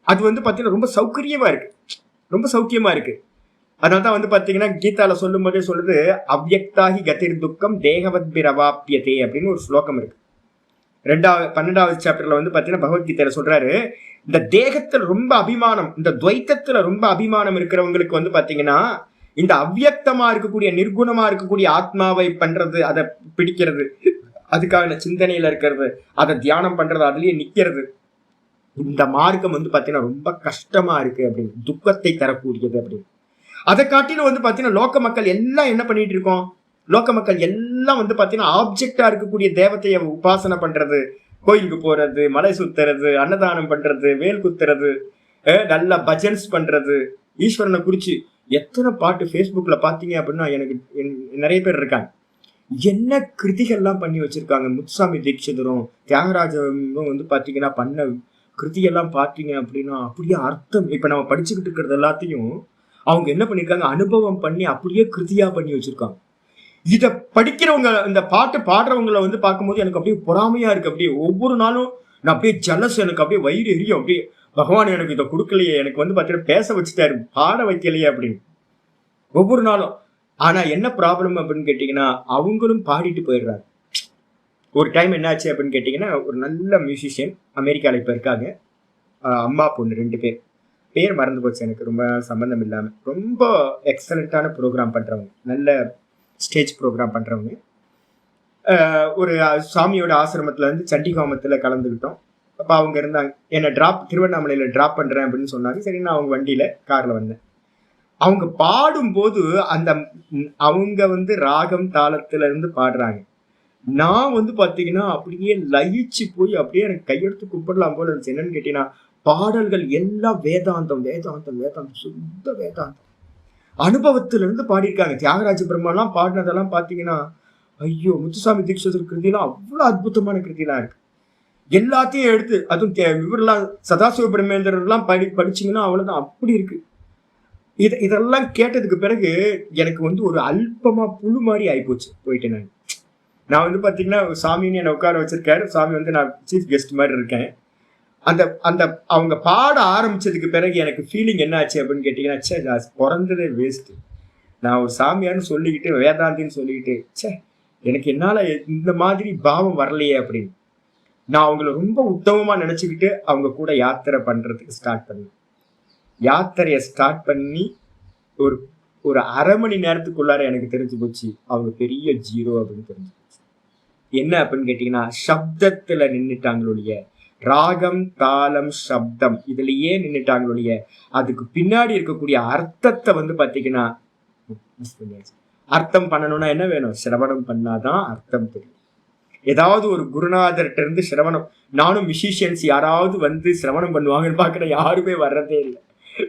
அது வந்து பாத்தீங்கன்னா ரொம்ப சௌகரியமா இருக்கு, ரொம்ப சௌக்கியமா இருக்கு. அதனால்தான் வந்து பாத்தீங்கன்னா கீதால சொல்லும் போதே சொல்லுது, அவ்யக்தாகி கதிர் துக்கம் தேகவத்பிரவாப்பியதே அப்படின்னு ஒரு ஸ்லோகம் இருக்கு. 12வது சாப்டர்ல வந்து பாத்தீங்கன்னா பகவத்கீதையில சொல்றாரு, இந்த தேகத்துல ரொம்ப அபிமானம், இந்த துவைத்தத்துல ரொம்ப அபிமானம் இருக்கிறவங்களுக்கு வந்து பாத்தீங்கன்னா இந்த அவ்யக்தமா இருக்கக்கூடிய நிர்குணமா இருக்கக்கூடிய ஆத்மாவை பண்றது, அதை பிடிக்கிறது, அதுக்கான சிந்தனையில இருக்கிறது, அதை தியானம் பண்றது, அதுலயே நிக்கிறது, இந்த மார்க்கம் வந்து பாத்தீங்கன்னா ரொம்ப கஷ்டமா இருக்கு அப்படின்னு, துக்கத்தை தரக்கூடியது அப்படின்னு. அதை காட்டிலும் வந்து பாத்தீங்கன்னா லோக மக்கள் எல்லாம் என்ன பண்ணிட்டு இருக்கோம், லோக மக்கள் எல்லாம் வந்து பாத்தீங்கன்னா ஆப்ஜெக்டா இருக்கக்கூடிய தேவதையை உபாசனை பண்றது, கோயிலுக்கு போறது, மலை சுத்துறது, அன்னதானம் பண்றது, வேல் குத்துறது, நல்லா பஜன்ஸ் பண்றது, ஈஸ்வரனை குறிச்சு எத்தனை பாட்டு ஃபேஸ்புக்ல பாத்தீங்க அப்படின்னா எனக்கு நிறைய பேர் இருக்காங்க. என்ன கிருதிகள்லாம் பண்ணி வச்சிருக்காங்க. முத்துசாமி தீட்சிதரும் தியாகராஜரும் வந்து பாத்தீங்கன்னா பண்ண கிருதியெல்லாம் பாத்தீங்க அப்படின்னா அப்படியே அர்த்தம். இப்ப நம்ம படிச்சுக்கிட்டு இருக்கிறது எல்லாத்தையும் அவங்க என்ன பண்ணிருக்காங்க, அனுபவம் பண்ணி அப்படியே கிருதியா பண்ணி வச்சிருக்காங்க. இத படிக்கிறவங்க, இந்த பாட்டு பாடுறவங்களை வந்து பார்க்கும்போது எனக்கு அப்படியே பொறாமையா இருக்கு. அப்படியே ஒவ்வொரு நாளும் நான் அப்படியே ஜலஸ், எனக்கு அப்படியே வயிறு எரியும். அப்படியே பகவான் எனக்கு இதை கொடுக்கலையே, எனக்கு வந்து பார்த்தீங்கன்னா பேச வச்சுட்டாரு, பாட வைக்கலையே அப்படின்னு ஒவ்வொரு நாளும். ஆனா என்ன ப்ராப்ளம் அப்படின்னு கேட்டீங்கன்னா, அவங்களும் பாடிட்டு போயிடுறாங்க. ஒரு டைம் என்னாச்சு அப்படின்னு கேட்டீங்கன்னா, ஒரு நல்ல மியூசிஷியன் அமெரிக்காவில் இப்போ இருக்காங்க, அம்மா பொண்ணு 2 பேர், பேர் மறந்து போச்சு எனக்கு, ரொம்ப சம்மந்தம் இல்லாமல், ரொம்ப எக்ஸலண்ட்டான ப்ரோக்ராம் பண்ணுறவங்க, நல்ல ஸ்டேஜ் ப்ரோக்ராம் பண்ணுறவங்க. ஒரு சாமியோட ஆசிரமத்தில் வந்து சண்டிகாமத்தில் கலந்துக்கிட்டோம். அப்போ அவங்க இருந்தாங்க, என்னை திருவண்ணாமலையில் ட்ராப் பண்ணுறேன் அப்படின்னு சொன்னாங்க. சரி, நான் அவங்க வண்டியில் காரில் வந்தேன். அவங்க பாடும்போது அந்த அவங்க வந்து ராகம் தாளத்துல இருந்து பாடுறாங்க. நான் வந்து பாத்தீங்கன்னா அப்படியே லயிச்சு போய் அப்படியே எனக்கு கையெடுத்து கும்பிடலாம் போல இருந்துச்சு. என்னன்னு கேட்டீங்கன்னா, பாடல்கள் எல்லாம் வேதாந்தம் வேதாந்தம் வேதாந்தம், சுத்த வேதாந்தம் அனுபவத்துல இருந்து பாடியிருக்காங்க. தியாகராஜ பிரம்மெல்லாம் பாடினதெல்லாம் பாத்தீங்கன்னா, ஐயோ, முத்துசாமி தீட்சிதர் கிருதியெல்லாம் அவ்வளவு அற்புதமான கிருதியெல்லாம் இருக்கு. எல்லாத்தையும் எடுத்து, அதுவும் இவரெல்லாம் சதாசிவ பிரம்மேந்திரர்லாம் படிச்சீங்கன்னா அவ்வளவுதான், அப்படி இருக்கு. இதெல்லாம் கேட்டதுக்கு பிறகு எனக்கு வந்து ஒரு அல்பமா புழு மாதிரி ஆயிப்போச்சு. போயிட்டேன் நான் வந்து பாத்தீங்கன்னா, சாமின்னு என்னை உட்கார வச்சிருக்காரு. சாமி வந்து நான் சீஃப் கெஸ்ட் மாதிரி இருக்கேன். அந்த அந்த அவங்க பாட ஆரம்பிச்சதுக்கு பிறகு எனக்கு ஃபீலிங் என்ன ஆச்சு அப்படின்னு கேட்டீங்கன்னா, சே, நான் பிறந்ததே வேஸ்ட். நான் ஒரு சாமியார்னு சொல்லிக்கிட்டு, வேதாந்தின்னு சொல்லிக்கிட்டு, சே, எனக்கு என்னால இந்த மாதிரி பாவம் வரலையே அப்படின்னு நான் அவங்கள ரொம்ப உத்தமமா நினைச்சுக்கிட்டு அவங்க கூட யாத்திரை பண்றதுக்கு ஸ்டார்ட் பண்ணேன். யாத்திரையை ஸ்டார்ட் பண்ணி ஒரு ஒரு அரை மணி நேரத்துக்குள்ளார எனக்கு தெரிஞ்சு போச்சு அவங்க பெரிய ஜீரோ அப்படின்னு தெரிஞ்சு போச்சு. என்ன அப்படின்னு கேட்டீங்கன்னா, சப்தத்துல நின்றுட்டாங்களுடைய, ராகம் தாளம் சப்தம் இதுலயே நின்றுட்டாங்களுடைய, அதுக்கு பின்னாடி இருக்கக்கூடிய அர்த்தத்தை வந்து பாத்தீங்கன்னா அர்த்தம் பண்ணணும்னா என்ன வேணும், சிரவணம் பண்ணாதான் அர்த்தம் தெரியும். ஏதாவது ஒரு குருநாதர்கிட்ட இருந்து சிரவணம், நானும் மியூசிஷியன்ஸ் யாராவது வந்து சிரவணம் பண்ணுவாங்கன்னு பாக்குறேன், யாருமே வர்றதே இல்லை.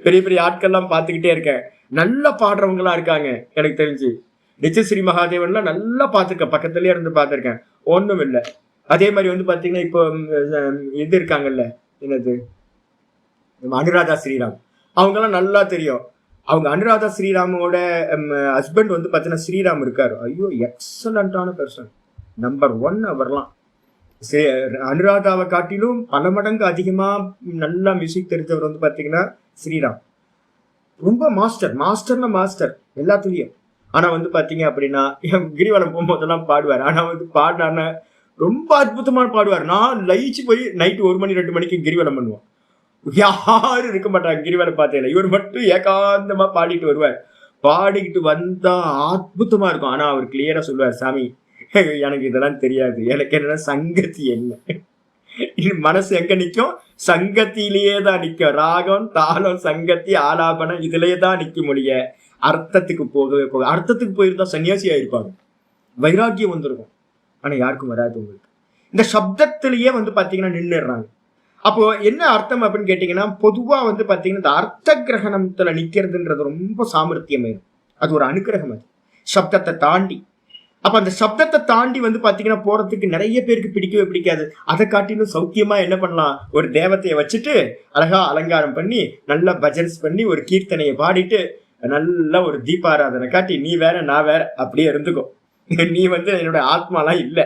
பெரிய பெரிய ஆட்கள்லாம் பார்த்துக்கிட்டே இருக்கேன், நல்லா பாடுறவங்களா இருக்காங்க. எனக்கு தெரிஞ்சு நிச்சஸ்ரீ மகாதேவன்லாம் நல்லா பார்த்துருக்கேன், பக்கத்துலயே இருந்து பார்த்துருக்கேன், ஒன்றும் இல்லை. அதே மாதிரி வந்து பார்த்தீங்கன்னா, இப்போ இது இருக்காங்கல்ல, என்னது, அனுராதா ஸ்ரீராம், அவங்கெல்லாம் நல்லா தெரியும். அவங்க அனுராதா ஸ்ரீராமோட ஹஸ்பண்ட் வந்து பார்த்தீங்கன்னா ஸ்ரீராம் இருக்காரு. ஐயோ, எக்ஸலண்டான பர்சன், நம்பர் 1 அவர்லாம். அனுராதாவை காட்டிலும் பல மடங்கு அதிகமா நல்லா மியூசிக் தெரிஞ்சவர் வந்து பாத்தீங்கன்னா ஸ்ரீராம். ரொம்ப மாஸ்டர்னா மாஸ்டர் எல்லாத்துலயும். ஆனா வந்து பாத்தீங்க அப்படின்னா, கிரிவலம் போகும்போதெல்லாம் பாடுவார். ஆனா வந்து பாடினார்னா ரொம்ப அற்புதமா பாடுவார். நான் லயிச்சு போய் நைட்டு 1 மணி 2 மணிக்கு கிரிவலம் பண்ணுவோம். யாரும் இருக்க மாட்டாங்க கிரிவலம் பார்த்தேன். இவர் மட்டும் ஏகாந்தமா பாடிட்டு வருவார். பாடிக்கிட்டு வந்தா அற்புதமா இருக்கும். ஆனா அவர் கிளியரா சொல்லுவார், சாமி எனக்கு இதெல்லாம் தெரியாது, எனக்கு என்னன்னா சங்கத்தி என்ன, மனசு எங்க நிக்கும், சங்கத்திலேயே தான் நிக்கும். ராகம் தாளம் சங்கத்தி ஆலாபனம் இதுலயே தான் நிக்க முடிய, அர்த்தத்துக்கு போகவே போக. அர்த்தத்துக்கு போயிருந்தா சன்னியாசி ஆயிருப்பாங்க, வைராக்கியம் வந்திருக்கும். ஆனா யாருக்கும் வராது. உங்களுக்கு இந்த சப்தத்திலேயே வந்து பாத்தீங்கன்னா நின்றுடுறாங்க. அப்போ என்ன அர்த்தம் அப்படின்னு கேட்டீங்கன்னா, பொதுவா வந்து பாத்தீங்கன்னா இந்த அர்த்த கிரகணத்துல நிக்கிறதுன்றது ரொம்ப சாமர்த்தியமாயிடும். அது ஒரு அனுக்கிரகம். அது சப்தத்தை தாண்டி, அப்ப அந்த சப்தத்தை தாண்டி வந்து பாத்தீங்கன்னா போறதுக்கு நிறைய பேருக்கு பிடிக்கவே பிடிக்காது. அதை காட்டிலும் சௌக்கியமா என்ன பண்ணலாம், ஒரு தேவத்தையை வச்சுட்டு அழகா அலங்காரம் பண்ணி நல்லா பஜன்ஸ் பண்ணி ஒரு கீர்த்தனையை பாடிட்டு நல்ல ஒரு தீபாராதனை காட்டி, நீ வேற நான் வேற அப்படியே இருந்துக்கோ, நீ வந்து என்னோட ஆத்மாலாம் இல்லை,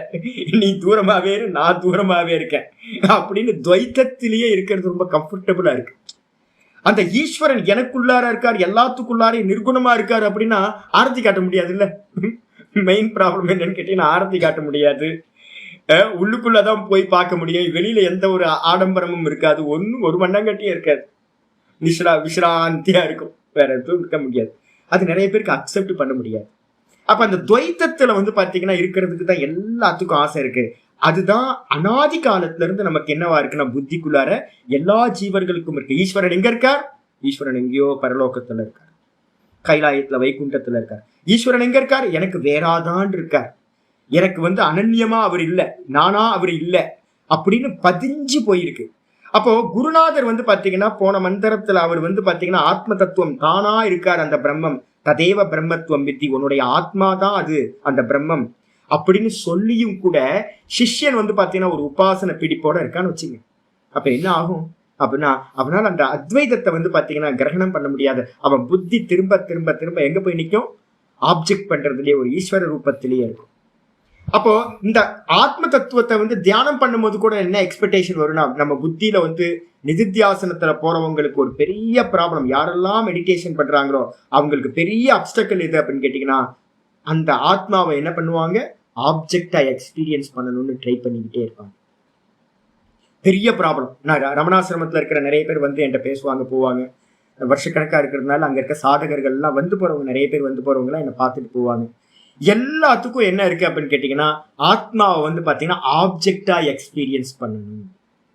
நீ தூரமாவே இரு, நான் தூரமாவே இருக்கேன் அப்படின்னு துவைத்தத்திலேயே இருக்கிறது ரொம்ப கம்ஃபர்டபுளா இருக்கு. அந்த ஈஸ்வரன் எனக்குள்ளார இருக்கார், எல்லாத்துக்குள்ளாரே நிர்குணமா இருக்காரு அப்படின்னா ஆரத்தி காட்ட முடியாது இல்ல. மெயின் ப்ராப்ளம் என்னன்னு கேட்டீங்கன்னா, ஆரத்தி காட்ட முடியாது, உள்ளுக்குள்ளதான் போய் பார்க்க முடியும். வெளியில எந்த ஒரு ஆடம்பரமும் இருக்காது, ஒன்னும் ஒரு மண்ணங்கட்டியும் இருக்காது, விசிராந்தியா இருக்கும், வேற எதுவும் இருக்க முடியாது. அது நிறைய பேருக்கு அக்செப்ட் பண்ண முடியாது. அப்ப அந்த துவைத்தத்துல வந்து பாத்தீங்கன்னா இருக்கிறதுக்கு தான் எல்லாத்துக்கும் ஆசை இருக்கு. அதுதான் அனாதி காலத்துல இருந்து நமக்கு என்னவா இருக்குன்னா, புத்திக்குள்ளார எல்லா ஜீவர்களுக்கும் இருக்கு. ஈஸ்வரன் எங்க இருக்கார், ஈஸ்வரன் எங்கேயோ பரலோகத்துல இருக்கார், கைலாயத்துல வைகுண்டத்துல இருக்கார். ஈஸ்வரன் எங்க இருக்கார், எனக்கு வேறாதான் இருக்கார். எனக்கு வந்து அனன்யமா அவர் இல்லை, நானா அவர் இல்லை, அப்படின்னு பதிஞ்சு போயிருக்கு. அப்போ குருநாதர் வந்து பாத்தீங்கன்னா போன மந்திரத்துல அவர் வந்து பாத்தீங்கன்னா ஆத்ம தத்துவம் தானா இருக்கார். அந்த பிரம்மம் ததேவ பிரம்மத்துவம் வித்தி, உன்னுடைய ஆத்மா தான் அது அந்த பிரம்மம் அப்படின்னு சொல்லியும் கூட சிஷ்யன் வந்து பாத்தீங்கன்னா ஒரு உபாசன பிடிப்போட இருக்கான்னு வச்சுங்க. அப்ப என்ன ஆகும் அப்படின்னா அவனால அந்த அத்வைதத்தை வந்து பாத்தீங்கன்னா கிரகணம் பண்ண முடியாது. அவன் புத்தி திரும்ப திரும்ப திரும்ப எங்க போய் நிற்கும்? ஆப்ஜெக்ட் பண்றதுலயே ஒரு ஈஸ்வர ரூபத்திலேயே இருக்கும். அப்போ இந்த ஆத்ம தத்துவத்தை வந்து தியானம் பண்ணும்போது கூட என்ன எக்ஸ்பெக்டேஷன் வரும்னா, நம்ம புத்தியில வந்து நிதித்தியாசனத்துல போறவங்களுக்கு ஒரு பெரிய ப்ராப்ளம், யாரெல்லாம் மெடிடேஷன் பண்றாங்களோ அவங்களுக்கு பெரிய அப்டக்கல் எது அப்படின்னு கேட்டீங்கன்னா, அந்த ஆத்மாவை என்ன பண்ணுவாங்க? ஆப்ஜெக்டா எக்ஸ்பீரியன்ஸ் பண்ணணும்னு ட்ரை பண்ணிக்கிட்டே இருப்பாங்க. பெரிய ப்ராப்ளம். நான் ரமணாசிரமத்துல இருக்கிற நிறைய பேர் வந்து என்கிட்ட பேசுவாங்க, போவாங்க. வருஷக்கணக்கா இருக்கிறதுனால அங்க இருக்க சாதகர்கள் எல்லாம் வந்து போறவங்க, நிறைய பேர் வந்து போறவங்க எல்லாம் என்னை பார்த்துட்டு போவாங்க. எல்லாத்துக்கும் என்ன இருக்கு அப்படின்னு கேட்டீங்கன்னா, ஆத்மாவை வந்து பாத்தீங்கன்னா ஆப்ஜெக்டா எக்ஸ்பீரியன்ஸ் பண்ணணும்.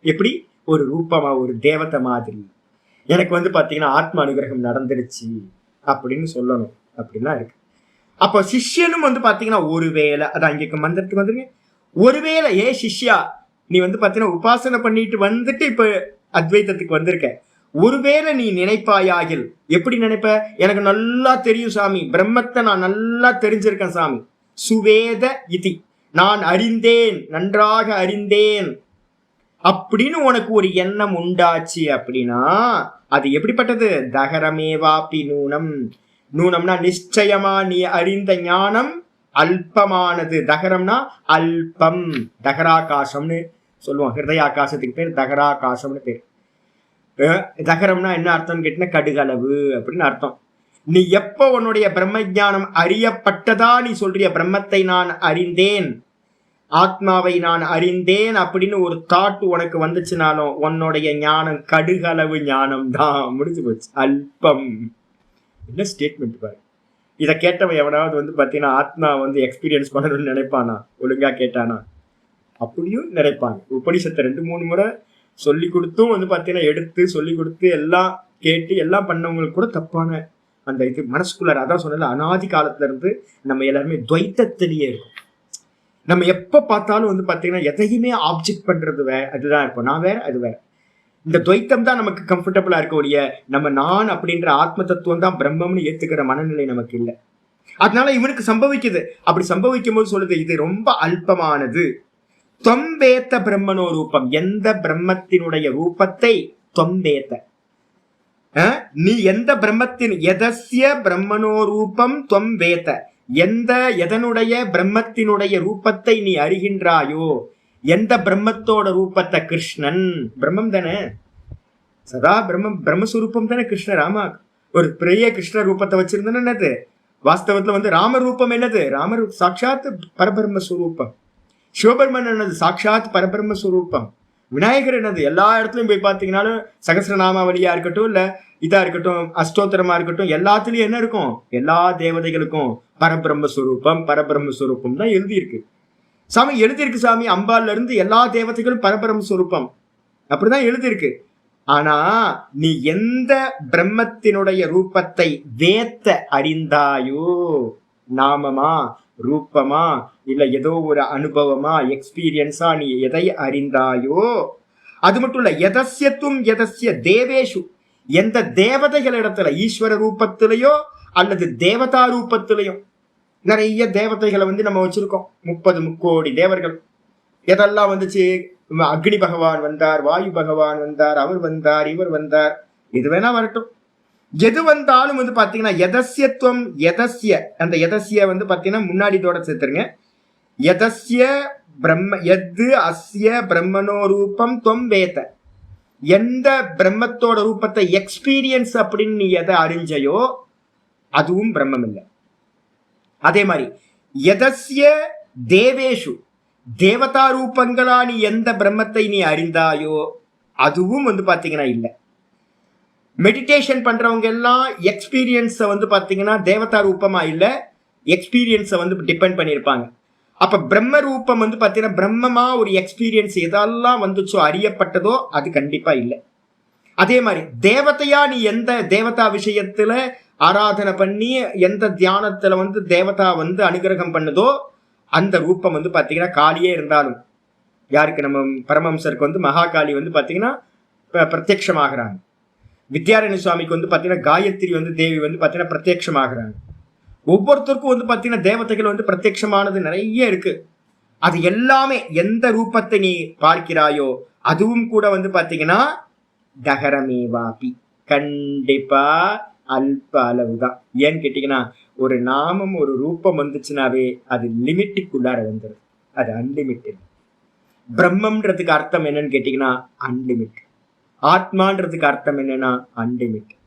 எப்படி? ஒரு ரூபமா, ஒரு தேவதை மாதிரி. எனக்கு வந்து பாத்தீங்கன்னா ஆத்ம அனுகிரகம் நடந்துருச்சு அப்படின்னு சொல்லணும் அப்படின்னா இருக்கு. அப்போ சிஷ்யனும் வந்து பாத்தீங்கன்னா ஒருவேளை, அதான் இங்க மந்திரத்துக்கு வந்துருங்க, ஒருவேளை சிஷ்யா நீ வந்து பாத்தீங்கன்னா உபாசனை பண்ணிட்டு வந்துட்டு இப்ப அத்வைத்தத்துக்கு வந்திருக்க, ஒருவேளை நீ நினைப்பாயாகில், எப்படி நினைப்ப? எனக்கு நல்லா தெரியும் சாமி, பிரம்மத்தை நான் நல்லா தெரிஞ்சிருக்கேன் சாமி, சுவேத இதி, நான் அறிந்தேன், நன்றாக அறிந்தேன் அப்படின்னு உனக்கு ஒரு எண்ணம் உண்டாச்சு அப்படின்னா அது எப்படிப்பட்டது? தகரமேவாப்பி நூனம். நூனம்னா நிச்சயமா நீ அறிந்த ஞானம் அல்பமானது. தகரம்னா அல்பம், தகராகாசம்னு சொல்லுவோம். ஹிருதய ஆகாசத்துக்கு பேர் தகராகாசம்னு பேர். தகரம்னா என்ன அர்த்தம் கேட்டீங்கன்னா கடுகளவு அப்படின்னு அர்த்தம். நீ எப்ப உன்னுடைய பிரம்ம ஞானம் அறியப்பட்டதா நீ சொல்றிய, பிரம்மத்தை நான் அறிந்தேன், ஆத்மாவை நான் அறிந்தேன் அப்படின்னு ஒரு தாட் உனக்கு வந்துச்சுனாலும் உன்னுடைய ஞானம் கடுகளவு ஞானம் தான், முடிஞ்சு போச்சு, அல்பம். என்ன ஸ்டேட்மெண்ட் பாரு. இதை கேட்டவன் எவனாவது வந்து பாத்தீங்கன்னா ஆத்மா வந்து எக்ஸ்பீரியன்ஸ் பண்ணணும்னு நினைப்பானா? ஒழுங்கா கேட்டானா? அப்படியும் நினைப்பாங்க. உபனிஷத்தை 2-3 முறை சொல்லி கொடுத்தும் வந்து பாத்தீங்கன்னா எடுத்து சொல்லி கொடுத்து எல்லாம் கேட்டு எல்லாம் பண்ணவங்களுக்கு கூட தப்பான அந்த இது மனசுக்குள்ளார. அதான் சொன்னல, அனாதி காலத்துல இருந்து நம்ம எல்லாருமே துவைத்தத்திலேயே இருக்கும். நம்ம எப்ப பார்த்தாலும் வந்து பாத்தீங்கன்னா எதையுமே ஆப்ஜெக்ட் பண்றது அதுதான் இருக்கும். நான் வேற அது வேற. இந்த துவைத்தம் தான் நமக்கு கம்ஃபர்டபுளா இருக்கக்கூடிய, நம்ம நான் அப்படின்ற ஆத்ம தத்துவம் தான் பிரம்மம்னு ஏத்துக்கிற மனநிலை நமக்கு இல்லை. அதனால இவனுக்கு சம்பவிக்குது. அப்படி சம்பவிக்கும் போது சொல்லுது இது ரொம்ப அல்பமானது. தொம்பேத்த பிரம்மனோ ரூபம், எந்த பிரம்மத்தினுடைய ரூபத்தை தொம்பேத்த, நீ எந்த பிரம்மத்தின் எதஸ்ய பிரம்மனோ ரூபம் தொம்பேத்த, எந்த எதனுடைய பிரம்மத்தினுடைய ரூபத்தை நீ அறிகின்றாயோ, எந்த பிரம்மத்தோட ரூபத்தை, கிருஷ்ணன் பிரம்மம் தானே, சதா பிரம்மம், பிரம்மஸ்வரூபம் தானே கிருஷ்ணர். ஆமா, ஒரு பெரிய கிருஷ்ண ரூபத்தை வச்சிருந்தேன்னு என்னது? வாஸ்தவத்துல வந்து ராம ரூபம் என்னது? ராமர் சாட்சாத் பரபிரம்மஸ்வரூபம். சிவபெருமன் என்னது? சாட்சாத் பரபிரம்மஸ்வரூபம். விநாயகர் என்னது? எல்லா இடத்துலயும் போய் பார்த்தீங்கன்னாலும் சகசிரநாமாவளியா இருக்கட்டும், இல்ல இதா இருக்கட்டும், அஷ்டோத்திரமா இருக்கட்டும், எல்லாத்துலயும் என்ன இருக்கும்? எல்லா தேவதைகளுக்கும் பரபிரம்மஸ்வரூபம் பரபிரம்மஸ்வரூபம் தான் எழுதியிருக்கு. சாமி எழுதியிருக்கு சாமி, அம்பாள்ல இருந்து எல்லா தேவதைகளும் பரபிரம்மஸ்வரூபம் அப்படிதான் எழுதியிருக்கு. ஆனா நீ எந்த பிரம்மத்தினுடைய ரூபத்தை வேத்த அறிந்தாயோ, நாமமா ரூபமா இல்ல ஏதோ ஒரு அனுபவமா எக்ஸ்பீரியன்ஸா நீ எதை அறிந்தாயோ, அது மட்டும் இல்ல, எதஸ்யத்தும் எதஸ்ய தேவேஷு, எந்த தேவதைகளிடத்துல, ஈஸ்வர ரூபத்திலேயோ அல்லது தேவதா ரூபத்திலையும், நிறைய தேவதைகளை வந்து நம்ம வச்சிருக்கோம், 30 முக்கோடி தேவர்கள். எதெல்லாம் வந்துச்சு? அக்னி பகவான் வந்தார், வாயு பகவான் வந்தார், அவர் வந்தார், இவர் வந்தார், எது வேணா வரட்டும். எது வந்தாலும் வந்து பாத்தீங்கன்னா எதஸ்யத்துவம் எதஸ்ய, அந்த எதஸ்ய வந்து பாத்தீங்கன்னா முன்னாடி தோட சேர்த்துருங்க. எதஸ்ய பிரம்ம எது அஸ்ய பிரம்மனோ ரூபம் தொம் வேத, எந்த பிரம்மத்தோட ரூபத்தை எக்ஸ்பீரியன்ஸ் அப்படின்னு நீ எதை அறிஞ்சையோ அதுவும் பிரம்மம் இல்லை. அதே மாதிரி எதஸ்ய தேவேஷு, தேவதா ரூபங்களா நீ எந்த பிரம்மத்தை நீ அறிந்தாயோ அதுவும் வந்து பாத்தீங்கன்னா இல்லை. மெடிடேஷன் பண்றவங்க எல்லாம் எக்ஸ்பீரியன்ஸை வந்து பாத்தீங்கன்னா தேவதா ரூபமா இல்லை, எக்ஸ்பீரியன்ஸை வந்து டிபெண்ட் பண்ணியிருப்பாங்க. அப்ப பிரம்ம ரூபம் வந்து பாத்தீங்கன்னா பிரம்மமா ஒரு எக்ஸ்பீரியன்ஸ் எதெல்லாம் வந்துச்சோ அறியப்பட்டதோ அது கண்டிப்பா இல்லை. அதே மாதிரி தேவதையா நீ எந்த தேவதா விஷயத்துல ஆராதனை பண்ணி எந்த தியானத்துல வந்து தேவதா வந்து அனுகிரகம் பண்ணுதோ அந்த ரூபம் வந்து பாத்தீங்கன்னா காலியே இருந்தாலும் யாருக்கு? நம்ம பரமஹம்சருக்கு வந்து மகாகாளி வந்து பார்த்தீங்கன்னா பிரத்யட்சமாகறாங்க. வித்யாரண்ய சுவாமிக்கு வந்து பார்த்தீங்கன்னா காயத்ரி வந்து தேவி வந்து பார்த்தீங்கன்னா பிரத்யட்சமாகறாங்க. ஒவ்வொருத்தருக்கும் வந்து பார்த்தீங்கன்னா தேவதைகள் வந்து பிரத்யட்சமானது நிறைய இருக்கு. அது எல்லாமே எந்த ரூபத்தை நீ பார்க்கிறாயோ அதுவும் கூட வந்து பார்த்தீங்கன்னா தகரமேவாபி, கண்டிப்பா அல்ப அளவுதான். ஏன்னு கேட்டீங்கன்னா ஒரு நாமம் ஒரு ரூபம் வந்துச்சுனாவே அது லிமிட்டுக்குள்ளார வந்துடும். அது அன்லிமிட்டட். பிரம்மன்றதுக்கு அர்த்தம் என்னன்னு கேட்டீங்கன்னா அன்லிமிட்டட். ஆத்மான்றதுக்கு அர்த்தம் என்னன்னா அன்லிமிட்டட்.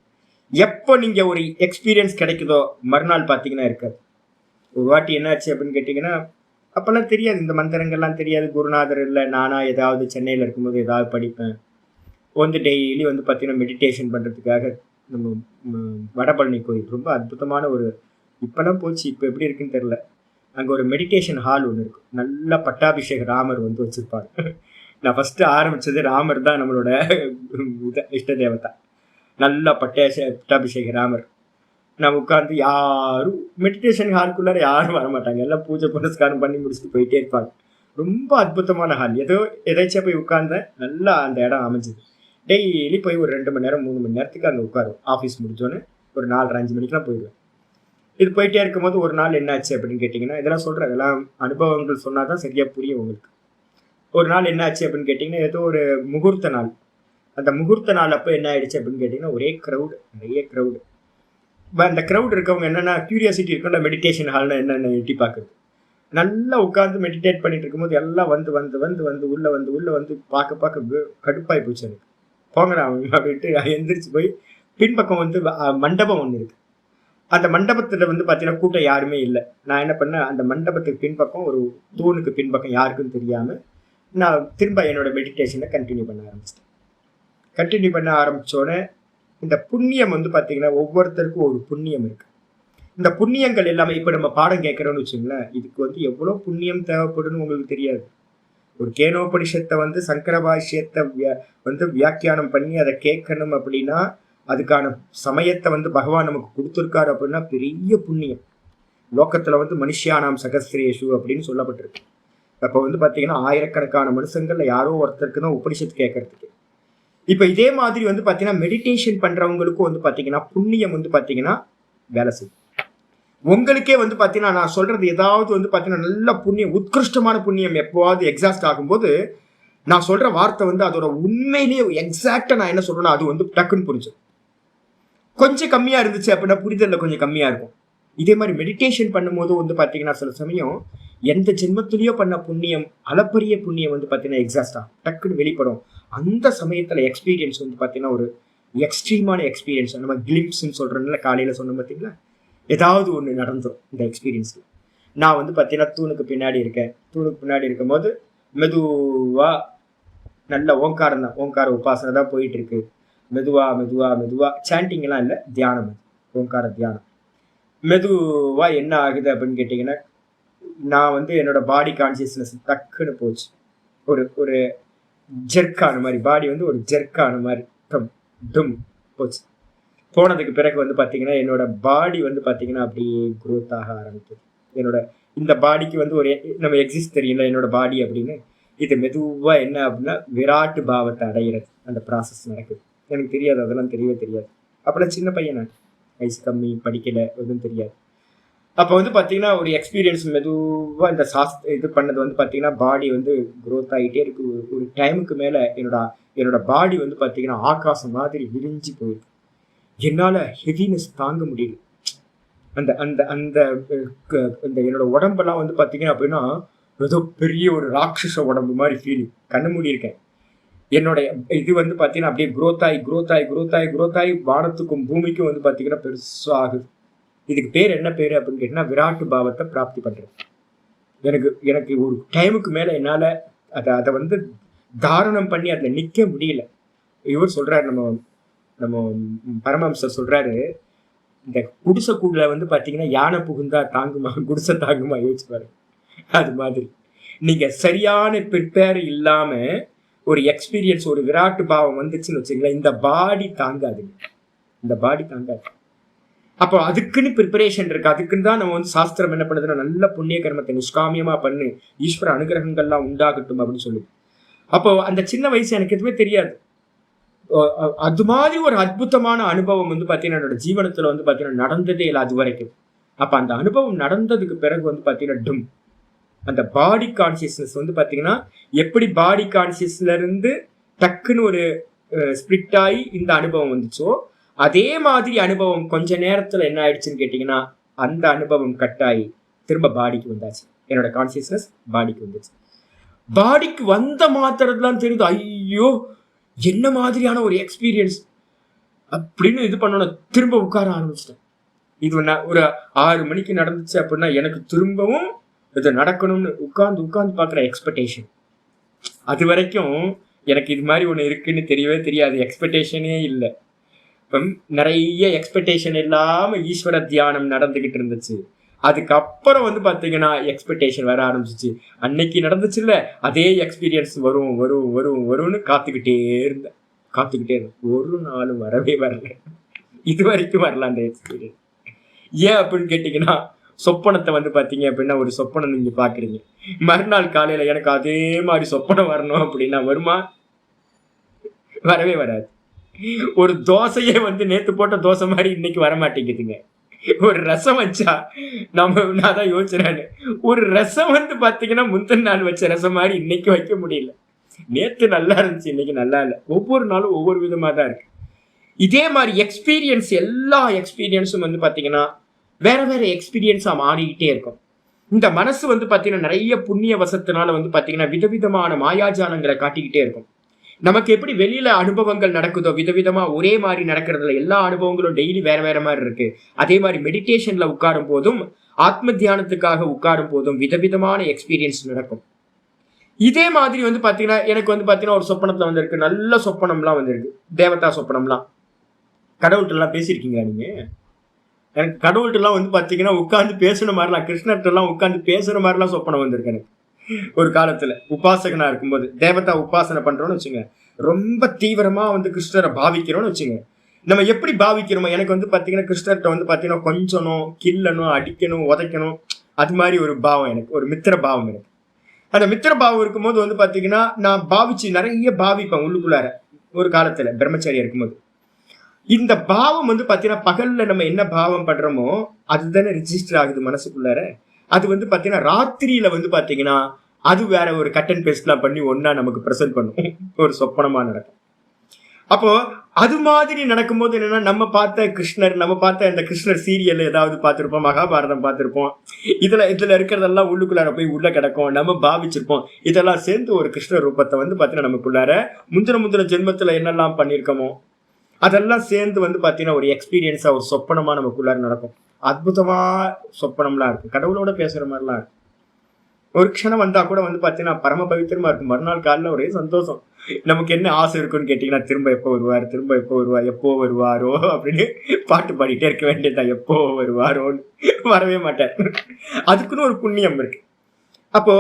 எப்போ நீங்க ஒரு எக்ஸ்பீரியன்ஸ் கிடைக்குதோ மறுநாள் பார்த்தீங்கன்னா இருக்காது. ஒரு வாட்டி என்னாச்சு அப்படின்னு கேட்டீங்கன்னா, அப்பெல்லாம் தெரியாது, இந்த மந்திரங்கள்லாம் தெரியாது, குருநாதர் இல்லை. நானா ஏதாவது சென்னையில் இருக்கும்போது ஏதாவது படிப்பேன். வந்து டெய்லி வந்து பார்த்தீங்கன்னா மெடிடேஷன் பண்ணுறதுக்காக நம்ம வடபழனி கோயில் ரொம்ப அற்புதமான ஒரு, இப்போலாம் போச்சு, இப்போ எப்படி இருக்குன்னு தெரில. அங்கே ஒரு மெடிடேஷன் ஹால் ஒன்று இருக்கும். நல்லா பட்டாபிஷேக ராமர் வந்து வச்சுருப்பாங்க. நான் ஃபஸ்ட்டு ஆரம்பித்தது ராமர் தான் நம்மளோட இஷ்ட தேவதா. நல்லா பட்டாபிஷேக ராமர். நான் உட்காந்து யாரும் மெடிடேஷன் ஹாலுக்குள்ளார யாரும் வரமாட்டாங்க. எல்லாம் பூஜை புனஸ்காரம் பண்ணி முடிச்சுட்டு போயிட்டே இருப்பாங்க. ரொம்ப அற்புதமான ஹால். எதாச்சும் போய் உட்கார்ந்தேன். நல்லா அந்த இடம் அமைஞ்சுது. டெய்லி போய் ஒரு 2 மணி நேரம் 3 மணி நேரத்துக்கு அங்கே உட்காரும். ஆஃபீஸ் முடிஞ்சோன்னு ஒரு 4-5 மணிக்கெலாம் போயிடுவேன். இது போயிட்டே இருக்கும்போது ஒரு நாள் என்னாச்சு அப்படின்னு கேட்டிங்கன்னா, இதெல்லாம் சொல்கிறேன், இதெல்லாம் அனுபவங்கள் சொன்னால் தான் சரியாக புரியும் உங்களுக்கு. ஒரு நாள் என்னாச்சு அப்படின்னு கேட்டிங்கன்னா, ஏதோ ஒரு முகூர்த்த நாள். அந்த முகூர்த்த நாள் அப்போ என்ன ஆயிடுச்சு அப்படின்னு கேட்டிங்கன்னா, ஒரே க்ரௌடு, நிறைய க்ரௌடு. அந்த க்ரௌட் இருக்கவங்க என்னென்னா கியூரியாசிட்டி இருக்கும்ல, மெடிடேஷன் ஹால்னா என்னென்ன எட்டி பார்க்குறது. நல்லா உட்காந்து மெடிடேட் பண்ணிட்டு இருக்கும்போது எல்லாம் வந்து வந்து வந்து வந்து உள்ளே வந்து பார்க்க கடுப்பாகி போச்சு எனக்கு. போங்கடா அப்படின்ட்டு எந்திரிச்சு போய் பின்பக்கம் வந்து மண்டபம் ஒன்று இருக்குது. அந்த மண்டபத்தில் வந்து பார்த்தீங்கன்னா கூட்டம் யாருமே இல்லை. நான் என்ன பண்ணேன், அந்த மண்டபத்துக்கு பின்பக்கம் ஒரு தூணுக்கு பின்பக்கம் யாருக்கும் தெரியாமல் நான் திரும்ப என்னோட மெடிடேஷனை கண்டினியூ பண்ண ஆரம்பித்தோன்னே இந்த புண்ணியம் வந்து பார்த்தீங்கன்னா ஒவ்வொருத்தருக்கும் ஒரு புண்ணியம் இருக்குது. இந்த புண்ணியங்கள் எல்லாமே இப்போ நம்ம பாடம் கேட்குறோன்னு வச்சுங்களேன், இதுக்கு வந்து எவ்வளோ புண்ணியம் தேவைப்படுன்னு உங்களுக்கு தெரியாது. ஒரு கேனோபனிஷத்தை வந்து சங்கர பாஷ்யத்தை வந்து வியாக்கியானம் பண்ணி அதை கேட்கணும் அப்படின்னா அதுக்கான சமயத்தை வந்து பகவான் நமக்கு கொடுத்துருக்காரு அப்படின்னா பெரிய புண்ணியம். லோக்கத்தில் வந்து மனுஷியானாம் சகஸ்திரேஷு அப்படின்னு சொல்லப்பட்டிருக்கு. அப்போ வந்து பார்த்தீங்கன்னா ஆயிரக்கணக்கான மனுஷங்கள்ல யாரோ ஒருத்தருக்கு தான் உபனிஷத்து கேட்கறதுக்கு. இப்போ இதே மாதிரி வந்து பார்த்தீங்கன்னா மெடிடேஷன் பண்ணுறவங்களுக்கும் வந்து பார்த்தீங்கன்னா புண்ணியம் வந்து பார்த்தீங்கன்னா வேலை செய்யும். உங்களுக்கே வந்து பார்த்தீங்கன்னா நான் சொல்கிறது ஏதாவது வந்து பார்த்தீங்கன்னா நல்ல புண்ணியம், உத்கிருஷ்டமான புண்ணியம் எப்போவாவது எக்ஸாஸ்ட் ஆகும்போது நான் சொல்கிற வார்த்தை வந்து அதோட உண்மையிலேயே எக்ஸாக்டாக நான் என்ன சொல்கிறேன்னா அது வந்து டக்குன்னு புரிஞ்சிடும். கொஞ்சம் கம்மியாக இருந்துச்சு அப்படின்னா புரிதலில் கொஞ்சம் கம்மியாக இருக்கும். இதே மாதிரி மெடிடேஷன் பண்ணும்போது வந்து பார்த்தீங்கன்னா சில சமயம் எந்த ஜென்மத்திலேயோ பண்ண புண்ணியம், அளப்பரிய புண்ணியம் வந்து பார்த்தீங்கன்னா எக்ஸாஸ்டாக டக்குன்னு வெளிப்படும். அந்த சமயத்தில் எக்ஸ்பீரியன்ஸ் வந்து பார்த்தீங்கன்னா ஒரு எக்ஸ்ட்ரீமான எக்ஸ்பீரியன்ஸ். நம்ம கிளிம்ஸ்ன்னு சொல்கிறதுனால காலையில் சொன்ன பார்த்தீங்களா, ஏதாவது ஒன்று நடந்துடும் இந்த எக்ஸ்பீரியன்ஸில். நான் வந்து பார்த்தீங்கன்னா தூணுக்கு பின்னாடி இருக்கும்போது மெதுவாக நல்ல ஓங்காரம் தான், ஓங்கார உபாசனை தான் போயிட்டுருக்கு. மெதுவாக சாண்டிங்கெல்லாம் இல்லை, தியானம், ஓங்கார தியானம். மெதுவாக என்ன ஆகுது அப்படின்னு கேட்டிங்கன்னா, நான் வந்து என்னோட பாடி கான்சியஸ்னஸ் டக்குன்னு போச்சு. ஒரு ஜெர்க்கான மாதிரி, பாடி வந்து ஒரு ஜெர்க்கான மாதிரி டும் போச்சு. போனதுக்கு பிறகு வந்து பார்த்தீங்கன்னா என்னோட பாடி வந்து பார்த்தீங்கன்னா அப்படியே க்ரோத் ஆக ஆரம்பிக்குது. என்னோட இந்த பாடிக்கு வந்து ஒரு நம்ம எக்ஸிஸ்ட் தெரியல என்னோட பாடி அப்படின்னு. இது மெதுவாக என்ன அப்படின்னா விராட்டு பாவத்தை அடைகிறது அந்த ப்ராசஸ் நடக்குது. எனக்கு தெரியாது, அதெல்லாம் தெரியவே தெரியாது. அப்போல்லாம் சின்ன பையன், நான் வயசு கம்மி, படிக்கலை, எதுவும் தெரியாது. அப்போ வந்து பார்த்தீங்கன்னா ஒரு எக்ஸ்பீரியன்ஸ் மெதுவாக இந்த இது பண்ணது வந்து பார்த்தீங்கன்னா பாடி வந்து க்ரோத் ஆகிட்டே இருக்கு. ஒரு டைமுக்கு மேலே என்னோட பாடி வந்து பார்த்தீங்கன்னா ஆகாசம் மாதிரி விரிஞ்சு போயிருக்கு. என்னால் ஹெவினஸ் தாங்க முடியல. அந்த அந்த அந்த என்னோட உடம்பெல்லாம் வந்து பார்த்தீங்கன்னா அப்படின்னா ஏதோ பெரிய ஒரு ராட்சச உடம்பு மாதிரி ஃபீலிங். கண்ணு மூடியிருக்கேன். என்னோட இது வந்து பார்த்தீங்கன்னா அப்படியே க்ரோத் ஆகி வானத்துக்கும் பூமிக்கும் வந்து பார்த்தீங்கன்னா பெருசாக ஆகுது. இதுக்கு பேர் என்ன பேர் அப்படின்னு கேட்டிங்கன்னா விராட்டு பாவத்தை பிராப்தி பண்ணுறது. எனக்கு ஒரு டைமுக்கு மேலே என்னால் அதை வந்து தாரணம் பண்ணி அதில் நிற்க முடியல. இவர் சொல்கிறார், நம்ம பரமஹம்சர் சொல்கிறாரு, இந்த குடிசைக்குள்ள வந்து பார்த்தீங்கன்னா யானை புகுந்தா தாங்குமா, குடிசை தாங்குமா, யோசிச்சு பாருங்க. அது மாதிரி நீங்கள் சரியான ப்ரிப்பேர் இல்லாமல் ஒரு எக்ஸ்பீரியன்ஸ், ஒரு விராட்டு பாவம் வந்துச்சுன்னு வச்சுங்களேன், இந்த பாடி தாங்காது. அப்போ அதுக்குன்னு ப்ரிப்பரேஷன் இருக்கு. அதுக்குன்னு தான் நம்ம வந்து சாஸ்திரம் என்ன பண்ணுதுன்னா நல்ல புண்ணிய கர்மத்தை நிஷ்காமியமாக பண்ணு, ஈஸ்வர அனுகிரகங்கள்லாம் உண்டாகட்டும் அப்படின்னு சொல்லுது. அப்போ அந்த சின்ன வயசு எனக்கு எதுவுமே தெரியாது. அது மாதிரி ஒரு அற்புதமான அனுபவம் வந்து பார்த்தீங்கன்னா என்னோட ஜீவனத்துல வந்து பார்த்தீங்கன்னா நடந்ததே இல்லை அது வரைக்கும். அப்ப அந்த அனுபவம் நடந்ததுக்கு பிறகு வந்து பார்த்தீங்கன்னா அந்த பாடி கான்சியஸ்னஸ் வந்து பார்த்தீங்கன்னா எப்படி பாடி கான்சியஸ்ல இருந்து டக்குன்னு ஒரு ஸ்பிரிட் ஆகி இந்த அனுபவம் வந்துச்சோ, அதே மாதிரி அனுபவம் கொஞ்ச நேரத்துல என்ன ஆயிடுச்சுன்னு கேட்டீங்கன்னா அந்த அனுபவம் கட் ஆகி திரும்ப பாடிக்கு வந்தாச்சு. என்னோட கான்சியஸ்னஸ் பாடிக்கு வந்துச்சு. பாடிக்கு வந்த மாத்திரத்துலாம் தெரியுது, ஐயோ என்ன மாதிரியான ஒரு எக்ஸ்பீரியன்ஸ் அப்படின்னு இது பண்ணணும். திரும்ப உட்கார ஆரம்பிச்சிட்டேன். இது ஒரு 6 மணிக்கு நடந்துச்சு அப்படின்னா எனக்கு திரும்பவும் இது நடக்கணும்னு உட்கார்ந்து பார்க்குற எக்ஸ்பெக்டேஷன். அது வரைக்கும் எனக்கு இது மாதிரி ஒன்று இருக்குன்னு தெரியவே தெரியாது. எக்ஸ்பெக்டேஷனே இல்லை. நிறைய எக்ஸ்பெக்டேஷன் இல்லாம ஈஸ்வர தியானம் நடந்துகிட்டு இருந்துச்சு. அதுக்கப்புறம் வந்து பாத்தீங்கன்னா எக்ஸ்பெக்டேஷன் வர ஆரம்பிச்சிச்சு. அன்னைக்கு நடந்துச்சு இல்ல, அதே எக்ஸ்பீரியன்ஸ் வரும் வரும் வரும் வரும்னு காத்துக்கிட்டே இருந்தேன். ஒரு நாளும் வரவே வரல. இது வரைக்கும் வரல அந்த எக்ஸ்பீரியன்ஸ். ஏன் அப்படின்னு கேட்டீங்கன்னா, சொப்பனத்தை வந்து பாத்தீங்க அப்படின்னா ஒரு சொப்பனம் நீங்க பாக்குறீங்க, மறுநாள் காலையில எனக்கு அதே மாதிரி சொப்பனம் வரணும் அப்படின்னா வருமா? வரவே வராது. ஒரு தோசையே வந்து நேத்து போட்ட தோசை மாதிரி இன்னைக்கு வரமாட்டேங்குதுங்க. ஒரு ரசம் வச்சா நான் தான் யோசிச்சேன், ஒரு ரசம் வந்து பாத்தீங்கன்னா முந்தின நாள் வச்ச ரசம் மாதிரி இன்னைக்கு வைக்க முடியல. நேத்து நல்லா இருந்துச்சு, இன்னைக்கு நல்லா இல்லை. ஒவ்வொரு நாளும் ஒவ்வொரு விதமா தான் இருக்கு. இதே மாதிரி எக்ஸ்பீரியன்ஸ், எல்லா எக்ஸ்பீரியன்ஸும் வந்து பாத்தீங்கன்னா வேற வேற எக்ஸ்பீரியன்ஸா மாறிக்கிட்டே இருக்கும். இந்த மனசு வந்து பாத்தீங்கன்னா நிறைய புண்ணிய வசத்தினால வந்து பாத்தீங்கன்னா விதவிதமான மாயாஜாலங்களை காட்டிக்கிட்டே இருக்கும். நமக்கு எப்படி வெளியில அனுபவங்கள் நடக்குதோ விதவிதமா ஒரே மாதிரி நடக்கிறதுல எல்லா அனுபவங்களும் டெய்லி வேற வேற மாதிரி இருக்கு. அதே மாதிரி மெடிடேஷன்ல உட்காரும் போதும், ஆத்ம தியானத்துக்காக உட்காரும் போதும் விதவிதமான எக்ஸ்பீரியன்ஸ் நடக்கும். இதே மாதிரி வந்து பாத்தீங்கன்னா எனக்கு வந்து பாத்தீங்கன்னா ஒரு சொப்பனத்துல வந்திருக்கு, நல்ல சொப்பனம்லாம் வந்திருக்கு, தேவதா சொப்பனம்லாம். கடவுள்கிட்ட எல்லாம் பேசியிருக்கீங்களா நீங்க? எனக்கு கடவுள்கிட்ட எல்லாம் வந்து பாத்தீங்கன்னா உட்கார்ந்து பேசுன மாதிரிலாம், கிருஷ்ணர்கிட்ட எல்லாம் உட்கார்ந்து பேசுற மாதிரிலாம் சொப்பனம் வந்திருக்கு எனக்கு. ஒரு காலத்துல உபாசகனா இருக்கும்போது தேவதா உபாசனை பண்றோம்னு வச்சுங்க, ரொம்ப தீவிரமா வந்து கிருஷ்ணரை பாவிக்கிறோம்னு வச்சுங்க. நம்ம எப்படி பாவிக்கிறோமோ, எனக்கு வந்து பாத்தீங்கன்னா கிருஷ்ணர்கிட்ட வந்து பாத்தீங்கன்னா கொஞ்சணும், கில்லணும், அடிக்கணும், உதைக்கணும், அது மாதிரி ஒரு பாவம் எனக்கு, ஒரு மித்திர பாவம் எனக்கு. அந்த மித்திர பாவம் இருக்கும்போது வந்து பாத்தீங்கன்னா நான் நிறைய பாவிப்பேன் உள்ளுக்குள்ளார. ஒரு காலத்துல பிரம்மச்சாரியா இருக்கும்போது இந்த பாவம் வந்து பாத்தீங்கன்னா பகல்ல நம்ம என்ன பாவம் பண்றோமோ அதுதானே ரிஜிஸ்டர் ஆகுது மனசுக்குள்ளார. அது வந்து பாத்தீங்கன்னா ராத்திரியில வந்து பாத்தீங்கன்னா அது வேற ஒரு கட் அண்ட் பேஸ்ட்லாம் பண்ணி ஒன்னா நமக்கு பிரசன்ட் பண்ணும், ஒரு சொப்பனமா நடக்கும். அப்போ அது மாதிரி நடக்கும்போது என்னன்னா, நம்ம பார்த்த கிருஷ்ணர், நம்ம பார்த்த இந்த கிருஷ்ணர் சீரியல் ஏதாவது பார்த்திருப்போம், மகாபாரதம் பார்த்திருப்போம், இதுல இருக்கிறதெல்லாம் உள்ளுக்குள்ளார போய் உள்ள கிடக்கும், நம்ம பாவிச்சிருப்போம். இதெல்லாம் சேர்ந்து ஒரு கிருஷ்ண ரூபத்தை வந்து பாத்தீங்கன்னா நமக்குள்ளார முந்தின ஜென்மத்துல என்னெல்லாம் பண்ணிருக்கோமோ அதெல்லாம் சேர்ந்து வந்து பாத்தீங்கன்னா ஒரு எக்ஸ்பீரியன்ஸா, ஒரு சொப்பனமா நமக்குள்ளார நடக்கும். அற்புதமா சொப்பனம்லாம் இருக்கு, கடவுளோட பேசுற மாதிரிலாம் இருக்கு. ஒரு க்ஷணம் வந்தா கூட வந்து பாத்தீங்கன்னா பரம பவித்திரமா இருக்கும். மறுநாள் காலைல ஒரே சந்தோஷம். நமக்கு என்ன ஆசை இருக்குன்னு கேட்டீங்கன்னா, திரும்ப எப்போ வருவார், எப்போ வருவாரோ அப்படின்னு பாட்டு பாடிட்டே இருக்க வேண்டியதுதான், எப்போ வருவாரோன்னு. வரவே மாட்டார். அதுக்குன்னு ஒரு புண்ணியம் இருக்கு. அப்போ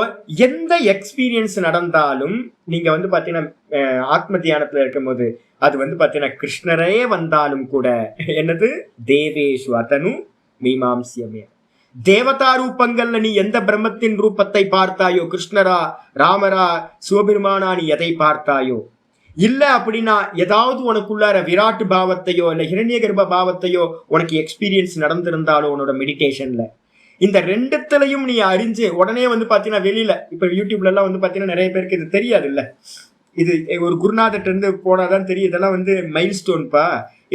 எந்த எக்ஸ்பீரியன்ஸ் நடந்தாலும் நீங்க வந்து பாத்தீங்கன்னா ஆத்ம தியானத்துல இருக்கும் போது அது வந்து பாத்தீங்கன்னா கிருஷ்ணரே வந்தாலும் கூட, என்னது தேவேஷு அதனு மீமாம்சியமே, தேவதா ரூபங்கள்ல நீ எந்த பிரம்மத்தின் ரூபத்தை பார்த்தாயோ, கிருஷ்ணரா, ராமரா, சிவபெருமானா, நீ எதை பார்த்தாயோ, இல்ல அப்படின்னா ஏதாவது உனக்குள்ளார விராட்டு பாவத்தையோ இல்ல ஹிரண்ய கர்ப்ப பாவத்தையோ உனக்கு எக்ஸ்பீரியன்ஸ் நடந்திருந்தாலும் உன்னோட மெடிடேஷன்ல, இந்த ரெண்டுத்துலையும் நீ அறிஞ்சு உடனே வந்து பாத்தீங்கன்னா வெளியில இப்ப யூடியூப்ல எல்லாம் வந்து பாத்தீங்கன்னா நிறைய பேருக்கு இது தெரியாது இல்ல, இது ஒரு குருநாதர்கிட்ட இருந்து போனாதான் தெரியும். இதெல்லாம் வந்து மைல் ஸ்டோன்பா,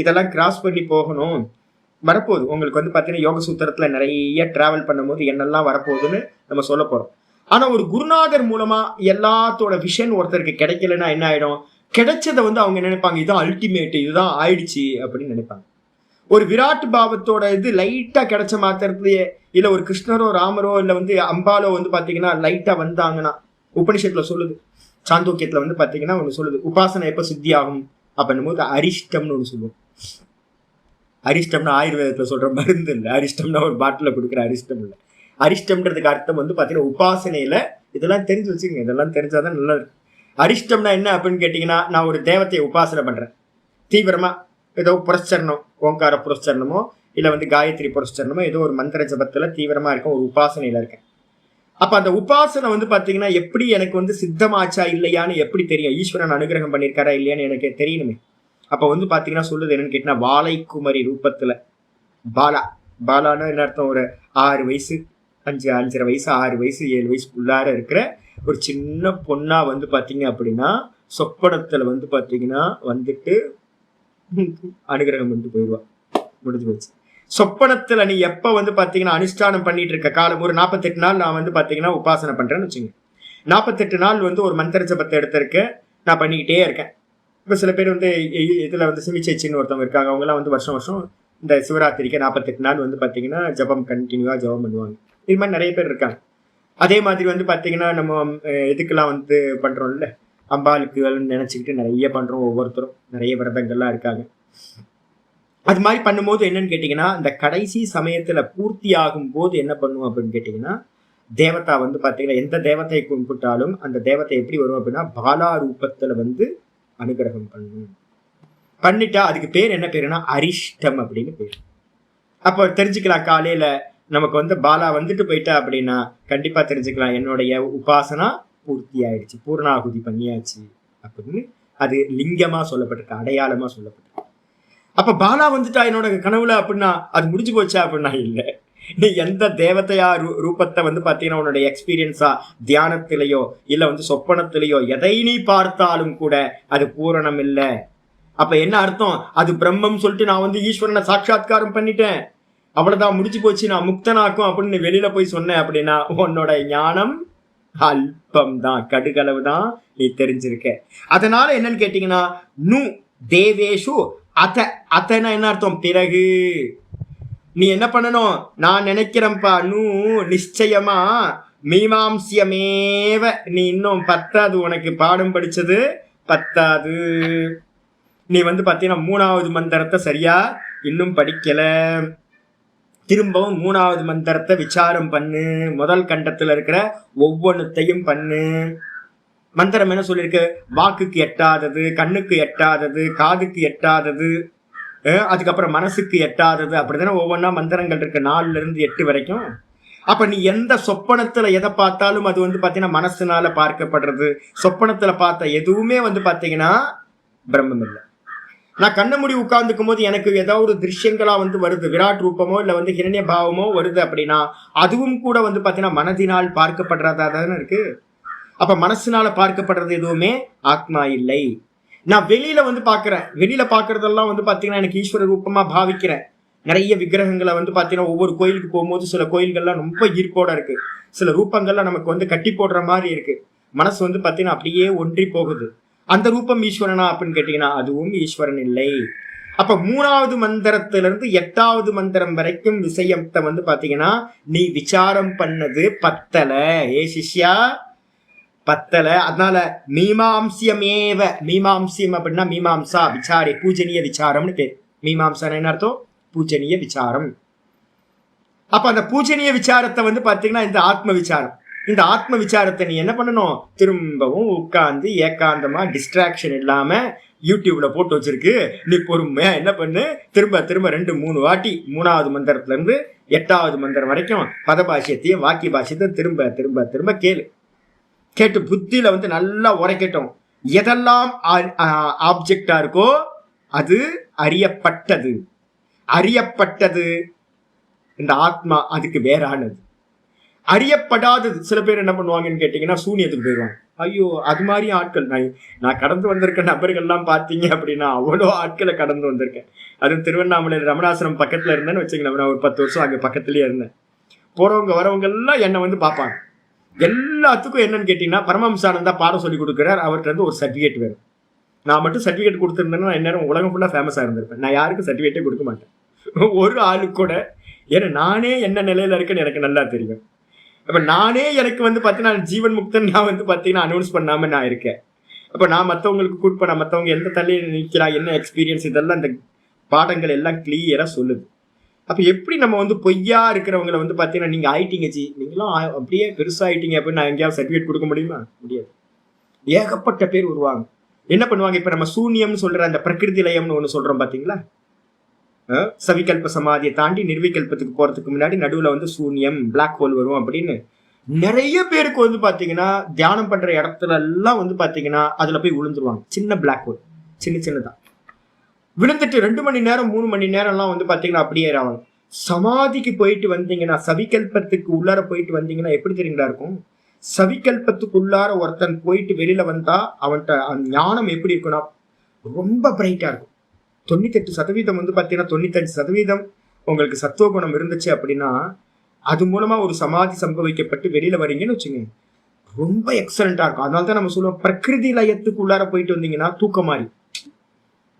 இதெல்லாம் கிராஸ் பண்ணி போகணும், வரப்போகுது. உங்களுக்கு வந்து பாத்தீங்கன்னா யோக சூத்திரத்துல நிறைய டிராவல் பண்ணும்போது என்னெல்லாம் வரப்போகுதுன்னு நம்ம சொல்ல போறோம். ஆனா ஒரு குருநாதர் மூலமா எல்லாத்தோட விஷன் ஒருத்தருக்கு கிடைக்கலன்னா என்ன ஆயிடும், கிடைச்சதை வந்து அவங்க நினைப்பாங்க இதுதான் அல்டிமேட், இதுதான் ஆயிடுச்சு அப்படின்னு நினைப்பாங்க. ஒரு விராட்டு பாவத்தோட இது லைட்டா கிடைச்ச மாத்திரத்திலேயே, இல்ல ஒரு கிருஷ்ணரோ ராமரோ இல்ல வந்து அம்பாலோ வந்து பாத்தீங்கன்னா லைட்டா வந்தாங்கன்னா, உபனிஷத்துல சொல்லுது, சாந்தோக்கியத்துல வந்து பாத்தீங்கன்னா ஒண்ணு சொல்லுது, உபாசனை எப்ப சித்தி ஆகும் அப்படின்னும் போது அரிஷ்டம்னு ஒண்ணு சொல்லுவோம். அரிஷ்டம்னா ஆயுர்வேதத்துல சொல்ற மருந்து இல்லை, அரிஷ்டம்னா ஒரு பாட்டில கொடுக்குற அரிஷ்டம் இல்லை. அரிஷ்டம்ன்றதுக்கு அர்த்தம் வந்து பாத்தீங்கன்னா உபாசனையில இதெல்லாம் தெரிஞ்சு வச்சுக்கோங்க, இதெல்லாம் தெரிஞ்சாதான் நல்லது. அரிஷ்டம்னா என்ன அப்படின்னு கேட்டீங்கன்னா, நான் ஒரு தேவத்தையை உபாசனை பண்றேன் தீவிரமா, ஏதோ புரஸ்சரணம், ஓங்கார புரஸ்சரணமோ இல்ல வந்து காயத்ரி புரஸ்சரணமோ ஏதோ ஒரு மந்திர ஜபத்துல தீவிரமா இருக்கும், ஒரு உபாசனையில இருக்கேன். அப்ப அந்த உபாசனை வந்து பாத்தீங்கன்னா எப்படி எனக்கு வந்து சித்தமாச்சா இல்லையான்னு எப்படி தெரியும்? ஈஸ்வரன் அனுகிரகம் பண்ணியிருக்காரா இல்லையான்னு எனக்கு தெரியணுமே. அப்ப வந்து பாத்தீங்கன்னா சொல்லுது என்னன்னு கேட்டீங்கன்னா, வாழைக்குமரி ரூபத்துல பாலா. பாலான்னா என்ன அர்த்தம்? ஒரு 6 வயசு 5-5.5 வயசு 6 வயசு 7 வயசுக்குள்ளார இருக்கிற ஒரு சின்ன பொண்ணா வந்து பாத்தீங்க அப்படின்னா சொப்பனத்துல வந்து பாத்தீங்கன்னா வந்துட்டு அனுகிரகம் பண்ணிட்டு போயிடுவா. முடிஞ்சு போச்சு. சொப்பனத்துல நீ எப்ப வந்து பாத்தீங்கன்னா அனுஷ்டானம் பண்ணிட்டு இருக்க காலம் ஒரு 48 நாள் நான் வந்து பாத்தீங்கன்னா உபாசனை பண்றேன்னு வச்சுங்க. 48 நாள் வந்து ஒரு மந்திர ஜபத்தை எடுத்திருக்கேன், நான் பண்ணிக்கிட்டே இருக்கேன். இப்ப சில பேர் வந்து இதுல வந்து சிமிச்சேச்சின்னு ஒருத்தவங்க இருக்காங்க. அவங்க எல்லாம் வந்து வருஷம் வருஷம் இந்த சிவராத்திரிக்கு 48 நாள் வந்து பாத்தீங்கன்னா ஜபம் கண்டினியூவா ஜபம் பண்ணுவாங்க. இது மாதிரி நிறைய பேர் இருக்காங்க. அதே மாதிரி வந்து பாத்தீங்கன்னா நம்ம இதுக்கெல்லாம் வந்து பண்றோம்ல, அம்பாளுக்கு நினைச்சுக்கிட்டு நிறைய பண்றோம். ஒவ்வொருத்தரும் நிறைய விரதங்கள்லாம் இருக்காங்க. அது மாதிரி பண்ணும்போது என்னன்னு கேட்டீங்கன்னா, இந்த கடைசி சமயத்துல பூர்த்தி ஆகும் போது என்ன பண்ணுவோம் அப்படின்னு கேட்டீங்கன்னா, தேவதா வந்து பாத்தீங்கன்னா எந்த தேவத்தை கும்பிட்டாலும் அந்த தேவத்தை எப்படி வரும் அப்படின்னா பாலா ரூபத்துல வந்து அனுகிரகம் பண்ணும். பண்ணிட்டா அதுக்கு பேர் என்ன பேருன்னா அரிஷ்டம் அப்படின்னு பேர். அப்போ தெரிஞ்சுக்கலாம், காலையில நமக்கு வந்து பாலா வந்துட்டு போயிட்டா அப்படின்னா கண்டிப்பா தெரிஞ்சுக்கலாம் என்னுடைய உபாசனா பூர்த்தி ஆயிடுச்சு, பூர்ணாகுதி பண்ணியாச்சு அப்படின்னு. அது லிங்கமா சொல்லப்பட்டிருக்கு, அடையாளமா சொல்லப்பட்டிருக்கு. அப்ப பாலா வந்துட்டா என்னோட கனவுல அப்படின்னா அது முடிஞ்சு போச்சா அப்படின்னா இல்லை. நீ எந்த தேவதையா ரூபத்தை வந்து பாத்தீங்கன்னா உன்னுடைய எக்ஸ்பீரியன்ஸா தியானத்திலேயோ இல்ல வந்து சொப்பனத்திலேயோ எதை நீ பார்த்தாலும் கூட அது பூரணம் இல்லை. அப்ப என்ன அர்த்தம்? அது பிரம்மம் சொல்லிட்டு நான் வந்து ஈஸ்வரனை சாட்சாத்காரம் பண்ணிட்டேன், அவ்வளவுதான் முடிச்சு போச்சு, நான் முக்தனாக்கும் அப்படின்னு வெளியில போய் சொன்னேன் அப்படின்னா உன்னோட ஞானம் அல்பம் தான், கடுகளவு தான் நீ தெரிஞ்சிருக்க. அதனால என்னன்னு கேட்டீங்கன்னா நு தேவேஷு அத்தனை என்ன அர்த்தம்? பிறகு நீ என்ன பண்ணணும்? நான் நினைக்கிறேன்ப்பா, நூ நிச்சயமா மீமாம்சியமேவ, நீ இன்னும் பத்தாது, உனக்கு பாடம் படிச்சது பத்தாது. நீ வந்து பாத்தீங்கன்னா 3வது மந்திரத்தை சரியா இன்னும் படிக்கல. திரும்பவும் 3வது மந்திரத்தை விசாரம் பண்ணு. முதல் கண்டத்துல இருக்கிற ஒவ்வொன்றுத்தையும் பண்ணு. மந்திரம் என்ன சொல்லியிருக்கு? வாக்குக்கு எட்டாதது, கண்ணுக்கு எட்டாதது, காதுக்கு எட்டாதது, அதுக்கப்புறம் மனசுக்கு எட்டாதது, அப்படித்தானே ஒவ்வொன்றா மந்திரங்கள் இருக்கு 4ல இருந்து 8 வரைக்கும். அப்ப நீ எந்த சொப்பனத்துல எதை பார்த்தாலும் அது வந்து பாத்தீங்கன்னா மனசுனால பார்க்கப்படுறது. சொப்பனத்துல பார்த்த எதுவுமே வந்து பாத்தீங்கன்னா பிரம்மம் இல்லை. நான் கண்ண மூடி உட்கார்ந்துக்கும் போது எனக்கு ஏதாவது ஒரு திருஷ்யங்களா வந்து வருது, விராட் ரூபமோ இல்ல வந்து ஹிரண்ய பாவமோ வருது அப்படின்னா அதுவும் கூட வந்து பாத்தீங்கன்னா மனதினால் பார்க்கப்படுறதா தானே இருக்கு. அப்ப மனசுனால பார்க்கப்படுறது எதுவுமே ஆத்மா இல்லை. நான் வெளியில வந்து பாக்குறேன், வெளியில பாக்குறதெல்லாம் வந்து பாத்தீங்கன்னா எனக்கு ஈஸ்வர ரூபமா பாவிக்கிறேன். நிறைய விக்கிரகங்களை வந்து பாத்தீங்கன்னா ஒவ்வொரு கோயிலுக்கு போகும்போது சில கோயில்கள்லாம் ரொம்ப ஈர்ப்போட இருக்கு, சில ரூபங்கள்லாம் நமக்கு வந்து கட்டி போடுற மாதிரி இருக்கு. மனசு வந்து பாத்தீங்கன்னா அப்படியே ஒன்றி போகுது. அந்த ரூபம் ஈஸ்வரனா அப்படின்னு கேட்டீங்கன்னா அதுவும் ஈஸ்வரன் இல்லை. அப்ப 3வது மந்திரத்திலிருந்து 8வது மந்திரம் வரைக்கும் விஷயத்தை வந்து பாத்தீங்கன்னா நீ விசாரம் பண்ணது பத்தல. ஏ சிஷ்யா பத்தல. அதனால மீமாம்சியமேவ, மீமாம்சியம் அப்படின்னா மீமாம்சா விசாரி, பூஜனீய விசாரம்னு பேர். மீமாம்சா என்ன அர்த்தம்? பூஜனீய விசாரம். அப்ப அந்த பூஜனீய விசாரத்தை வந்து பாத்தீங்கன்னா இந்த ஆத்ம விசாரம். இந்த ஆத்ம விசாரத்தை நீ என்ன பண்ணணும்? திரும்பவும் உட்கார்ந்து ஏகாந்தமா டிஸ்ட்ராக்ஷன் இல்லாம யூடியூப்ல போட்டு வச்சிருக்கு, நீ பொறுமையா என்ன பண்ணு, திரும்ப திரும்ப 2-3 வாட்டி 3வது மந்திரத்துல இருந்து 8வது மந்திரம் வரைக்கும் பதபாஷ்யத்தையும் வாக்கிய பாஷ்யத்தை திரும்ப திரும்ப திரும்ப கேளு. கேட்டு புத்தியில வந்து நல்லா உரைக்கட்டும். எதெல்லாம் ஆப்ஜெக்டா இருக்கோ அது அறியப்பட்டது. அறியப்பட்டது இந்த ஆத்மா அதுக்கு வேறானது. அறியப்படாதது சில பேர் என்ன பண்ணுவாங்கன்னு கேட்டீங்கன்னா சூனியத்துக்கு போயிடுவாங்க. ஐயோ, அது மாதிரி ஆட்கள் நான் கடந்து வந்திருக்க நபர்கள்லாம் பார்த்தீங்க அப்படின்னா அவ்வளோ ஆட்களை கடந்து வந்திருக்கேன். அதுவும் திருவண்ணாமலை ரமணாசிரம் பக்கத்துல இருந்தேன்னு வச்சுக்கலாம். நான் ஒரு 10 வருஷம் அங்கே பக்கத்துலயே இருந்தேன். போறவங்க வரவங்க எல்லாம் என்னை வந்து பார்ப்பாங்க. எல்லாத்துக்கும் என்னன்னு கேட்டீங்கன்னா பரமஹம்சானந்தா பாடம் சொல்லி கொடுக்குறார், அவர்கிட்ட இருந்து ஒரு சர்டிஃபிகேட் வேணும். நான் மட்டும் சர்டிஃபிகேட் கொடுத்துருந்தேன்னா எந்நேரம் உலகம் ஃபுல்லாக ஃபேமஸாக இருந்திருப்பேன். நான் யாருக்கும் சர்டிஃபிகேட்டே கொடுக்க மாட்டேன், ஒரு ஆளுக்கு கூட. ஏன்னா நானே என்ன நிலையில இருக்கேன்னு எனக்கு நல்லா தெரியும். அப்ப நானே எனக்கு வந்து பார்த்தீங்கன்னா ஜீவன் முக்தன் நான் வந்து பார்த்தீங்கன்னா அனௌன்ஸ் பண்ணாம நான் இருக்கேன். அப்ப நான் மற்றவங்களுக்கு கூட்பண்ண, மற்றவங்க எந்த தள்ளியில் நிற்கிறா, என்ன எக்ஸ்பீரியன்ஸ், இதெல்லாம் இந்த பாடங்கள் எல்லாம் கிளியரா சொல்லுது. அப்ப எப்படி நம்ம வந்து பொய்யா இருக்கிறவங்களை வந்து பார்த்தீங்கன்னா நீங்க ஆயிட்டீங்க ஜி, நீங்களும் அப்படியே பெருசாயிட்டீங்க அப்படின்னு நான் எங்கேயாவது சர்டிஃபிகேட் கொடுக்க முடியுமா? முடியாது. ஏகப்பட்ட பேர் வருவாங்க. என்ன பண்ணுவாங்க? இப்ப நம்ம சூன்யம்னு சொல்ற அந்த பிரகிருதி லயம்னு ஒண்ணு சொல்றோம் பாத்தீங்களா? சவிகல்ப சமாதியை தாண்டி நிர்விகல்பத்துக்கு போறதுக்கு முன்னாடி நடுவுல வந்து சூன்யம், பிளாக் ஹோல் வரும் அப்படின்னு. நிறைய பேருக்கு வந்து பாத்தீங்கன்னா தியானம் பண்ற இடத்துல எல்லாம் வந்து பாத்தீங்கன்னா அதுல போய் விழுந்துருவாங்க. சின்ன பிளாக் ஹோல், சின்னதா விழுந்துட்டு 2 மணி நேரம் 3 மணி நேரம் எல்லாம் வந்து பாத்தீங்கன்னா அப்படியே ஆகும். சமாதிக்கு போயிட்டு வந்தீங்கன்னா, சவிகல்பத்துக்கு உள்ளார போயிட்டு வந்தீங்கன்னா எப்படி தெரியுங்களா இருக்கும்? சவிகல்பத்துக்குள்ளார ஒருத்தன் போயிட்டு வெளியில வந்தா அவன்கிட்ட ஞானம் எப்படி இருக்குன்னா ரொம்ப பிரைட்டா இருக்கும். 98% வந்து பாத்தீங்கன்னா 95% உங்களுக்கு சத்துவ குணம் இருந்துச்சு அப்படின்னா அது மூலமா ஒரு சமாதி சம்பவிக்கப்பட்டு வெளியில வரீங்கன்னு வச்சுங்க, ரொம்ப எக்ஸலண்டா இருக்கும். அதனால தான் நம்ம சொல்லுவோம், பிரகிருதி லயத்துக்கு உள்ளார போயிட்டு வந்தீங்கன்னா தூக்க மாதிரி,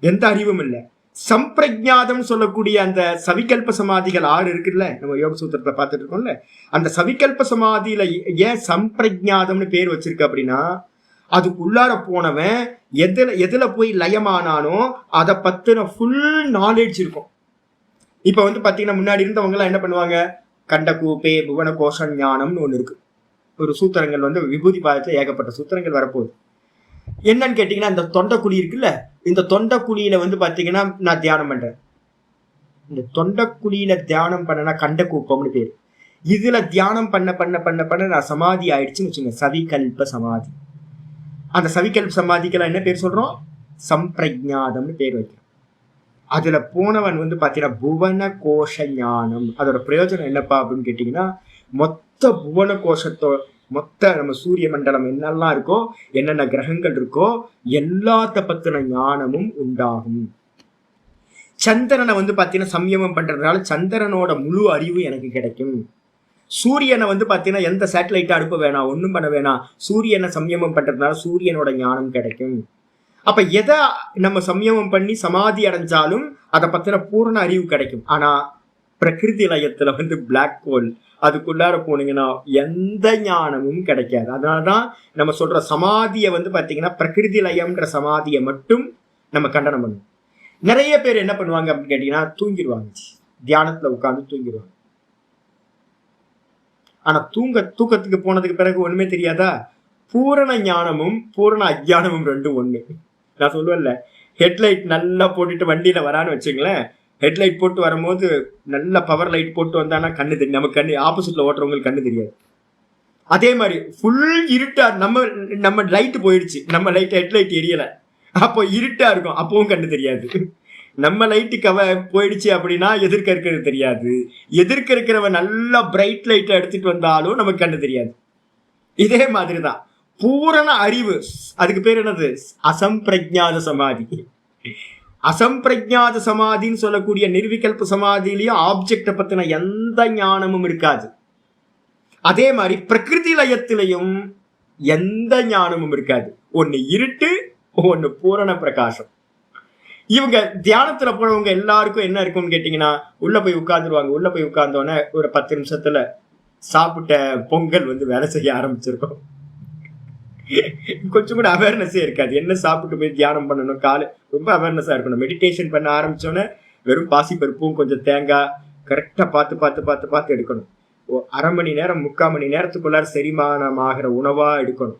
எந்த அறிவும் இல்லை. சம்பிரஜாதம் சொல்லக்கூடிய அந்த சவிகல்ப சமாதிகள் 6 இருக்குல்ல, நம்ம யோக சூத்திரத்தை பார்த்துட்டு இருக்கோம்ல, அந்த சவிகல்ப சமாதியில ஏன் சம்பிரஜாதம்னு பேர் வச்சிருக்கு அப்படின்னா, அதுக்கு உள்ளார போனவன் எதுல போய் லயமானானோ அதை பத்தின ஃபுல் நாலேஜ் இருக்கும். இப்ப வந்து பாத்தீங்கன்னா முன்னாடி இருந்தவங்க எல்லாம் என்ன பண்ணுவாங்க, கண்டகூபே புவன கோஷ ஞானம்னு ஒண்ணு இருக்கு. ஒரு சூத்திரங்கள் வந்து விபூதி பாதத்துல ஏகப்பட்ட சூத்திரங்கள் வரப்போகுது. என்னன்னு கேட்டீங்கன்னா, இந்த தொண்டைக்குழி இருக்குல்ல, இந்த தொண்டைக்குழியில வந்து பாத்தீங்கன்னா நான் தியானம் பண்றேன். இந்த தொண்டைக்குழியில தியானம் பண்ணனா கண்டகூப்பம்னு பேரு. இதுல தியானம் பண்ண பண்ண பண்ண பண்ண நான் சமாதி ஆயிடுச்சுன்னு வச்சுங்க, சவிகல்ப சமாதி. அந்த சவிகல்ப சமாதிக்கெல்லாம் என்ன பேர் சொல்றோம்? சம்பிரஜாதம்னு பேர் வைக்கிறோம். அதுல போனவன் வந்து பாத்தீங்கன்னா புவன கோஷ ஞானம். அதோட பிரயோஜனம் என்னப்பா அப்படின்னு கேட்டீங்கன்னா, மொத்த புவன கோஷத்தோ மொத்த நம்ம சூரிய மண்டலம் என்னெல்லாம் இருக்கோ, என்னென்ன கிரகங்கள் இருக்கோ எல்லாத்த பத்தின ஞானமும் உண்டாகும். சந்திரனை வந்து பாத்தீங்கன்னா சம்யமம் பண்றதுனால சந்திரனோட முழு அறிவு எனக்கு கிடைக்கும். சூரியனை வந்து பாத்தீங்கன்னா எந்த சேட்டலைட்டா அனுப்ப வேணாம், ஒன்றும் பண்ண வேணாம், சூரியனை சம்யமம் பண்றதுனால சூரியனோட ஞானம் கிடைக்கும். அப்ப எதை நம்ம சம்யமம் பண்ணி சமாதி அடைஞ்சாலும் அதை பத்தின பூரண அறிவு கிடைக்கும். ஆனா பிரகிருதி லயத்துல வந்து பிளாக் ஹோல், அதுக்குள்ளார போனீங்கன்னா எந்த ஞானமும் கிடைக்காது. அதனாலதான் நம்ம சொல்ற சமாதியை வந்து பாத்தீங்கன்னா பிரகிருதி லயம்ன்ற சமாதியை மட்டும் நம்ம கண்டனம் பண்ணுவோம். நிறைய பேர் என்ன பண்ணுவாங்க அப்படின்னு கேட்டீங்கன்னா தூங்கிடுவாங்க, தியானத்துல உட்கார்ந்து தூங்கிடுவாங்க. ஆனா தூக்கத்துக்கு போனதுக்கு பிறகு ஒண்ணுமே தெரியாதா? பூரண ஞானமும் பூரண அஜானமும் ரெண்டும் ஒண்ணு. நான் சொல்லுவேன்ல, ஹெட்லைட் நல்லா போட்டுட்டு வண்டியில வரான்னு வச்சுங்களேன், ஹெட்லைட் போட்டு வரும்போது நல்ல பவர் லைட் போட்டு வந்தானா கண்ணு தெரியும், நமக்கு கண்ணு ஆப்போசிட்ல ஓட்டுறவங்களுக்கு கண்ணு தெரியாது. அதே மாதிரி ஃபுல் இருட்டா நம்ம லைட் போயிடுச்சு, நம்ம லைட் ஹெட்லைட் எரியல, அப்போ இருட்டா இருக்கும், அப்பவும் கண்ணு தெரியாது. நம்ம லைட்டு போயிடுச்சு அப்படின்னா எதிர்க்க இருக்கிறது தெரியாது, எதிர்க்க இருக்கிறவன் நல்லா பிரைட் லைட்டை எடுத்துட்டு வந்தாலும் நமக்கு கண்ணு தெரியாது. இதே மாதிரிதான் பூரண அறிவு, அதுக்கு பேர் என்னது? அசம்பிரஜாத சமாதி. அசம்பிரஜாத சமாதின்னு சொல்லக்கூடிய நிர்விகல்ப சமாதியிலையும் ஆப்ஜெக்ட பத்தின எந்த ஞானமும் இருக்காது. அதே மாதிரி பிரகிருதி லயத்திலையும் எந்த ஞானமும் இருக்காது. ஒன்னு இருட்டு, ஒன்னு பூரண பிரகாசம். இவங்க தியானத்துல போனவங்க எல்லாருக்கும் என்ன இருக்கும்னு கேட்டீங்கன்னா, உள்ள போய் உட்கார்ந்துருவாங்க. உள்ள போய் உட்கார்ந்தோன்னே ஒரு 10 நிமிஷத்துல சாப்பிட்ட பொங்கல் வந்து வேலை செய்ய ஆரம்பிச்சிருக்கோம். கொஞ்சம் கூட அவேர்னஸே இருக்காது. என்ன சாப்பிட்டு போய் தியானம் பண்ணணும், காலை ரொம்ப அவேர்னஸா இருக்கணும். மெடிடேஷன் பண்ண ஆரம்பிச்சோன்னே வெறும் பாசி பருப்பும் கொஞ்சம் தேங்காய் கரெக்டா பார்த்து எடுக்கணும். அரை மணி நேரம் 3/4 மணி நேரத்துக்குள்ளார செரிமானம் ஆகிற உணவா எடுக்கணும்.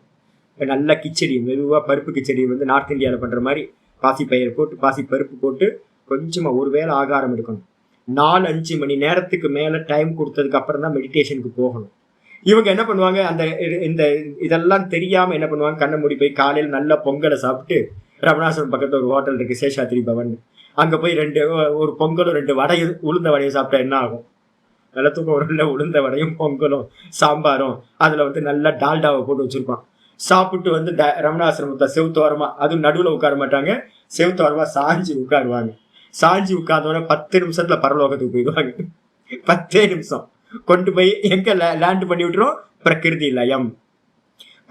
நல்ல கிச்சடி, மெதுவா பருப்பு கிச்சடி வந்து நார்த் இந்தியாவில் பண்ற மாதிரி பாசி பயிர் போட்டு பாசி பருப்பு போட்டு கொஞ்சமா ஒரு வேளை ஆகாரம் எடுக்கணும். 4-5 மணி நேரத்துக்கு மேல டைம் கொடுத்ததுக்கு அப்புறம் தான் மெடிடேஷனுக்கு போகணும். இவங்க என்ன பண்ணுவாங்க, அந்த இந்த இதெல்லாம் தெரியாம என்ன பண்ணுவாங்க, கண்ணை மூடி போய் காலையில் நல்ல பொங்கலை சாப்பிட்டு, ரமணாசுரம் பக்கத்துல ஒரு ஹோட்டல் இருக்கு சேஷாத்ரி பவன், அங்க போய் ஒரு பொங்கலும் 2 வடையும் உளுந்த வடையும் சாப்பிட்டா என்ன ஆகும்? நல்ல தூக்கம் ஒரு உளுந்த வடையும் பொங்கலும் சாம்பாரும் அதுல வந்து நல்லா டால்டாவை போட்டு வச்சிருப்பான். சாப்பிட்டு வந்து ரமணாசிரமத்தை செவுத்தோரமா, அதுவும் நடுவுல உட்கார மாட்டாங்க, செவுத்தோரமா சாஞ்சி உட்காருவாங்க. சாஞ்சி உட்கார்ந்தோட 10 நிமிஷத்துல பரலோகத்துக்கு போயிடுவாங்க. 10 நிமிஷம் கொண்டு போய் எங்க லேண்ட் பண்ணி விட்டுரும்? பிரகிருதி லயம்.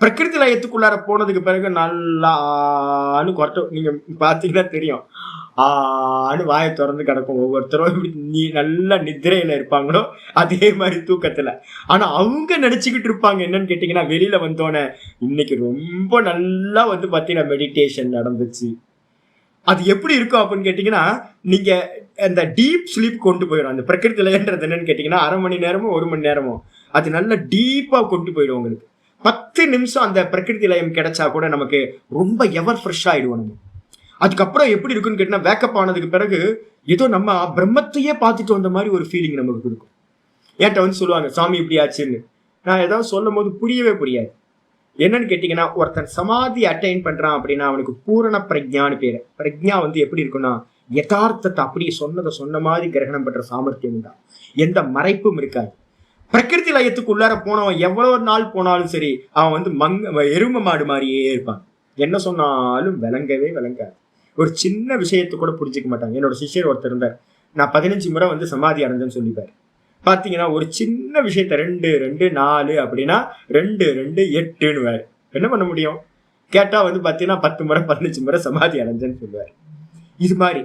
பிரகிருதி லயத்துக்குள்ளார போனதுக்கு பிறகு நல்லான்னு கொரட்டும், நீங்க பாத்தீங்கன்னா தெரியும், வாயை திறந்து கிடக்கும். ஒவ்வொருத்தரும் இப்படி நல்ல நித்திரையில இருப்பாங்களோ அதே மாதிரி தூக்கத்துல. ஆனா அவங்க நினைச்சுக்கிட்டு இருப்பாங்க என்னன்னு கேட்டீங்கன்னா, வெளியில வந்தோன்னே இன்னைக்கு ரொம்ப நல்லா வந்து பாத்தீங்கன்னா மெடிடேஷன் நடந்துச்சு. அது எப்படி இருக்கும் அப்படின்னு கேட்டீங்கன்னா, நீங்க அந்த டீப் ஸ்லீப் கொண்டு போயிடும். அந்த பிரகிருதி லயன்றது என்னன்னு கேட்டீங்கன்னா, அரை மணி நேரமோ 1 மணி நேரமோ அது நல்ல டீப்பா கொண்டு போயிடும். உங்களுக்கு 10 நிமிஷம் அந்த பிரகிருதி லயம் கிடைச்சா கூட நமக்கு ரொம்ப எவர் ஃப்ரெஷ் ஆயிடுவோம். நம்ம அதுக்கப்புறம் எப்படி இருக்குன்னு கேட்டீங்கன்னா, வேக்கப் ஆனதுக்கு பிறகு ஏதோ நம்ம பிரம்மத்தையே பார்த்துட்டு வந்த மாதிரி ஒரு ஃபீலிங் நமக்கு கொடுக்கும். ஏன்ட்ட வந்து சொல்லுவாங்க, சாமி இப்படி ஆச்சுன்னு. நான் ஏதாவது சொல்லும் போது புரியவே புரியாது. என்னன்னு கேட்டீங்கன்னா, ஒருத்தன் சமாதி அட்டைன் பண்றான் அப்படின்னா அவனுக்கு பூரண பிரஜான்னு பேரு. பிரஜா வந்து எப்படி இருக்குன்னா, யதார்த்தத்தை அப்படியே சொன்னதை சொன்ன மாதிரி கிரகணம் பண்ற சாமர்த்தியம் தான். எந்த மறைப்பும் இருக்காது. பிரகிருதி லயத்துக்கு உள்ளார போனவன் எவ்வளவு நாள் போனாலும் சரி, அவன் வந்து எரும மாடு மாதிரியே இருப்பான். என்ன சொன்னாலும் விளங்கவே விளங்காது. ஒரு சின்ன விஷயத்தை கூட புரிஞ்சுக்க மாட்டாங்க. என்னோட சிஷ்யர் ஒருத்தர் இருந்தார். நான் 15 முறை வந்து சமாதி அடைஞ்சேன்னு சொல்லிப்பாரு. பாத்தீங்கன்னா ஒரு சின்ன விஷயத்த 2 2 4 அப்படின்னா 2 2 8ன்னு வேறு என்ன பண்ண முடியும்? கேட்டா வந்து பாத்தீங்கன்னா 10 முறை 15 முறை சமாதி அடைஞ்சேன்னு சொல்லுவாரு. இது மாதிரி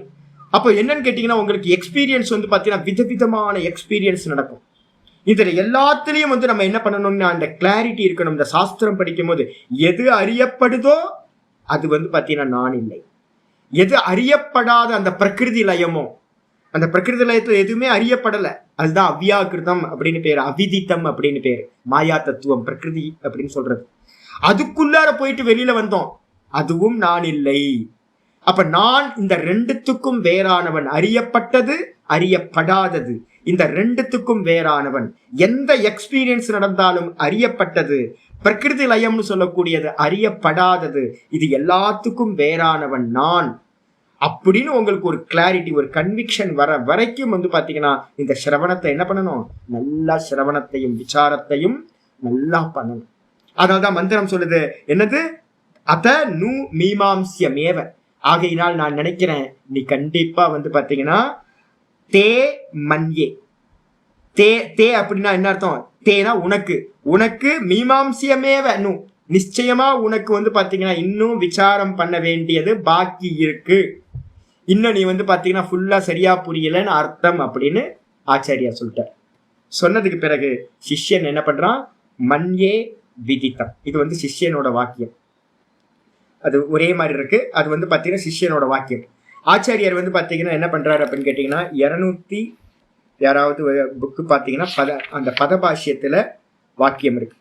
அப்போ என்னன்னு கேட்டீங்கன்னா, உங்களுக்கு எக்ஸ்பீரியன்ஸ் வந்து பாத்தீங்கன்னா விதவிதமான எக்ஸ்பீரியன்ஸ் நடக்கும். இதுல எல்லாத்துலயும் வந்து நம்ம என்ன பண்ணணும்னா அந்த கிளாரிட்டி இருக்கணும். இந்த சாஸ்திரம் படிக்கும் போது எது அறியப்படுதோ அது வந்து பாத்தீங்கன்னா நான் இல்லை. எது அறியப்படாத அந்த பிரகிருதி லயமோ, அந்த பிரகிருதி லயத்துல எதுவுமே அறியப்படலை, அதுதான் அவ்யாக்கிருதம் அப்படின்னு பேரு, அவிதித்தம் அப்படின்னு பேரு, மாயா தத்துவம் பிரகிருதி அப்படின்னு சொல்றது. அதுக்குள்ளார போயிட்டு வெளியில வந்தோம், அதுவும் நான் இல்லை. அப்ப நான் இந்த ரெண்டுத்துக்கும் வேறானவன், அறியப்பட்டது அறியப்படாதது, இந்த ரெண்டுத்துக்கும் வேறானவன். எந்த எக்ஸ்பீரியன்ஸ் நடந்தாலும் அறியப்பட்டது, பிரகிருதி லயம்னு சொல்லக்கூடியது அறியப்படாதது, இது எல்லாத்துக்கும் வேறானவன் நான் அப்படின்னு உங்களுக்கு ஒரு கிளாரிட்டி, ஒரு கன்விக்ஷன் வர வரைக்கும் வந்து பாத்தீங்கன்னா இந்த சிரவணத்தை என்ன பண்ணணும்? நல்லா சிரவணத்தையும் விசாரத்தையும் நல்லா பண்ணணும். அதனால்தான் மந்திரம் சொல்லுது என்னது? அத நூ மீமாம்சியமேவ. ஆகையினால் நான் நினைக்கிறேன் நீ கண்டிப்பா வந்து பாத்தீங்கன்னா தே மன்யே. தே தே அப்படின்னா என்ன அர்த்தம்? தேனா உனக்கு, உனக்கு மீமாம்சியமேவ நூ, நிச்சயமா உனக்கு வந்து பாத்தீங்கன்னா இன்னும் விசாரம் பண்ண வேண்டியது பாக்கி இருக்கு, இன்னும் நீ வந்து பாத்தீங்கன்னா ஃபுல்லா சரியா புரியலன்னு அர்த்தம் அப்படின்னு ஆச்சாரியா சொல்லிட்டார். சொன்னதுக்கு பிறகு சிஷ்யன் என்ன பண்றான்? மன்யே விதித்தம். இது வந்து சிஷ்யனோட வாக்கியம். அது ஒரே மாதிரி இருக்கு. அது வந்து பாத்தீங்கன்னா சிஷ்யனோட வாக்கியம். ஆச்சாரியார் வந்து பாத்தீங்கன்னா என்ன பண்றாரு அப்படின்னு கேட்டீங்கன்னா 200 யாராவது புக்கு பாத்தீங்கன்னா அந்த பதபாஷ்யத்துல வாக்கியம் இருக்கு.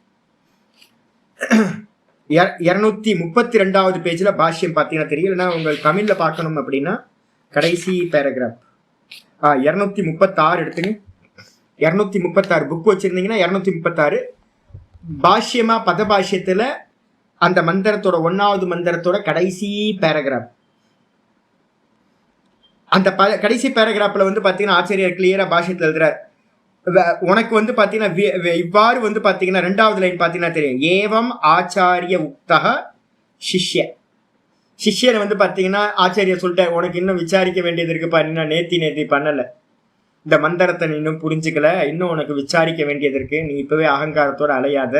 232வது பேஜ்ல பாஷ்யம் பாத்தீங்கன்னா தெரியும். இல்லைன்னா உங்கள் தமிழ்ல பார்க்கணும் அப்படின்னா கடைசி பேராகிராஃப் 236 எடுத்துங்க. 236 புக் வச்சிருந்தீங்கன்னா 236 பாஷ்யமா பதபாஷ்யத்துல அந்த மந்திரத்தோட 1வது மந்திரத்தோட கடைசி பேராகிராஃப். அந்த கடைசி பேராகிராஃப்ல வந்து பாத்தீங்கன்னா ஆச்சாரியார் கிளியரா பாஷ்யத்துல எழுதுறார். உனக்கு வந்து பாத்தீங்கன்னா இவ்வாறு வந்து பாத்தீங்கன்னா 2வது லைன் பாத்தீங்கன்னா தெரியும். ஏவம் ஆச்சாரிய உக்தக சிஷ்ய. சிஷ்யனை வந்து பாத்தீங்கன்னா ஆச்சாரியா சொல்லிட்டார், உனக்கு இன்னும் விசாரிக்க வேண்டியது இருக்குப்பா, இன்னும் நேத்தி பண்ணல, இந்த மந்திரத்தை நீ இன்னும் புரிஞ்சுக்கல, இன்னும் உனக்கு விசாரிக்க வேண்டியது இருக்கு, நீ இப்பவே அகங்காரத்தோட அலையாத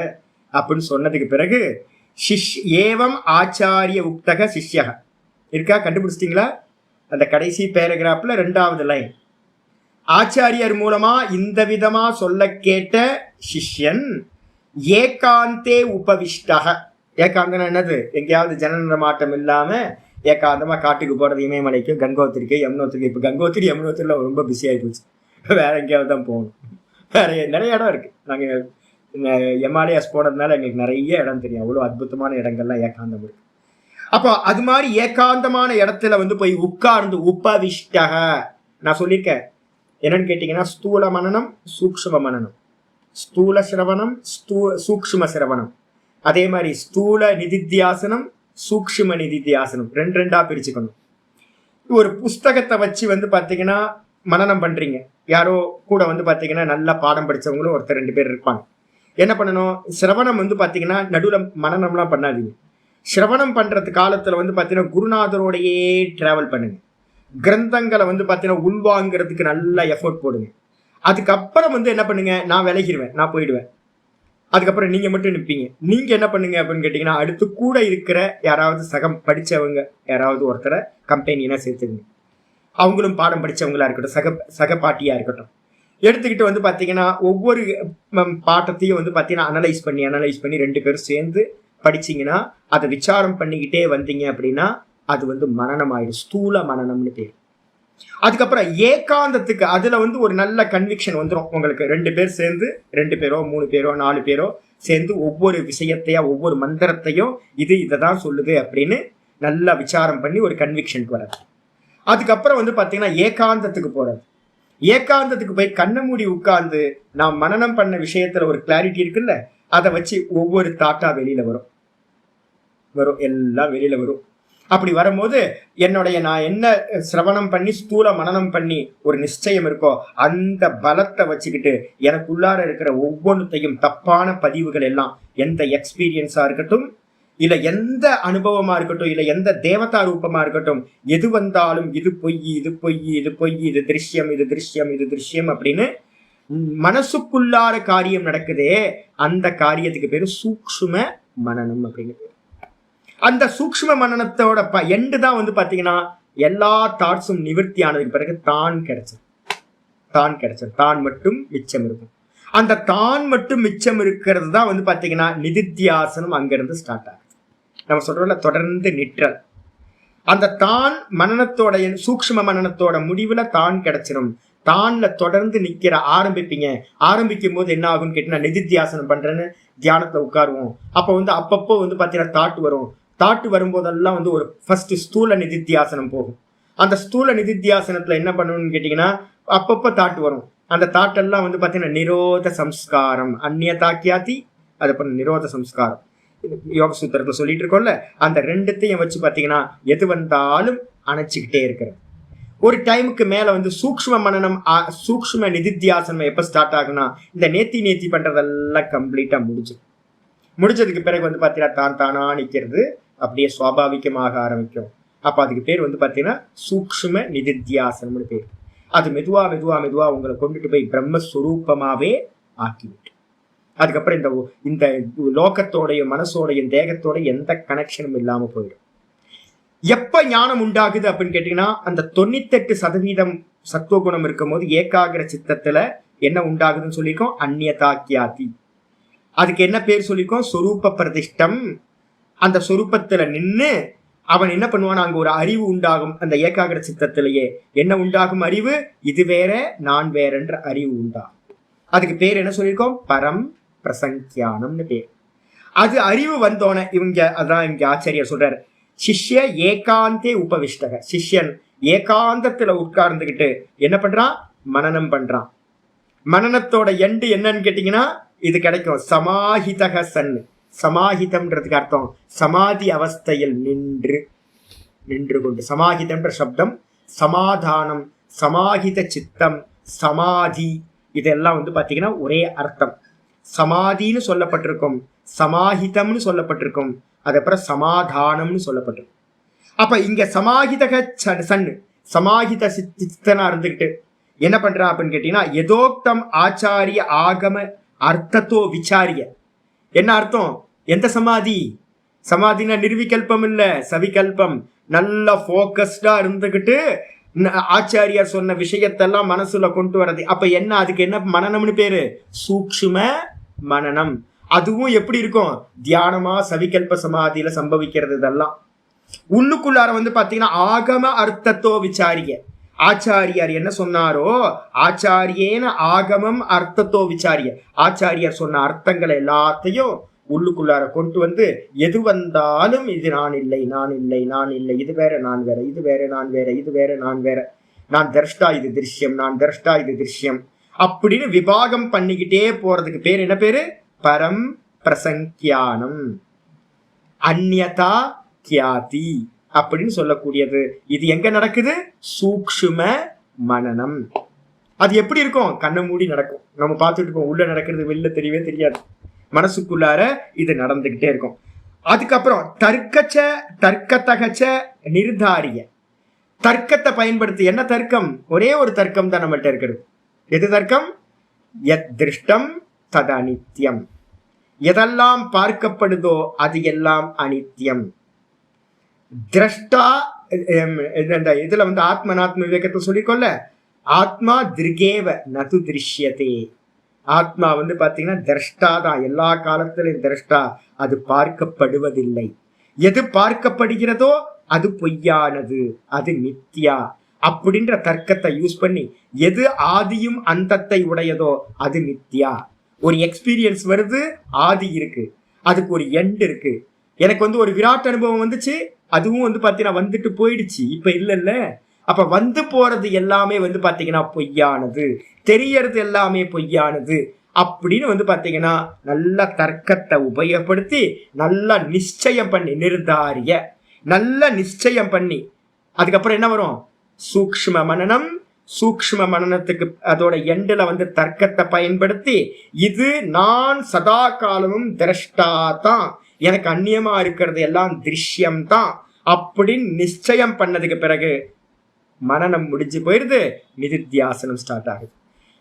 அப்படின்னு சொன்னதுக்கு பிறகு ஏவம் ஆச்சாரிய உக்தக சிஷ்யா இருக்கா, கண்டுபிடிச்சிட்டீங்களா? அந்த கடைசி பேராகிராஃப்ல 2வது லைன். ஆச்சாரியர் மூலமா இந்த விதமா சொல்ல கேட்ட சிஷ்யன் ஏகாந்தே உபவிஷ்டக. ஏகாந்தம் என்னது? எங்கேயாவது ஜனன மாட்டம் இல்லாம ஏகாந்தமா காட்டுக்கு போறது, இமயமலைக்கு, கங்கோத்திரிக்கு, யமுனோத்திரிக்கு. இப்ப கங்கோத்திரி யமுனோத்திரில ரொம்ப பிஸி ஆகி போச்சு, வேற எங்கேயாவது தான் போகணும். வேற நிறைய இடம் இருக்கு. நாங்க எம்ஆர்ஏஎஸ் போனதுனால எங்களுக்கு நிறைய இடம் தெரியும். அவ்வளவு அற்புதமான இடங்கள்லாம் ஏகாந்தம் இருக்கு. அப்போ அது மாதிரி ஏகாந்தமான இடத்துல வந்து போய் உட்கார்ந்து உபவிஷ்டக. நான் சொல்லியிருக்கேன் என்னன்னு கேட்டீங்கன்னா, ஸ்தூல மனனம் சூக்ஷ்ம மனனம், ஸ்தூல சிரவணம் சூக்ஷ்ம சிரவணம், அதே மாதிரி ஸ்தூல நிதித்தியாசனம் சூக்ஷ்ம நிதித்தியாசனம், 2 பிரிச்சுக்கணும். ஒரு புஸ்தகத்தை வச்சு வந்து பாத்தீங்கன்னா மனனம் பண்றீங்க, யாரோ கூட வந்து பாத்தீங்கன்னா நல்லா பாடம் படிச்சவங்களும் ஒருத்தர் 2 பேர் இருப்பாங்க. என்ன பண்ணணும்? சிரவணம் வந்து பாத்தீங்கன்னா நடுவுல மனநம்லாம் பண்ணாதீங்க. சிரவணம் பண்றது காலத்துல வந்து பாத்தீங்கன்னா குருநாதரோடையே டிராவல் பண்ணுங்க. கிரந்தங்களை வந்து பாத்தீங்கன்னா உள்வாங்கிறதுக்கு நல்ல எஃபோர்ட் போடுங்க. அதுக்கப்புறம் வந்து என்ன பண்ணுங்க, நான் விலகிடுவேன், நான் போயிடுவேன். அதுக்கப்புறம் நீங்க மட்டும் நிற்பீங்க. நீங்க என்ன பண்ணுங்க அப்படின்னு கேட்டீங்கன்னா, அடுத்து கூட இருக்கிற யாராவது சகம் படிச்சவங்க யாராவது ஒருத்தரை கம்பெனினா சேர்த்துங்க. அவங்களும் பாடம் படிச்சவங்களா இருக்கட்டும், சக பாட்டியா இருக்கட்டும், எடுத்துக்கிட்டு வந்து பாத்தீங்கன்னா ஒவ்வொரு பாட்டத்தையும் வந்து பாத்தீங்கன்னா அனலைஸ் பண்ணி 2 பேரும் சேர்ந்து படிச்சீங்கன்னா, அதை விசாரம் பண்ணிக்கிட்டே வந்தீங்க அப்படின்னா அது வந்து மனனம் ஆயிடும், ஸ்தூல மனனம்னு பேர். அதுக்கப்புறம் ஏகாந்தத்துக்கு அதுல வந்து ஒரு நல்ல கன்விக்ஷன் வந்துடும் உங்களுக்கு. 2 பேர் சேர்ந்து, 2 பேரோ 3 பேரோ 4 பேரோ சேர்ந்து ஒவ்வொரு விஷயத்தையா, ஒவ்வொரு மந்திரத்தையும் இதைதான் சொல்லுது அப்படின்னு நல்லா விசாரம் பண்ணி ஒரு கன்விக்ஷனுக்கு வராது. அதுக்கப்புறம் வந்து பாத்தீங்கன்னா ஏகாந்தத்துக்கு போறது. ஏகாந்தத்துக்கு போய் கண்ணை மூடி உட்கார்ந்து நான் மனனம் பண்ண விஷயத்துல ஒரு கிளாரிட்டி இருக்குல்ல, அதை வச்சு ஒவ்வொரு தாட்டா வெளியில வரும், எல்லாம் வெளியில வரும். அப்படி வரும்போது நான் என்ன சிரவணம் பண்ணி ஸ்தூல மனனம் பண்ணி ஒரு நிச்சயம் இருக்கோ அந்த பலத்தை வச்சுக்கிட்டு எனக்குள்ளார இருக்கிற ஒவ்வொன்றுத்தையும் தப்பான பதிவுகள் எல்லாம், எந்த எக்ஸ்பீரியன்ஸா இருக்கட்டும், இல்ல எந்த அனுபவமா இருக்கட்டும், இல்ல எந்த தேவதா ரூபமா இருக்கட்டும், எது வந்தாலும் இது பொய், இது பொய், இது பொய், இது திருஷ்யம், இது திருஷ்யம், இது திருஷ்யம் அப்படின்னு மனசுக்குள்ளார காரியம் நடக்குதே, அந்த காரியத்துக்கு பேரு சூக்ஷ்ம மனனம் அப்படிங்கிறது. அந்த சூக்ஷ்ம மனனத்தோட எண்டு தான் பாத்தீங்கன்னா எல்லா தாட்ஸும் நிவர்த்தி ஆனதுக்கு பிறகு தான் கிடைச்சது, தான் மட்டும் மிச்சம் இருக்கும். அந்த தான் மட்டும் மிச்சம் இருக்கிறது தான் பாத்தீங்கன்னா நிதித்தியாசனம் அங்கிருந்து ஸ்டார்ட் ஆகும். நம்ம சொல்றோம்ல தொடர்ந்து நிற்றல். அந்த தான் மனனத்தோட சூக்ஷ்ம மனனத்தோட முடிவுல தான் கிடைச்சிடும். தான்ல தொடர்ந்து நிக்கிற ஆரம்பிக்கும் போது என்ன ஆகும்னு கேட்டீங்கன்னா, நிதித்தியாசனம் பண்றேன்னு தியானத்துல உட்காருவோம். அப்போ அப்பப்போ பாத்தீங்கன்னா தாட்டு வரும். தாட்டு வரும்போதெல்லாம் ஒரு ஃபர்ஸ்ட் ஸ்தூல நிதித்தியாசனம் போகும். அந்த ஸ்தூல நிதித்தியாசனத்துல என்ன பண்ணணும்னு கேட்டீங்கன்னா, அப்பப்போ தாட்டு வரும். அந்த தாட்டெல்லாம் பாத்தீங்கன்னா நிரோத சம்ஸ்காரம், அந்நியதாக்கியாதி, அது பண்ண நிரோத சம்ஸ்காரம் யோக சூத்திரத்துல சொல்லிட்டு இருக்கோம்ல, அந்த ரெண்டுத்தையும் வச்சு பாத்தீங்கன்னா எது வந்தாலும் அணைச்சிக்கிட்டே இருக்கிறது. ஒரு டைமுக்கு மேல சூக்ஷ்ம மனனம், சூக்ஷ்ம நிதித்தியாசனம் எப்ப ஸ்டார்ட் ஆகுனா, இந்த நேத்தி பண்றதெல்லாம் கம்ப்ளீட்டா முடிஞ்சதுக்கு பிறகு பாத்தீங்கன்னா தானா நிக்கிறது அப்படியே சுவாபாவிகமாக ஆரம்பிக்கும். அப்ப அதுக்கு பேர் பாத்தீங்கன்னா சூக்ஷ்ம நிதித்தியாசனம்னு பேர். அது மெதுவா மெதுவா மெதுவா உங்களை கொண்டுட்டு போய் பிரம்மஸ்வரூபமாவே ஆக்கிவிட்டு, அதுக்கப்புறம் இந்த லோகத்தோடையும் மனசோடையும் தேகத்தோட எந்த கனெக்ஷனும் இல்லாம போயிடும். எப்ப ஞானம் உண்டாகுது அப்படின்னு கேட்டீங்கன்னா, அந்த 98% சத்துவகுணம் இருக்கும் போது ஏகாகிர சித்தத்துல என்ன உண்டாகுதுன்னு சொல்லியிருக்கோம், அந்நியதாக்கியாதி. அதுக்கு என்ன பேர் சொல்லியிருக்கோம், சொரூப பிரதிஷ்டம். அந்த சொரூபத்துல நின்று அவன் என்ன பண்ணுவான், அங்க ஒரு அறிவு உண்டாகும். அந்த ஏகாகிர சித்தத்திலேயே என்ன உண்டாகும், அறிவு, இது வேற நான் வேறன்ற அறிவு உண்டாகும். அதுக்கு பேர் என்ன சொல்லியிருக்கோம், பரம் பிரசங்கியானம்னு பேர். அது அறிவு வந்தோன அதான் இங்க ஆச்சாரியர் சொல்றாரு, சிஷ்ய ஏகாந்தே உபவிஷ்டக. சிஷ்யன் ஏகாந்தத்துல உட்கார்ந்துகிட்டு என்ன பண்றான், மனனம் பண்றான். மனனத்தோட எண்டு என்னன்னு கேட்டீங்கன்னா இது கிடைக்கும், சமாஹிதக சன். சமாஹிதம்ன்றதுக்கு அர்த்தம் சமாதி அவஸ்தையில் நின்று கொண்டு. சமாஹிதம்ன்ற சப்தம் சமாதானம், சமாஹித சித்தம், சமாதி, இதெல்லாம் பாத்தீங்கன்னா ஒரே அர்த்தம். சமாதின்னு சொல்லப்பட்டிருக்கும், சமாஹிதம்னு சொல்லப்பட்டிருக்கும், அதுக்கப்புறம் சமாதானம்னு சொல்லப்பட்டிருக்கும். அப்ப இங்க சமாஹிதக சன்னு, சமாஹித சித்தனா இருந்துகிட்டு என்ன பண்றான் அப்படின்னு கேட்டீங்கன்னா, யதோக்தம் ஆச்சாரிய ஆகம அர்த்தத்தோ விசாரிய. என்ன அர்த்தம், எந்த சமாதி, சமாதினா நிர்விகல்பம் இல்ல, சவிகல்பம். நல்ல போக்கஸ்டா இருந்துகிட்டு ஆச்சாரியார் சொன்ன விஷயத்தெல்லாம் மனசுல கொண்டு வர்றது. அப்ப என்ன, அதுக்கு என்ன மனனம்னு பேரு, சூக்ஷ்ம மனனம். அதுவும் எப்படி இருக்கும், தியானமா சவிகல்ப சமாதியில சம்பவிக்கிறது. இதெல்லாம் உள்ளுக்குள்ளார பாத்தீங்கன்னா ஆகம அர்த்தத்தோ விசாரிய. ஆச்சாரியார் என்ன சொன்னாரோ, ஆச்சாரியேன ஆகமம் அர்த்தத்தோ விசாரிய. ஆச்சாரியார் சொன்ன அர்த்தங்களை எல்லாத்தையும் உள்ளுக்குள்ளார கொண்டு எது வந்தாலும் இது நான் இல்லை, நான் இல்லை, நான் இல்லை, இது வேற நான் வேற, இது வேற நான் வேற, இது வேற நான் வேற, நான் தர்ஷ்டா இது திருஷ்யம், நான் தர்ஷ்டா இது திருஷ்யம் அப்படின்னு விபாகம் பண்ணிக்கிட்டே போறதுக்கு பேர் என்ன பேரு, பரம் பிரசங்கியானம், அந்யதா கியாதி அப்படின்னு சொல்லக்கூடியது. இது எங்க நடக்குது, சூக்ஷ்ம மனனம். அது எப்படி இருக்கும், கண்ணை மூடி நடக்கும். நம்ம பார்த்துட்டு இருக்கோம், உள்ள நடக்கிறது வெளில தெரியவே தெரியாது, மனசுக்குள்ளார இது நடந்துகிட்டே இருக்கும். அதுக்கப்புறம் தர்க்கத்தகச்ச நிர்தாரிய. தர்க்கத்தை பயன்படுத்தி, என்ன தர்க்கம், ஒரே ஒரு தர்க்கம் தான் நம்மள்ட்ட இருக்கிறது. எது தர்க்கம், யத் திருஷ்டம் தது அனித்யம். எதெல்லாம் பார்க்கப்படுதோ அது எல்லாம் அனித்யம். திரஷ்டா, இதுல ஆத்மநாத்ம விவேகத்தை சொல்லிக்கொள்ள, ஆத்மா திருகேவ நது திருஷ்யதே. ஆத்மா பாத்தீங்கன்னா திரஷ்டா தான், எல்லா காலத்திலும் திரஷ்டா, அது பார்க்கப்படுவதில்லை. எது பார்க்கப்படுகிறதோ அது பொய்யானது, அது நித்யா அப்படின்ற தர்க்கத்தை யூஸ் பண்ணி, எது ஆதியும் அந்தத்தை உடையதோ அது நித்யா. ஒரு எக்ஸ்பீரியன்ஸ் வருது, ஆதி இருக்கு, அதுக்கு ஒரு எண்ட் இருக்கு. எனக்கு ஒரு விராட் அனுபவம் வந்துச்சு, அதுவும் பாத்தீங்கன்னா வந்துட்டு போயிடுச்சு, இப்ப இல்ல. அப்ப வந்து போறது எல்லாமே வந்து பாத்தீங்கன்னா பொய்யானது, தெரியறது எல்லாமே பொய்யானது அப்படின்னு வந்து பாத்தீங்கன்னா நல்ல தர்க்கத்தை உபயோகப்படுத்தி நல்லா நிச்சயம் பண்ணி நிர்தாரிய நல்ல நிச்சயம் பண்ணி அதுக்கப்புறம் என்ன வரும்? சூக்ஷ்ம மனனம். சூக்ஷ்ம மனனத்துக்கு அதோட எண்டுல வந்து தர்க்கத்தை பயன்படுத்தி இது நான் சதா காலமும் திரஷ்டா தான், எனக்கு அந்நியமா இருக்கிறது எல்லாம் திருஷ்யம் தான் அப்படின்னு நிச்சயம் பண்ணதுக்கு பிறகு மனநம் முடிஞ்சு போயிருது. நிதித்தியாசனம் ஸ்டார்ட் ஆகுது.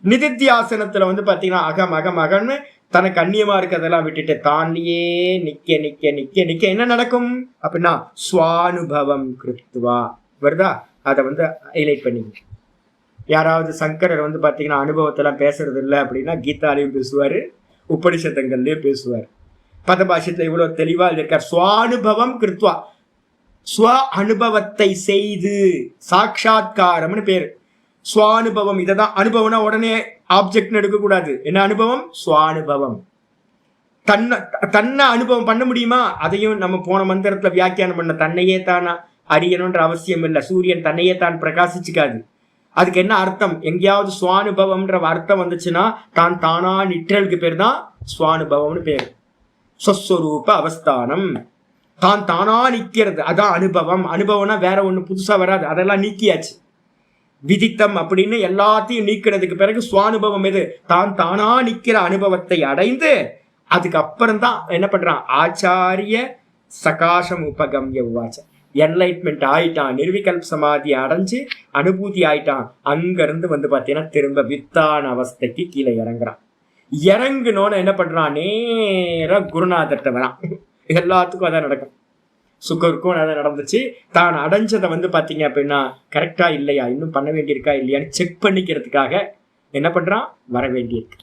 நிதித்தியாசனத்துல வந்து பாத்தீங்கன்னா அகம் அகம் அகம்னு தனக்கு அந்நியமா இருக்கிறதெல்லாம் விட்டுட்டு தானியே நிக்க நிக்க நிக்க நிக்க என்ன நடக்கும் அப்படின்னா சுவானுபவம் கிருத்வா வருதா? அதை வந்து ஹைலைட் பண்ணி யாராவது சங்கரர் வந்து பாத்தீங்கன்னா அனுபவத்தெல்லாம் பேசுறது இல்லை அப்படின்னா கீதாலையும் பேசுவாரு, உபனிஷத்தங்கள்லயும் பேசுவார். பதபாஷத்துல இவ்வளவு தெளிவா இருக்கார். சுவானுபவம் கிருத்வா, ஸ்வ அனுபவத்தை செய்து, சாட்சாத்காரம்னு பேரு. சுவானுபவம் இதான். அனுபவம்னா உடனே ஆப்ஜெக்ட் எடுக்க கூடாது. என்ன அனுபவம்? சுவானுபவம். தன்னை அனுபவம் பண்ண முடியுமா? அதையும் நம்ம போன மந்திரத்துல வியாக்கியானம் பண்ண. தன்னையே தானா அறியணும்ன்ற அவசியம் இல்லை. சூரியன் தன்னையே தான் பிரகாசிச்சுக்காது. அதுக்கு என்ன அர்த்தம்? எங்கேயாவது சுவானுபவம்ன்ற அர்த்தம் வந்துச்சுன்னா தான் தானா நிற்றலுக்கு பேர் தான் சுவானுபவம்னு பேரு. சொஸ்வரூப அவஸ்தானம், தான் தானா நிக்கிறது, அதான் அனுபவம். அனுபவம்னா வேற ஒண்ணு புதுசா வராது, அதெல்லாம் நீக்கியாச்சு. விதித்தம் அப்படின்னு எல்லாத்தையும் நீக்கிறதுக்கு பிறகு சுவானுபவம் எது? தான் தானா நிக்கிற அனுபவத்தை அடைந்து அதுக்கப்புறம் தான் என்ன பண்றான்? ஆச்சாரிய சகாசம் உபகம்ய உவாச்ச. என்லைட்மெண்ட் ஆயிட்டான், நிர்விகல்ப சமாதி அடைஞ்சு அனுபூதி ஆயிட்டான். அங்க இருந்து வந்து பாத்தீங்கன்னா திரும்ப வித்தான அவஸ்தைக்கு கீழே இறங்குறான். இறங்குனோன்னு என்ன பண்றான்? நேர குருநாதர்கிட்ட வரான். எல்லாத்துக்கும் அதான் நடக்கும். சுகருக்கும் அதான் நடந்துச்சு. தான் அடைஞ்சதை வந்து பாத்தீங்க அப்படின்னா கரெக்டா இல்லையா, இன்னும் பண்ண வேண்டியிருக்கா இல்லையான்னு செக் பண்ணிக்கிறதுக்காக என்ன பண்றான்? வர வேண்டியிருக்கு.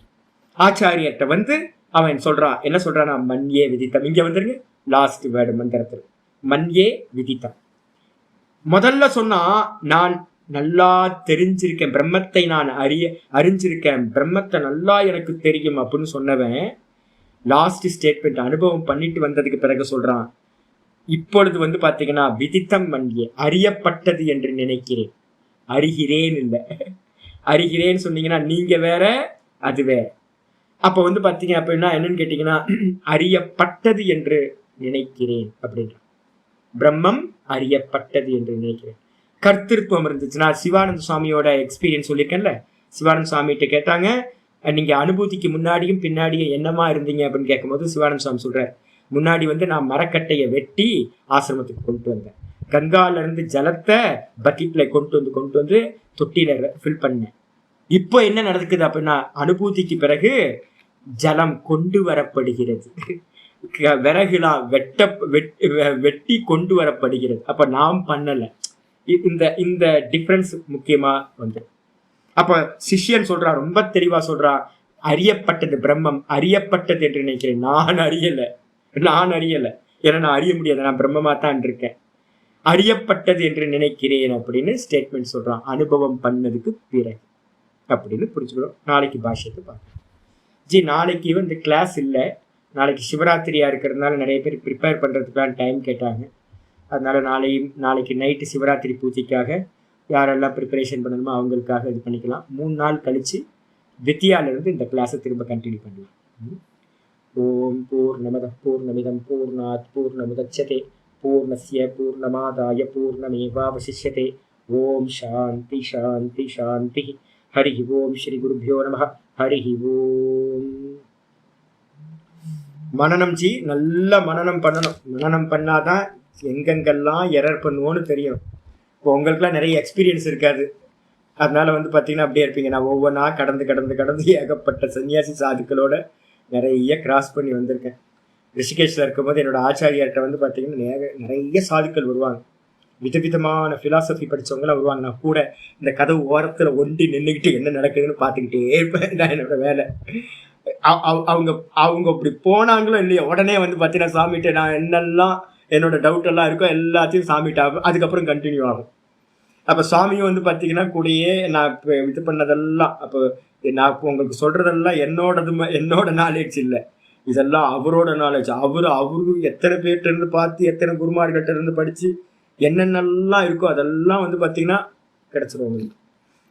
ஆச்சாரியர்கிட்ட வந்து அவன் சொல்றான். என்ன சொல்றான்னா மன்யே விதித்தம். இங்க வந்துருங்க லாஸ்ட் வேர்டு மந்திரத்தில். மன்யே விதித்தம். முதல்ல சொன்னா நான் நல்லா தெரிஞ்சிருக்கேன், பிரம்மத்தை நான் அறிஞ்சிருக்கேன், பிரம்மத்தை நல்லா எனக்கு தெரியும் அப்படின்னு சொன்னவன் லாஸ்ட் ஸ்டேட்மெண்ட் அனுபவம் பண்ணிட்டு வந்ததுக்கு பிறகு சொல்றான், இப்பொழுது வந்து பாத்தீங்கன்னா விதித்தம் மன்யே, அறியப்பட்டது என்று நினைக்கிறேன். அறிகிறேன் இல்லை, அறிகிறேன்னு சொன்னீங்கன்னா நீங்க வேற அது வேற. அப்ப வந்து பாத்தீங்க அப்படின்னா என்னன்னு கேட்டீங்கன்னா அறியப்பட்டது என்று நினைக்கிறேன் அப்படின்ற. பிரம்மம் அறியப்பட்டது என்று நினைக்கிறேன். கர்த்திருவம் இருந்துச்சுன்னா சிவானந்த சுவாமியோட எக்ஸ்பீரியன்ஸ் சொல்லியிருக்கேன்ல. சிவானந்த சுவாமிகிட்ட கேட்டாங்க, நீங்க அனுபூதிக்கு முன்னாடியும் பின்னாடியும் என்னமா இருந்தீங்க அப்படின்னு கேட்கும்போது சிவானந்த சுவாமி சொல்றாரு, முன்னாடி வந்து நான் மரக்கட்டையை வெட்டி ஆசிரமத்துக்கு கொண்டு வந்தேன், கங்கால இருந்து ஜலத்தை பக்கெட்ல கொண்டு வந்து தொட்டியில ஃபில் பண்ணேன். இப்போ என்ன நடக்குது அப்படின்னா அனுபூதிக்கு பிறகு ஜலம் கொண்டு வரப்படுகிறது, விறகுலாம் வெட்டி கொண்டு வரப்படுகிறது. அப்ப நாம் பண்ணல. இந்த டிஃபரன்ஸ் முக்கியமா வந்து அப்ப சிஷ்யன் சொல்றா, ரொம்ப தெளிவா சொல்றா, அறியப்பட்டது பிரம்மம் அறியப்பட்டது என்று நினைக்கிறேன். நான் அறியல ஏன்னா நான் அறிய முடியாது, நான் பிரம்மமா தான் இருக்கேன். அறியப்பட்டது என்று நினைக்கிறேன் அப்படின்னு ஸ்டேட்மெண்ட் சொல்றான். அனுபவம் பண்ணதுக்கு பிறகு அப்படின்னு புரிஞ்சுக்கிறோம். நாளைக்கு பாஷ்யத்தை பார்க்கலாம். ஜி நாளைக்கு வந்து கிளாஸ் இல்லை, நாளைக்கு சிவராத்திரியா இருக்கிறதுனால நிறைய பேர் ப்ரிப்பேர் பண்றதுக்கான டைம் கேட்டாங்க. அதனால நாளைக்கு நைட்டு சிவராத்திரி பூஜைக்காக யாரெல்லாம் ப்ரிப்பரேஷன் பண்ணணுமோ அவங்களுக்காக இது பண்ணிக்கலாம். 3 நாள் கழிச்சு வித்தியாலிருந்து இந்த கிளாஸை திரும்ப கண்டினியூ பண்ணலாம். ஓம் பூர்ணமத பூர்ணமிதம் பூர்ணாத் பூர்ணமுதச்யதே பூர்ணஸ்ய பூர்ணமாதாய பூர்ணமேவாவசிஷ்யதே. ஓம் சாந்தி சாந்தி சாந்தி. ஹரி ஓம் ஸ்ரீ குருபியோ நமஹ. ஹரி ஓம். மனனம் ஜி, நல்ல மனனம் பண்ணணும். மனனம் பண்ணாதான் எங்கெங்கெல்லாம் எரர் பண்ணுவோன்னு தெரியும். இப்போ உங்களுக்குலாம் நிறைய எக்ஸ்பீரியன்ஸ் இருக்காது, அதனால வந்து பார்த்தீங்கன்னா அப்படியே இருப்பீங்க. நான் ஒவ்வொன்றா கடந்து ஏகப்பட்ட சன்னியாசி சாதுக்களோட நிறைய கிராஸ் பண்ணி வந்திருக்கேன். ரிஷிகேஷில் இருக்கும்போது என்னோட ஆச்சாரியார்கிட்ட வந்து பார்த்தீங்கன்னா நிறைய சாதுக்கள் வருவாங்க, விதவிதமான ஃபிலாசபி படித்தவங்களாம் வருவாங்க. நான் கூட இந்த கதவு ஓரத்தில் ஒண்டி நின்றுக்கிட்டு என்ன நடக்குதுன்னு பார்த்துக்கிட்டே இருப்பேன். நான் என்னோட வேலை. அவங்க அப்படி போனாங்களோ இல்லையோ உடனே வந்து பார்த்தீங்கன்னா சாமிகிட்ட நான் என்னெல்லாம் என்னோட டவுட் எல்லாம் இருக்கோ எல்லாத்தையும் சாமிகிட்ட ஆகும், அதுக்கப்புறம் கண்டினியூ ஆகும். அப்போ சாமியும் வந்து பார்த்தீங்கன்னா கூடயே நான் இப்போ இது பண்ணதெல்லாம், அப்போ நான் இப்போ உங்களுக்கு சொல்றதெல்லாம் என்னோட நாலேஜ் இல்லை, இதெல்லாம் அவரோட நாலேஜ். அவரு எத்தனை பேர்கிட்ட இருந்து பார்த்து எத்தனை குருமார்கிட்ட இருந்து படிச்சு என்னென்னலாம் இருக்கோ அதெல்லாம் வந்து பார்த்தீங்கன்னா கிடைச்சிரும் உங்களுக்கு.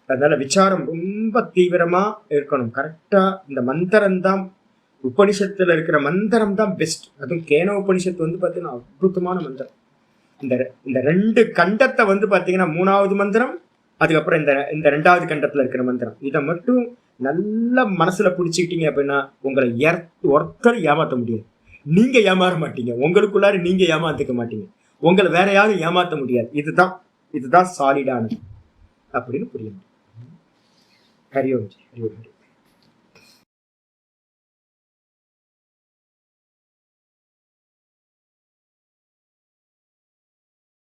அதனால விசாரம் ரொம்ப தீவிரமா இருக்கணும். கரெக்டா இந்த மந்திரம் தான், உபனிஷத்துல இருக்கிற மந்திரம் தான் பெஸ்ட். அதுவும் கேன உபனிஷத்து வந்து பாத்தீங்கன்னா அற்புதமான மந்திரம். இந்த இந்த 2 கண்டத்தை வந்து பாத்தீங்கன்னா 3வது மந்திரம், அதுக்கப்புறம் இந்த 2வது கண்டத்துல இருக்கிற மந்திரம், இதை மட்டும் நல்லா மனசுல பிடிச்சிக்கிட்டீங்க அப்படின்னா உங்களை ஒருத்தர் ஏமாத்த முடியாது. நீங்க ஏமாற மாட்டீங்க, உங்களுக்குள்ளார நீங்க ஏமாத்துக்க மாட்டீங்க, உங்களை வேற யாரும் ஏமாத்த முடியாது. இதுதான் சாலிடானது அப்படின்னு புரியும். ஹரி ஓம்.